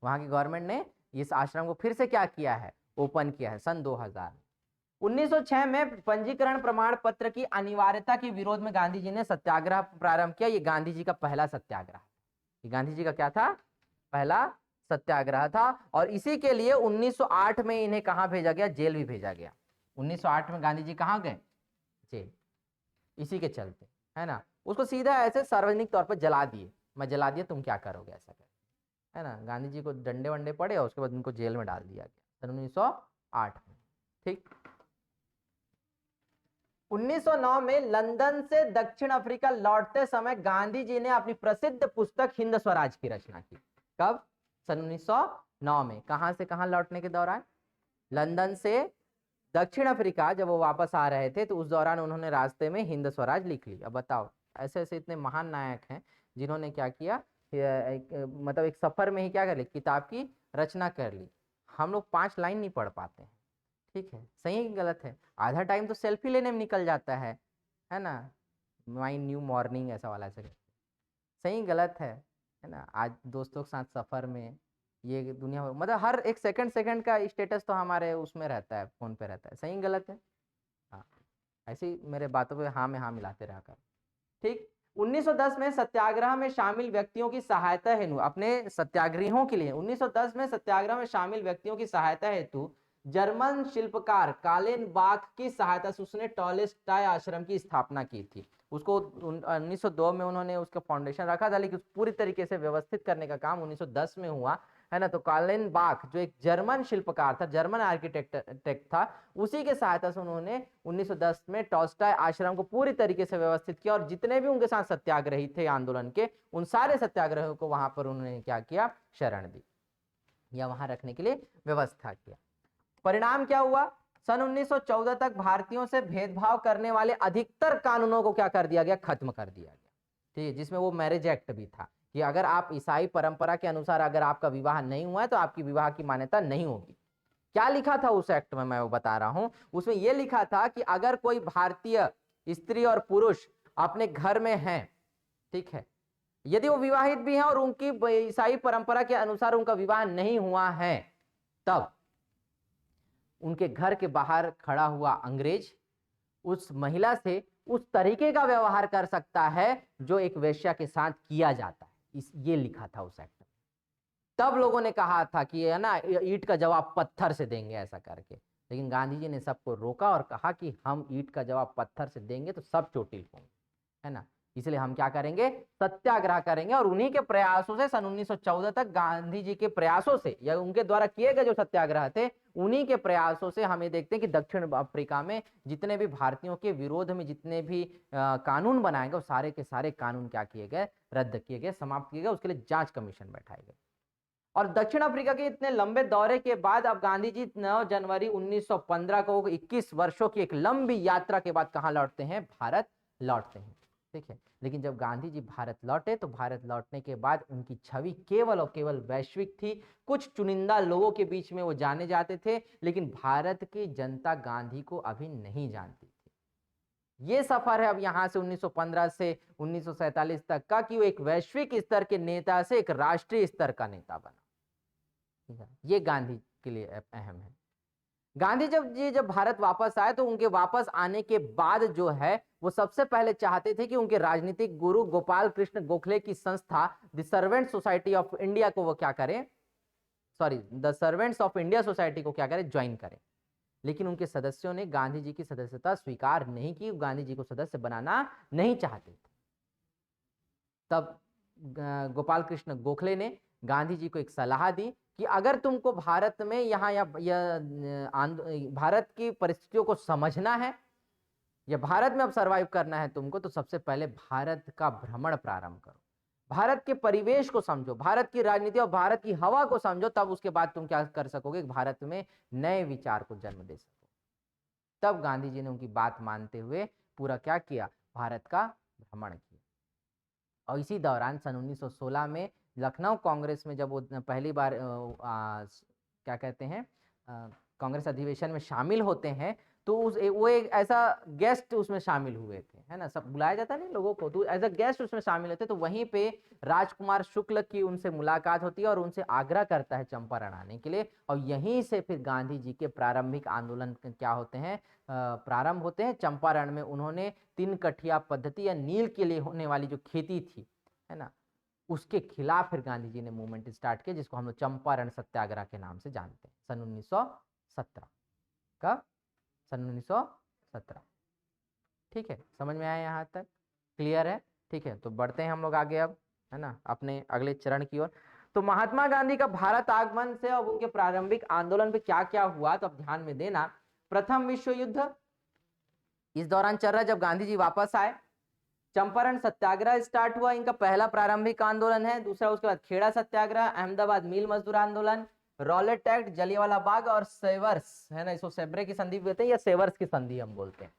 वहां की गवर्नमेंट ने इस आश्रम को फिर से क्या किया है? ओपन किया है सन 2000 में। 1906 में पंजीकरण प्रमाण पत्र की अनिवार्यता के विरोध में गांधी जी ने सत्याग्रह प्रारंभ किया। ये गांधी जी का पहला सत्याग्रह, ये गांधी जी का क्या था? पहला सत्याग्रह था। और इसी के लिए 1908 में इन्हें कहां भेजा गया? जेल भी भेजा गया। 1908 में गांधी जी कहां गए? जेल। इसी के चलते, है ना। उसको सीधा ऐसे सार्वजनिक तौर पर जला दिए, मैं जला दिया, तुम क्या करोगे, ऐसा कर, है ना। गांधी जी को डंडे वंडे पड़े और उसके बाद उनको जेल में डाल दिया गया सन 1908 में। ठीक। 1909 में लंदन से दक्षिण अफ्रीका लौटते समय गांधी जी ने अपनी प्रसिद्ध पुस्तक हिंद स्वराज की रचना की। कब? सन 1909 में। कहां से कहां लौटने के दौरान? लंदन से दक्षिण अफ्रीका जब वो वापस आ रहे थे तो उस दौरान उन्होंने रास्ते में हिंद स्वराज लिख ली। अब बताओ, ऐसे ऐसे इतने महान नायक हैं जिन्होंने क्या किया, मतलब एक सफर में ही क्या कर ली? किताब की रचना कर ली। हम लोग 5 लाइन नहीं पढ़ पाते हैं। ठीक है, सही है कि गलत है? आधा टाइम तो सेल्फी लेने में निकल जाता है ना। माई न्यू मॉर्निंग ऐसा वाला से, सही गलत है ना। आज दोस्तों के साथ सफर में ये दुनिया, मतलब हर एक सेकंड सेकंड का स्टेटस तो हमारे उसमें रहता है, फोन पे रहता है। सही गलत है? हाँ, ऐसे ही मेरे बातों पे हाँ में हाँ मिलाते रहा कर। ठीक। 1910 में सत्याग्रह में शामिल व्यक्तियों की सहायता हेतु, अपने सत्याग्रहियों के लिए 1910 में सत्याग्रह में शामिल व्यक्तियों की सहायता हेतु जर्मन शिल्पकार कालेन बाख की सहायता से उसने टॉलेस्टाय आश्रम की स्थापना की थी। उसको 1902 में उन्होंने उसका फाउंडेशन रखा था, लेकिन पूरी तरीके से व्यवस्थित करने का काम 1910 में हुआ, है ना। तो कालेन बाख जो एक जर्मन शिल्पकार था, जर्मन आर्किटेक्ट था, उसी के सहायता से उन्होंने 1910 में टॉल्स्टॉय आश्रम को पूरी तरीके से व्यवस्थित किया और जितने भी उनके साथ सत्याग्रही थे आंदोलन के, उन सारे सत्याग्रहियों को वहां पर उन्होंने क्या किया? शरण दी या वहां रखने के लिए व्यवस्था किया। परिणाम क्या हुआ? सन 1914 तक भारतीयों से भेदभाव करने वाले अधिकतर कानूनों को क्या कर दिया गया? खत्म कर दिया गया। ठीक है, जिसमें वो मैरिज एक्ट भी था कि अगर आप ईसाई परंपरा के अनुसार अगर आपका विवाह नहीं हुआ है तो आपकी विवाह की मान्यता नहीं होगी। क्या लिखा था उस एक्ट में? मैं वो बता रहा हूं। उसमें यह लिखा था कि अगर कोई भारतीय स्त्री और पुरुष अपने घर में हैं, ठीक है, यदि वो विवाहित भी हैं और उनकी ईसाई परंपरा के अनुसार उनका विवाह नहीं हुआ है, तब उनके घर के बाहर खड़ा हुआ अंग्रेज उस महिला से उस तरीके का व्यवहार कर सकता है जो एक वेश्या के साथ किया जाता है। ये लिखा था उस एक्ट में। तब लोगों ने कहा था कि है ना, ईंट का जवाब पत्थर से देंगे ऐसा करके, लेकिन गांधी जी ने सबको रोका और कहा कि हम ईंट का जवाब पत्थर से देंगे तो सब चोटिल होंगे, है ना। इसलिए हम क्या करेंगे? सत्याग्रह करेंगे। और उन्हीं के प्रयासों से सन 1914 तक, गांधी जी के प्रयासों से या उनके द्वारा किए गए जो सत्याग्रह थे, उन्हीं के प्रयासों से हमें देखते हैं कि दक्षिण अफ्रीका में जितने भी भारतीयों के विरोध में जितने भी कानून बनाए गए, वो सारे के सारे कानून क्या किए गए? रद्द किए गए, समाप्त किए गए। उसके लिए जांच कमीशन बैठाए गए। और दक्षिण अफ्रीका के इतने लंबे दौरे के बाद अब गांधी जी 9 जनवरी 1915 को 21 वर्षों की एक लंबी यात्रा के बाद कहां लौटते हैं? भारत लौटते हैं। ठीक है, लेकिन जब गांधी जी भारत लौटे तो भारत लौटने के बाद उनकी छवि केवल और केवल वैश्विक थी। कुछ चुनिंदा लोगों के बीच में वो जाने जाते थे, लेकिन भारत की जनता गांधी को अभी नहीं जानती थी। ये सफर है अब यहां से 1915 से 1947 तक का, कि वो एक वैश्विक स्तर के नेता से एक राष्ट्रीय स्तर का नेता बना। ये गांधी के लिए अहम है। गांधी जब भारत वापस आए तो उनके वापस आने के बाद जो है, वो सबसे पहले चाहते थे कि उनके राजनीतिक गुरु गोपाल कृष्ण गोखले की संस्था the servant society of India को वो क्या करें, the servants of India society को क्या करें? ज्वाइन करें। लेकिन उनके सदस्यों ने गांधी जी की सदस्यता स्वीकार नहीं की, गांधी जी को सदस्य बनाना नहीं चाहते थे। तब गोपाल कृष्ण गोखले ने गांधी जी को एक सलाह दी कि अगर तुमको भारत में यहाँ या भारत की परिस्थितियों को समझना है या भारत में अब सरवाइव करना है तुमको, तो सबसे पहले भारत का भ्रमण प्रारंभ करो, भारत के परिवेश को समझो, भारत की राजनीति और भारत की हवा को समझो, तब उसके बाद तुम क्या कर सकोगे, भारत में नए विचार को जन्म दे सको। तब गांधी जी ने उनकी बात मानते हुए पूरा क्या किया, भारत का भ्रमण किया। और इसी दौरान सन 1916 में लखनऊ कांग्रेस में जब वो पहली बार क्या कहते हैं कांग्रेस अधिवेशन में शामिल होते हैं, तो वो एक ऐसा गेस्ट उसमें शामिल हुए थे, है ना, सब बुलाया जाता नहीं लोगों को, तो एज अ गेस्ट उसमें शामिल होते। तो वहीं पे राजकुमार शुक्ल की उनसे मुलाकात होती है और उनसे आग्रह करता है चंपारण आने के लिए, और यहीं से फिर गांधी जी के प्रारंभिक आंदोलन क्या होते हैं, प्रारंभ होते हैं। चंपारण में उन्होंने 3 कठिया पद्धति या नील के लिए होने वाली जो खेती थी, है ना, उसके खिलाफ फिर गांधी जी ने मूवमेंट स्टार्ट किया, जिसको हम लोग चंपारण सत्याग्रह के नाम से जानते हैं, सन 1917 का, सन 1917। ठीक है, समझ में आया यहाँ तक, क्लियर है? ठीक है, तो बढ़ते हैं हम लोग आगे अब, है ना, अपने अगले चरण की ओर। तो महात्मा गांधी का भारत आगमन से और उनके प्रारंभिक आंदोलन पे क्या क्या हुआ, तो अब ध्यान में देना। प्रथम विश्व युद्ध इस दौरान चल रहा है जब गांधी जी वापस आए। चंपारण सत्याग्रह स्टार्ट हुआ, इनका पहला प्रारंभिक आंदोलन है। दूसरा उसके बाद खेड़ा सत्याग्रह, अहमदाबाद मिल मजदूर आंदोलन, रॉलेट एक्ट, जलियांवाला बाग और सेवर्स, है ना, इसको सेब्रे की संधि बोलते हैं या सेवर्स की संधि हम बोलते हैं।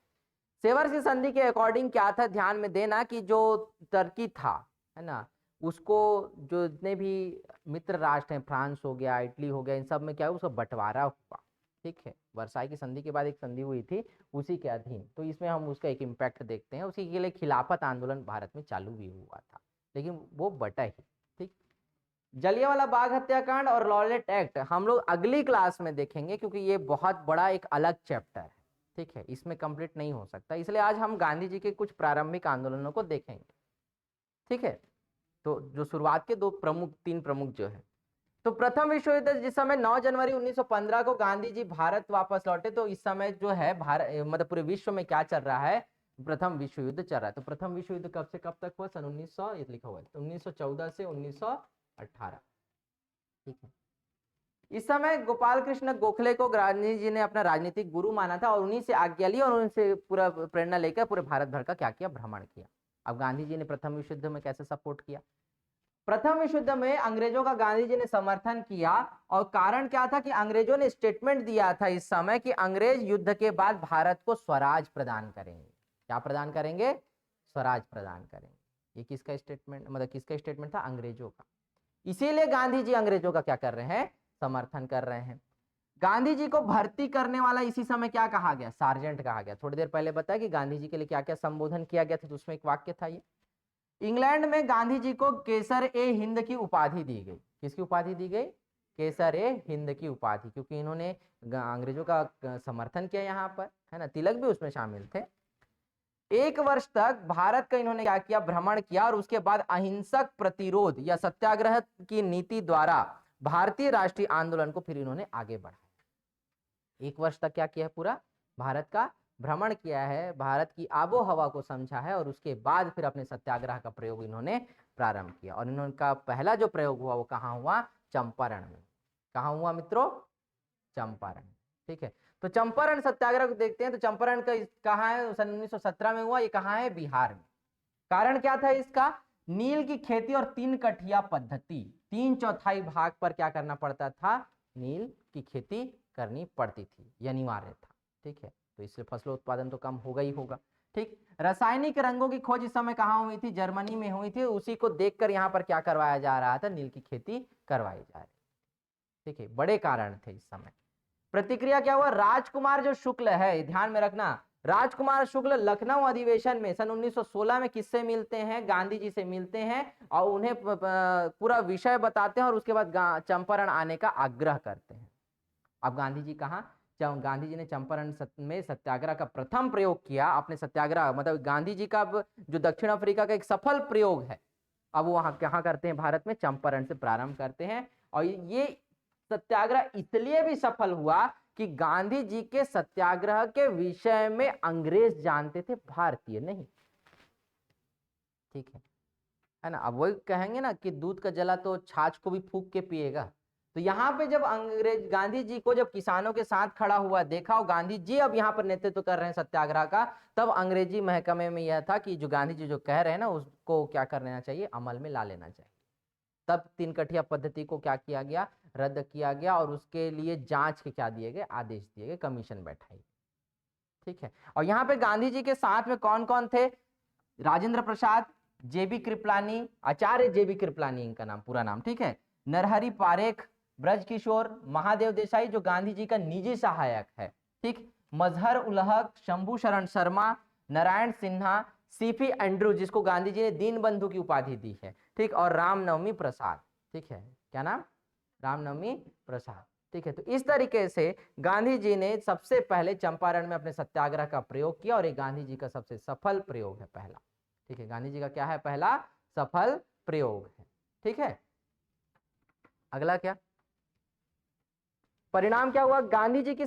सेवर्स की संधि के अकॉर्डिंग क्या था, ध्यान में देना कि जो टर्की था, है ना, उसको जो जितने भी मित्र राष्ट्र हैं, फ्रांस हो गया, इटली हो गया, इन सब में क्या है, उसका बंटवारा हुआ। ठीक है, वर्साई की संधि के बाद एक संधि हुई थी उसी के अधीन, तो इसमें हम उसका एक इम्पैक्ट देखते हैं। उसी के लिए खिलाफत आंदोलन भारत में चालू भी हुआ था, लेकिन वो बटा ही। ठीक, जलियांवाला बाग हत्याकांड और रॉलेट एक्ट हम लोग अगली क्लास में देखेंगे, क्योंकि ये बहुत बड़ा एक अलग चैप्टर है। ठीक है, इसमें कंप्लीट नहीं हो सकता, इसलिए आज हम गांधी जी के कुछ प्रारंभिक आंदोलनों को देखेंगे। ठीक है, तो जो शुरुआत के 3 प्रमुख जो है, तो प्रथम विश्व युद्ध जिस समय 9 जनवरी 1915 को गांधी जी भारत वापस लौटे, तो इस समय जो है भारत मतलब पूरे विश्व में क्या चल रहा है, प्रथम विश्व युद्ध चल रहा है। तो प्रथम विश्व युद्ध कब से कब तक हुआ, सन 1900, ये लिखा हुआ है, तो 1914 से 1918। ठीक है, इस समय गोपाल कृष्ण गोखले को गांधी जी ने अपना राजनीतिक गुरु माना था और उन्हीं से आज्ञा ली और उनसे पूरा प्रेरणा लेकर पूरे भारत भर का क्या किया, भ्रमण किया। अब गांधी जी ने प्रथम विश्व युद्ध में कैसे सपोर्ट किया, प्रथम विश्व युद्ध में अंग्रेजों का गांधी जी ने समर्थन किया, और कारण क्या था कि अंग्रेजों ने स्टेटमेंट दिया था इस समय कि अंग्रेज युद्ध के बाद भारत को स्वराज प्रदान करेंगे। क्या प्रदान करेंगे, स्वराज प्रदान करेंगे। ये किसका स्टेटमेंट, मतलब किसका स्टेटमेंट था, अंग्रेजों का। इसीलिए गांधी जी अंग्रेजों का क्या कर रहे हैं, समर्थन कर रहे हैं। गांधी जी को भर्ती करने वाला इसी समय क्या कहा गया, सार्जेंट कहा गया। थोड़ी देर पहले बताया कि गांधी जी के लिए क्या क्या संबोधन किया गया था, तो उसमें एक वाक्य था ये, इंग्लैंड में गांधी जी को केसर ए हिंद की उपाधि दी गई। किसकी उपाधि दी गई, केसर ए हिंद की उपाधि, क्योंकि इन्होंने अंग्रेजों का समर्थन किया यहाँ पर, है ना, तिलक भी उसमें शामिल थे। 1 वर्ष तक भारत का इन्होंने क्या किया, भ्रमण किया, और उसके बाद अहिंसक प्रतिरोध या सत्याग्रह की नीति द्वारा भारतीय राष्ट्रीय आंदोलन को फिर इन्होंने आगे बढ़ाया। 1 वर्ष तक क्या किया है, पूरा भारत का भ्रमण किया है, भारत की आबो हवा को समझा है, और उसके बाद फिर अपने सत्याग्रह का प्रयोग इन्होंने प्रारंभ किया। और इनका पहला जो प्रयोग हुआ वो कहाँ हुआ, चंपारण में। कहाँ हुआ मित्रों, चंपारण। ठीक है, तो चंपारण सत्याग्रह को देखते हैं। तो चंपारण का कहाँ है, सन 1917 में हुआ। ये कहाँ है, बिहार में। कारण क्या था इसका, नील की खेती और 3 कठिया पद्धति, 3/4 भाग पर क्या करना पड़ता था, नील की खेती करनी पड़ती थी, ये अनिवार्य था। ठीक है, तो इसलिए फसल उत्पादन तो कम होगा ही होगा। ठीक, रासायनिक रंगों की खोज इस समय कहाँ हुई थी, जर्मनी में हुई थी। उसी को देखकर यहाँ पर क्या करवाया जा रहा था, नील की खेती करवाई जा रही। ठीक है, बड़े कारण थे इस समय। प्रतिक्रिया क्या हुआ, राजकुमार जो शुक्ल है, ध्यान में रखना, राजकुमार शुक्ल लखनऊ अधिवेशन में सन 1916 में किससे मिलते हैं, गांधी जी से मिलते हैं, और उन्हें पूरा विषय बताते हैं, और उसके बाद चंपारण आने का आग्रह करते हैं। अब गांधी जी कहाँ, गांधी जी ने चंपारण में सत्याग्रह का प्रथम प्रयोग किया। अपने सत्याग्रह मतलब गांधी जी का जो दक्षिण अफ्रीका का एक सफल प्रयोग है, अब वो वहां कहाँ करते हैं, भारत में चंपारण से प्रारंभ करते हैं। और ये सत्याग्रह इसलिए भी सफल हुआ कि गांधी जी के सत्याग्रह के विषय में अंग्रेज जानते थे, भारतीय नहीं। ठीक है ना। अब वही कहेंगे ना कि दूध का जला तो छाछ को भी फूंक के पिएगा। तो यहाँ पे जब अंग्रेज गांधी जी को जब किसानों के साथ खड़ा हुआ देखा और गांधी जी अब यहाँ पर नेतृत्व कर रहे हैं सत्याग्रह का, तब अंग्रेजी महकमे में यह था कि जो गांधी जी जो कह रहे हैं ना उसको क्या कर लेना चाहिए, अमल में ला लेना चाहिए। तब तीन कठिया पद्धति को क्या किया गया, रद्द किया गया और उसके लिए जांच के क्या दिए गए, आदेश दिए गए, कमीशन बैठाई। ठीक है। और यहाँ पे गांधी जी के साथ में कौन कौन थे, राजेंद्र प्रसाद, जेबी कृपलानी, आचार्य जेबी कृपलानी इनका नाम पूरा नाम, ठीक है, नरहरि पारेख, ब्रजकिशोर, महादेव देसाई जो गांधी जी का निजी सहायक है, ठीक, मजहर उल हक, शंभू शरण शर्मा, नारायण सिन्हा, सीपी एंड्रू जिसको गांधी जी ने दीन बंधु की उपाधि दी है, ठीक, और रामनवमी प्रसाद। ठीक है, क्या नाम, रामनवमी प्रसाद। ठीक है। तो इस तरीके से गांधी जी ने सबसे पहले चंपारण में अपने सत्याग्रह का प्रयोग किया और ये गांधी जी का सबसे सफल प्रयोग है पहला। ठीक है, गांधी जी का क्या है, पहला सफल प्रयोग है। ठीक है, अगला क्या परिणाम क्या हुआ, गांधी जी की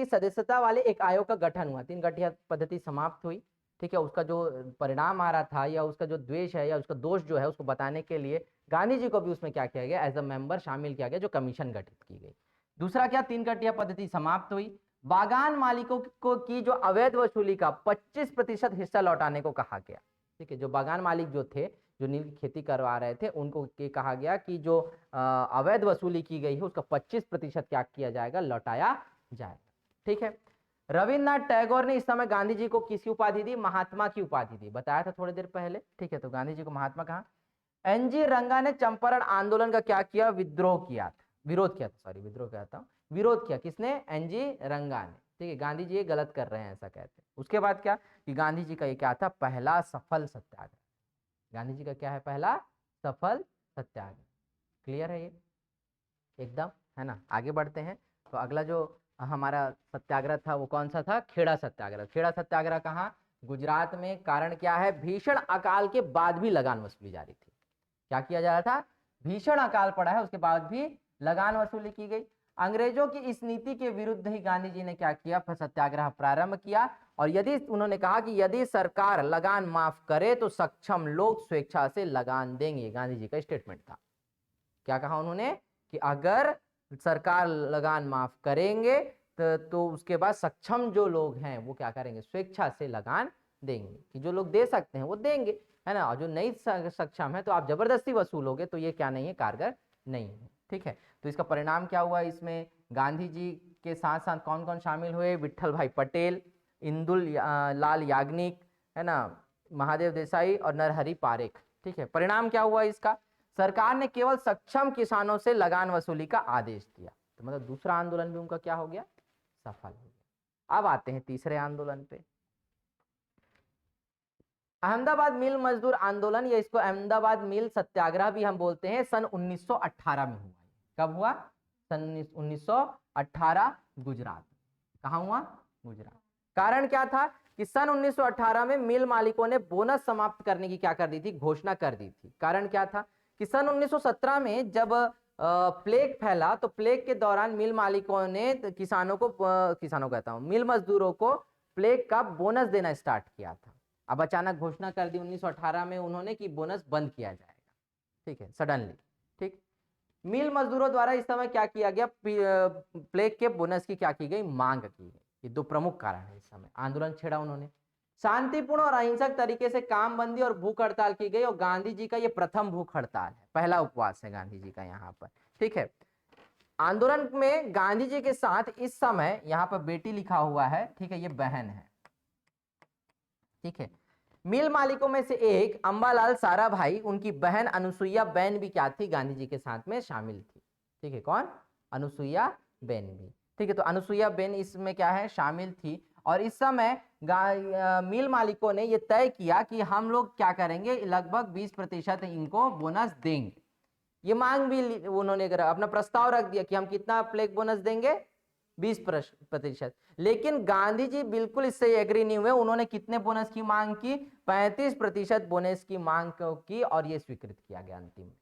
सदस्यता वाले एक आयोग का गठन हुआ, तीन गठिया पद्धति समाप्त हुई। ठीक है, उसका जो परिणाम आ रहा था या उसका जो द्वेष है या उसका दोष जो है उसको बताने के लिए गांधी जी को भी उसमें क्या किया गया, एज अ मेंबर शामिल किया गया, जो कमीशन गठित की गई। दूसरा क्या, तीन गठिया पद्धति समाप्त हुई। बागान मालिकों को की जो अवैध वसूली का 25% हिस्सा लौटाने को कहा गया। ठीक है, जो बागान मालिक जो थे, जो नील की खेती करवा रहे थे, उनको ये कहा गया कि जो अवैध वसूली की गई है उसका 25% क्या किया जाएगा, लौटाया जाएगा। ठीक है, रविन्द्रनाथ टैगोर ने इस समय गांधी जी को किसकी उपाधि दी, महात्मा की उपाधि दी, बताया था थोड़ी देर पहले। ठीक है, तो गांधी जी को महात्मा कहा। एनजी रंगा ने चंपारण आंदोलन का क्या किया, विद्रोह किया था, विरोध किया था, सॉरी विद्रोह कहता हूं, विरोध किया, किसने, एनजी रंगा ने। ठीक है, गांधी जी ये गलत कर रहे हैं ऐसा कहते हैं। उसके बाद क्या कि गांधी जी का ये क्या था, पहला सफल सत्याग्रह। गांधी जी का क्या है, पहला सफल सत्याग्रह। क्लियर है ये एकदम, है ना। आगे बढ़ते हैं। तो अगला जो हमारा सत्याग्रह था वो कौन सा था, खेड़ा सत्याग्रह। खेड़ा सत्याग्रह कहाँ, गुजरात में। कारण क्या है, भीषण अकाल के बाद भी लगान वसूली जारी थी। क्या किया जा रहा था, भीषण अकाल पड़ा है उसके बाद भी लगान वसूली की गई। अंग्रेजों की इस नीति के विरुद्ध ही गांधी जी ने क्या किया, सत्याग्रह प्रारंभ किया। और यदि उन्होंने कहा कि यदि सरकार लगान माफ करे तो सक्षम लोग स्वेच्छा से लगान देंगे, गांधी जी का स्टेटमेंट था। क्या कहा उन्होंने कि अगर सरकार लगान माफ करेंगे तो उसके बाद सक्षम जो लोग हैं वो क्या करेंगे, स्वेच्छा से लगान देंगे, कि जो लोग दे सकते हैं वो देंगे, है ना। और जो नहीं सक्षम है तो आप जबरदस्ती वसूलोगे तो ये क्या नहीं है, कारगर नहीं है। ठीक है, तो इसका परिणाम क्या हुआ, इसमें गांधी जी के साथ साथ कौन कौन शामिल हुए, विट्ठल भाई पटेल, इंदुल लाल याग्निक, है ना, महादेव देसाई और नरहरि पारेख। ठीक है, परिणाम क्या हुआ इसका, सरकार ने केवल सक्षम किसानों से लगान वसूली का आदेश दिया। तो मतलब दूसरा आंदोलन भी उनका क्या हो गया, सफल हो गया। अब आते हैं तीसरे आंदोलन पे, अहमदाबाद मिल मजदूर आंदोलन, या इसको अहमदाबाद मिल सत्याग्रह भी हम बोलते हैं, सन 1918 में हुआ। कब हुआ, सन 1918, गुजरात। कहाँ हुआ, गुजरात। कारण क्या था कि सन 1918 में मिल मालिकों ने बोनस समाप्त करने की क्या कर दी थी, घोषणा कर दी थी। कारण क्या था कि सन 1917 में जब प्लेग फैला तो प्लेग के दौरान मिल मालिकों ने किसानों कहता हूं, मिल मजदूरों को प्लेग का बोनस देना स्टार्ट किया था। अब अचानक घोषणा कर दी 1918 में उन्होंने कि बोनस बंद किया जाएगा। ठीक है, सडनली। ठीक, मिल मजदूरों द्वारा इस समय क्या किया गया, प्लेग के बोनस की क्या की गई, मांग की गई। ये दो प्रमुख कारण है। इस समय आंदोलन छेड़ा उन्होंने, शांतिपूर्ण और अहिंसक तरीके से काम बंदी और भूख हड़ताल की गई। और गांधी जी का ये प्रथम भूख हड़ताल है, पहला उपवास है गांधी जी का यहाँ पर। ठीक है, आंदोलन में गांधी जी के साथ इस समय यहाँ पर बेटी लिखा हुआ है, ठीक है, ये बहन है। ठीक है, मिल मालिकों में से एक अंबालाल साराभाई, उनकी बहन अनुसुईया बेन भी क्या थी, गांधी जी के साथ में शामिल थी। ठीक है, कौन, अनुसुईया बेन भी। ठीक है, तो अनुसुईया बेन इसमें क्या है, शामिल थी। और इस समय मिल मालिकों ने यह तय किया कि हम लोग क्या करेंगे, लगभग 20% इनको बोनस देंगे। ये मांग भी उन्होंने अपना प्रस्ताव रख दिया कि हम कितना प्लेग बोनस देंगे, 20%। लेकिन गांधी जी बिल्कुल इससे एग्री नहीं हुए। उन्होंने कितने बोनस की मांग की, 35% बोनस की मांग की, और ये स्वीकृत किया गया अंतिम में,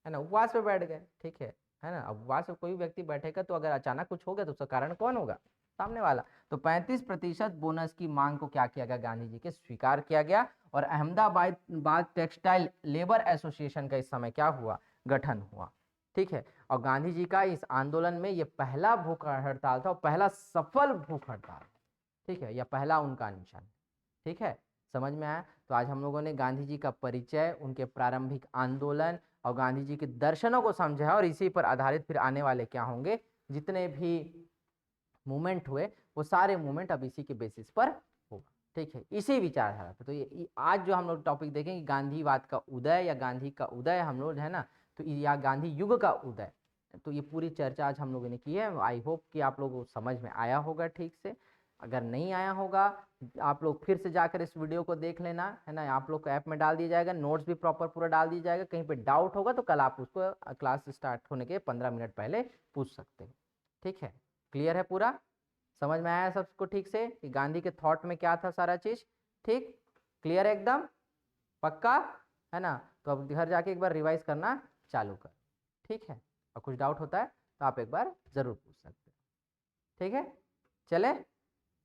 है ना। उपवास पे बैठ गए। ठीक है, है ना। अब वहां से कोई व्यक्ति बैठेगा तो अगर अचानक कुछ हो गया तो उसका कारण कौन होगा, सामने वाला। तो 35% बोनस की मांग को क्या किया गया, गांधी जी के स्वीकार किया गया। और अहमदाबाद टेक्सटाइल लेबर एसोसिएशन का इस समय क्या हुआ, गठन हुआ। ठीक है। और गांधी जी का इस आंदोलन में ये पहला भूख हड़ताल था और पहला सफल भूख हड़ताल। ठीक है, यह पहला उनका निशान। ठीक है, समझ में आया। तो आज हम लोगों ने गांधी जी का परिचय, उनके प्रारंभिक आंदोलन और गांधी जी के दर्शनों को समझा, और इसी पर आधारित फिर आने वाले क्या होंगे, जितने भी मूवमेंट हुए वो सारे मूवमेंट अब इसी के बेसिस पर होगा। ठीक है, इसी विचारधारा पर। तो ये आज जो हम लोग टॉपिक देखेंगे, गांधीवाद का उदय या गांधी का उदय हम लोग, है ना, तो या गांधी युग का उदय। तो ये पूरी चर्चा आज हम लोगों ने की है। आई होप कि आप लोगों को समझ में आया होगा ठीक से। अगर नहीं आया होगा, आप लोग फिर से जाकर इस वीडियो को देख लेना, है ना। आप लोग को ऐप में डाल दिया जाएगा, नोट्स भी प्रॉपर पूरा डाल दिया जाएगा। कहीं पे डाउट होगा तो कल आप उसको क्लास स्टार्ट होने के 15 मिनट पहले पूछ सकते हो। ठीक है, क्लियर है पूरा, समझ में आया सबको ठीक से कि गांधी के थॉट में क्या था सारा चीज। ठीक, क्लियर है एकदम, पक्का, है ना। तो अब घर जाके एक बार रिवाइज करना चालू कर। ठीक है, और कुछ डाउट होता है तो आप एक बार जरूर पूछ सकते हो। ठीक है, चले,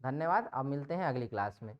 धन्यवाद। अब मिलते हैं अगली क्लास में।